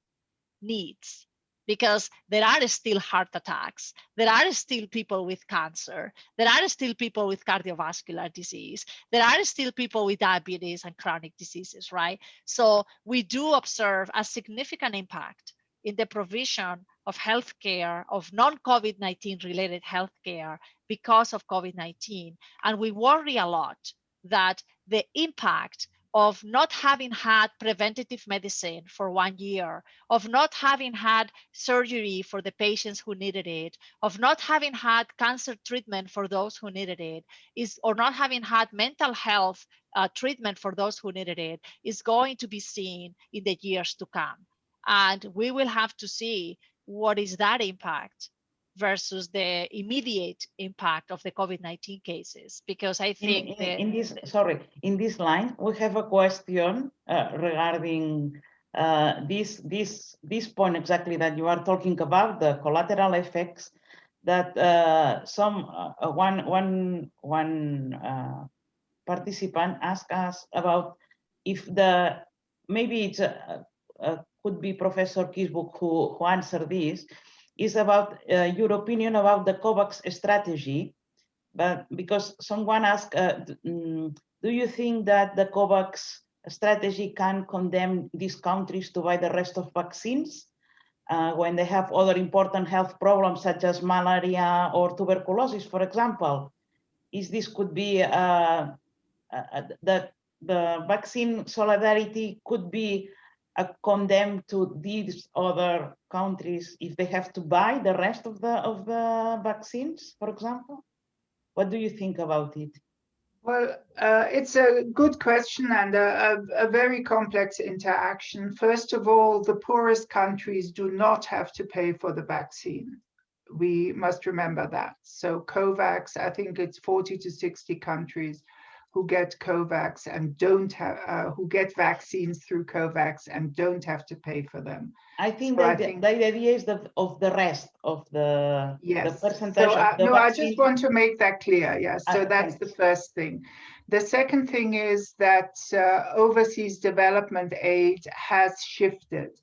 needs, because there are still heart attacks, there are still people with cancer, there are still people with cardiovascular disease, there are still people with diabetes and chronic diseases, right? So we do observe a significant impact in the provision of healthcare, of non-COVID-19 related healthcare because of COVID-19. And we worry a lot that the impact of not having had preventative medicine for 1 year, of not having had surgery for the patients who needed it, of not having had cancer treatment for those who needed it, or not having had mental health treatment for those who needed it, is going to be seen in the years to come. And we will have to see what is that impact versus the immediate impact of the COVID-19 cases, because I think in this line we have a question regarding this point exactly that you are talking about, the collateral effects that one participant asked us about if maybe it's could be Professor Kickbusch who answered this, is about your opinion about the Kovacs strategy. But because someone asked, do you think that the Kovacs strategy can condemn these countries to buy the rest of vaccines when they have other important health problems such as malaria or tuberculosis, for example? Is this could be the vaccine solidarity could be condemned to these other countries if they have to buy the rest of the vaccines, for example? What do you think about it? Well, it's a good question and a very complex interaction. First of all, the poorest countries do not have to pay for the vaccine. We must remember that. So Kovacs, I think it's 40 to 60 countries who get Kovacs and don't have, who get vaccines through Kovacs and don't have to pay for them. I think so the idea is of the rest of the, yes. the percentage so, of the no, vaccine. I just want to make that clear. Yes, so that's the first thing. The second thing is that overseas development aid has shifted.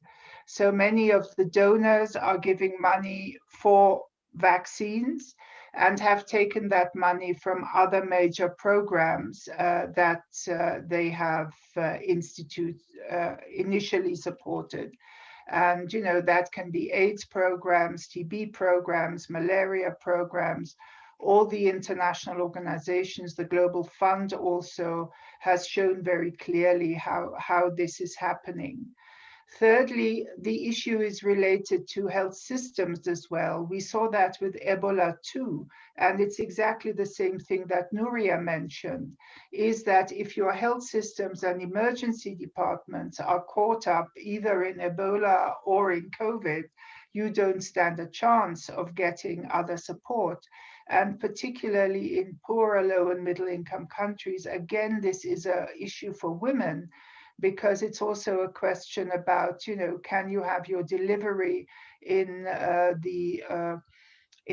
So many of the donors are giving money for vaccines and have taken that money from other major programs that they have initially supported. And, you know, that can be AIDS programs, TB programs, malaria programs. All the international organizations, the Global Fund also has shown very clearly how this is happening. Thirdly, the issue is related to health systems as well. We saw that with Ebola too, and it's exactly the same thing that Núria mentioned, is that if your health systems and emergency departments are caught up either in Ebola or in COVID, you don't stand a chance of getting other support. And particularly in poorer, low and middle income countries, again, this is an issue for women, because it's also a question about, you know, can you have your delivery in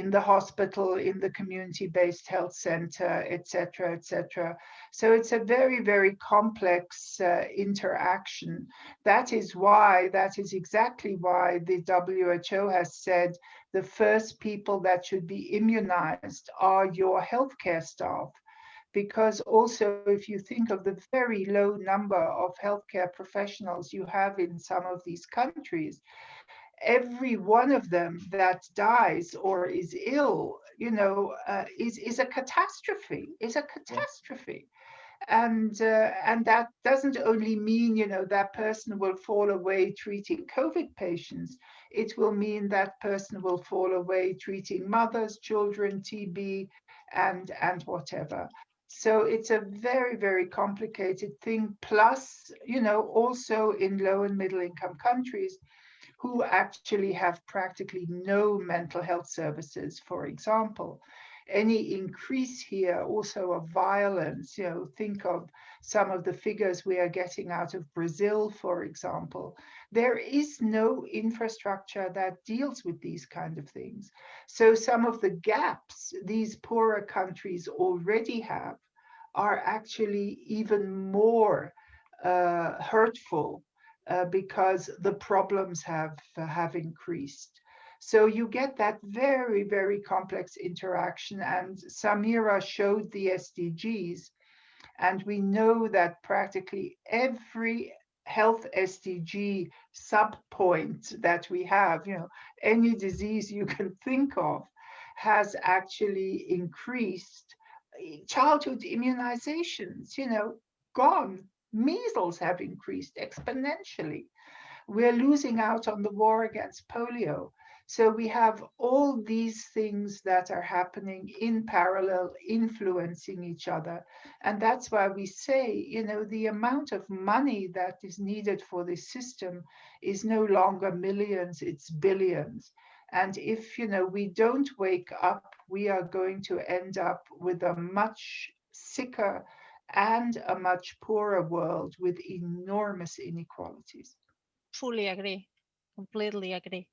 the hospital, in the community-based health center, etc., etc. So it's a very, very complex interaction. That is exactly why the WHO has said the first people that should be immunized are your healthcare staff. Because also, if you think of the very low number of healthcare professionals you have in some of these countries, every one of them that dies or is ill, you know, is a catastrophe, And that doesn't only mean, you know, that person will fall away treating COVID patients. It will mean that person will fall away treating mothers, children, TB, and whatever. So it's a very, very complicated thing. Plus, you know, also in low and middle income countries who actually have practically no mental health services, for example. Any increase here also of violence, you know, think of some of the figures we are getting out of Brazil, for example. There is no infrastructure that deals with these kind of things. So some of the gaps these poorer countries already have are actually even more hurtful because the problems have increased. So you get that very, very complex interaction. And Samira showed the SDGs, and we know that practically every health SDG sub-point that we have, you know, any disease you can think of, has actually increased. Childhood immunizations, you know, gone. Measles have increased exponentially. We're losing out on the war against polio. So we have all these things that are happening in parallel, influencing each other. And that's why we say, you know, the amount of money that is needed for this system is no longer millions, it's billions. And if, you know, we don't wake up, we are going to end up with a much sicker and a much poorer world with enormous inequalities. Fully agree, completely agree.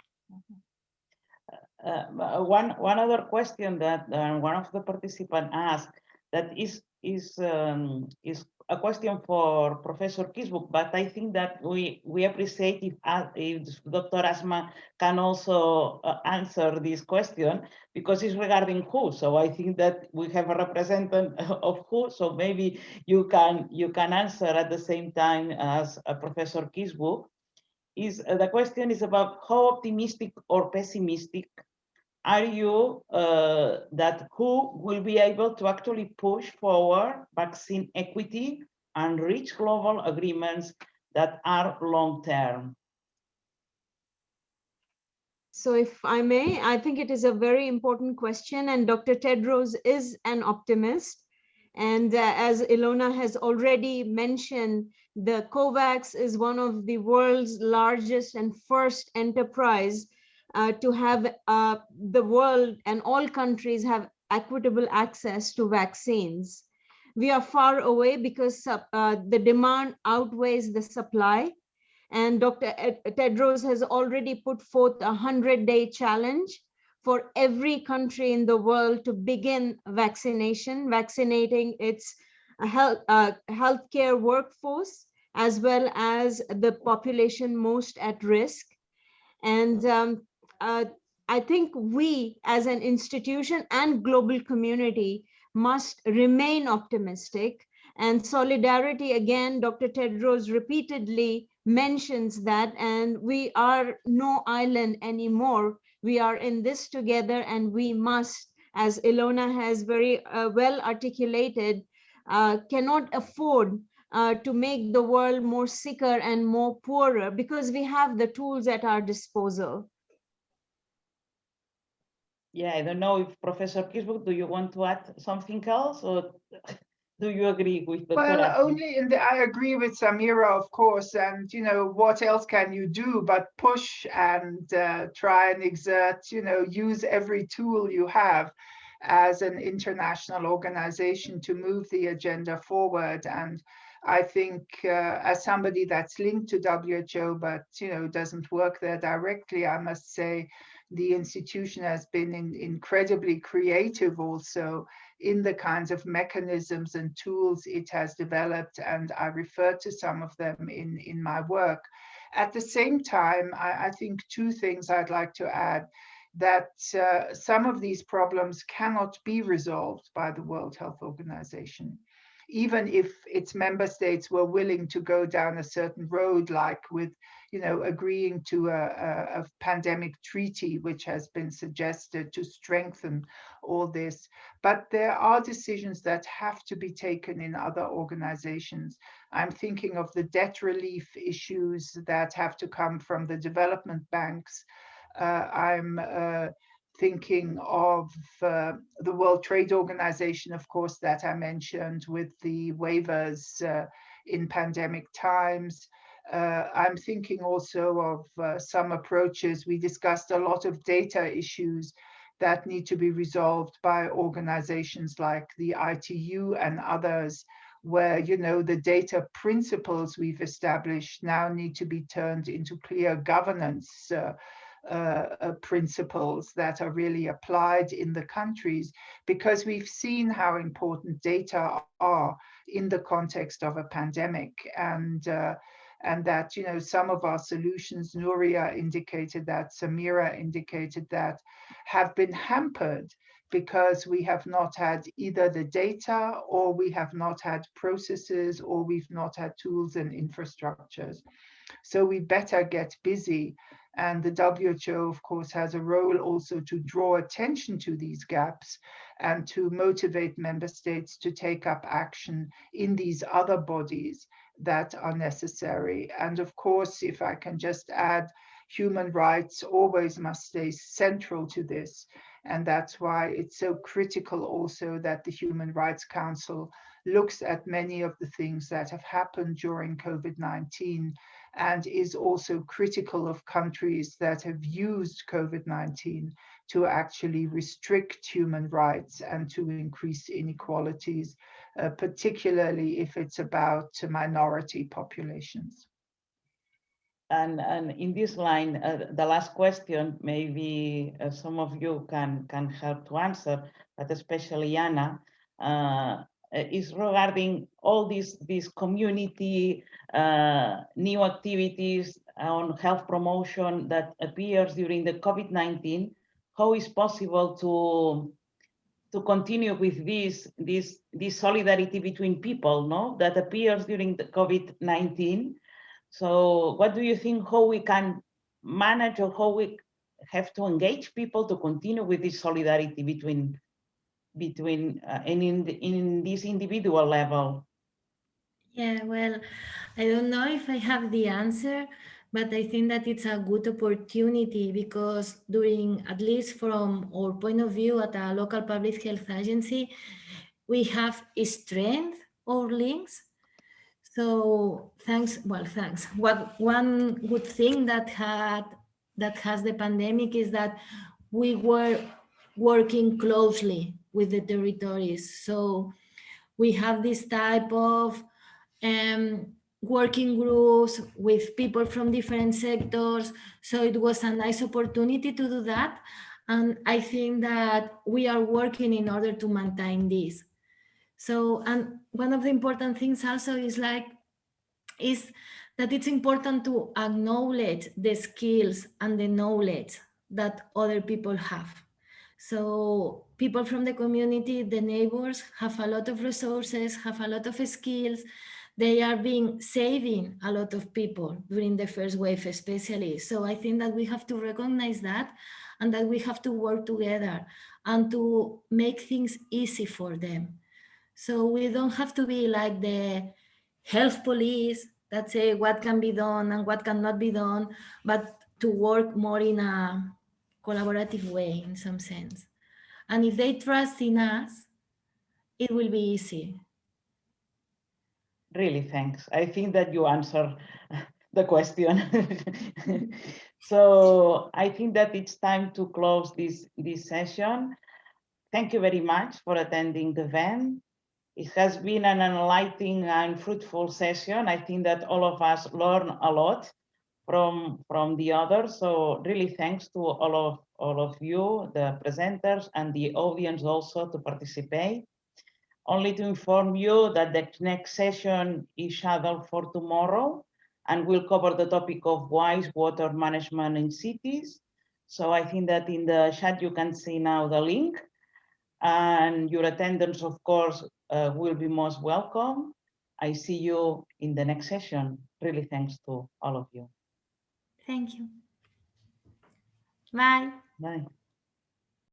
One other question that one of the participants asked, that is a question for Professor Kickbusch, but I think that we appreciate if Dr. Asma can also answer this question, because it's regarding WHO. So I think that we have a representative of WHO, so maybe you can answer at the same time as Professor Kickbusch. The question is about how optimistic or pessimistic are you that WHO will be able to actually push forward vaccine equity and reach global agreements that are long-term? So if I may, I think it is a very important question, and Dr. Tedros is an optimist. And as Ilona has already mentioned, the Kovacs is one of the world's largest and first enterprise to have the world and all countries have equitable access to vaccines. We are far away because the demand outweighs the supply. And Dr. Tedros has already put forth a 100-day challenge for every country in the world to begin vaccinating its healthcare workforce, as well as the population most at risk. And I think we as an institution and global community must remain optimistic. And solidarity, again, Dr. Tedros repeatedly mentions that, and we are no island anymore. We are in this together, and we must, as Ilona has very well articulated, cannot afford to make the world more sicker and more poorer, because we have the tools at our disposal. Yeah, I don't know if Professor Kickbusch, do you want to add something else, or do you agree with Dr. Well, Asma? only in the, I agree with Samira, of course, and you know, what else can you do but push and try and exert, you know, use every tool you have as an international organization to move the agenda forward. And I think as somebody that's linked to WHO, but you know, doesn't work there directly, I must say the institution has been incredibly creative also in the kinds of mechanisms and tools it has developed, and I refer to some of them in my work. At the same time, I think two things I'd like to add, that some of these problems cannot be resolved by the World Health Organization, even if its member states were willing to go down a certain road, like with, you know, agreeing to a pandemic treaty, which has been suggested to strengthen all this. But there are decisions that have to be taken in other organizations. I'm thinking of the debt relief issues that have to come from the development banks. I'm thinking of the World Trade Organization, of course, that I mentioned with the waivers in pandemic times. I'm thinking also of some approaches. We discussed a lot of data issues that need to be resolved by organizations like the ITU and others, where, you know, the data principles we've established now need to be turned into clear governance principles that are really applied in the countries, because we've seen how important data are in the context of a pandemic, and that, you know, some of our solutions, Núria indicated that, Samira indicated that, have been hampered because we have not had either the data, or we have not had processes, or we've not had tools and infrastructures. So we better get busy. And the WHO, of course, has a role also to draw attention to these gaps and to motivate member states to take up action in these other bodies that are necessary. And of course, if I can just add, human rights always must stay central to this. And that's why it's so critical also that the Human Rights Council looks at many of the things that have happened during COVID-19, and is also critical of countries that have used COVID-19 to actually restrict human rights and to increase inequalities, particularly if it's about minority populations. And in this line, the last question, maybe some of you can help to answer, but especially Anna, is regarding all these community new activities on health promotion that appears during the COVID-19. How is possible to continue with this solidarity between people, no, that appears during the COVID-19? So what do you think, how we can manage, or how we have to engage people to continue with this solidarity between and in this individual level? Yeah, well, I don't know if I have the answer, but I think that it's a good opportunity, because during, at least from our point of view at a local public health agency, we have strengthened our links. So thanks. What one good thing that has the pandemic is that we were working closely with the territories. So we have this type of working groups with people from different sectors. So it was a nice opportunity to do that. And I think that we are working in order to maintain this. So, and one of the important things also is that it's important to acknowledge the skills and the knowledge that other people have. So people from the community, the neighbors, have a lot of resources, have a lot of skills they are being saving a lot of people during the first wave, especially. So I think that we have to recognize that, and that we have to work together and to make things easy for them. So we don't have to be like the health police that say what can be done and what cannot be done, but to work more in a collaborative way in some sense. And if they trust in us, it will be easy. Really, thanks. I think that you answer the question. So I think that it's time to close this session. Thank you very much for attending the event. It has been an enlightening and fruitful session. I think that all of us learn a lot from the others. So really thanks to all of you, the presenters, and the audience also to participate. Only to inform you that the next session is scheduled for tomorrow, and we'll cover the topic of wise water management in cities. So I think that in the chat you can see now the link, and your attendance, of course, will be most welcome. I see you in the next session. Really thanks to all of you. Thank you. Bye. Bye.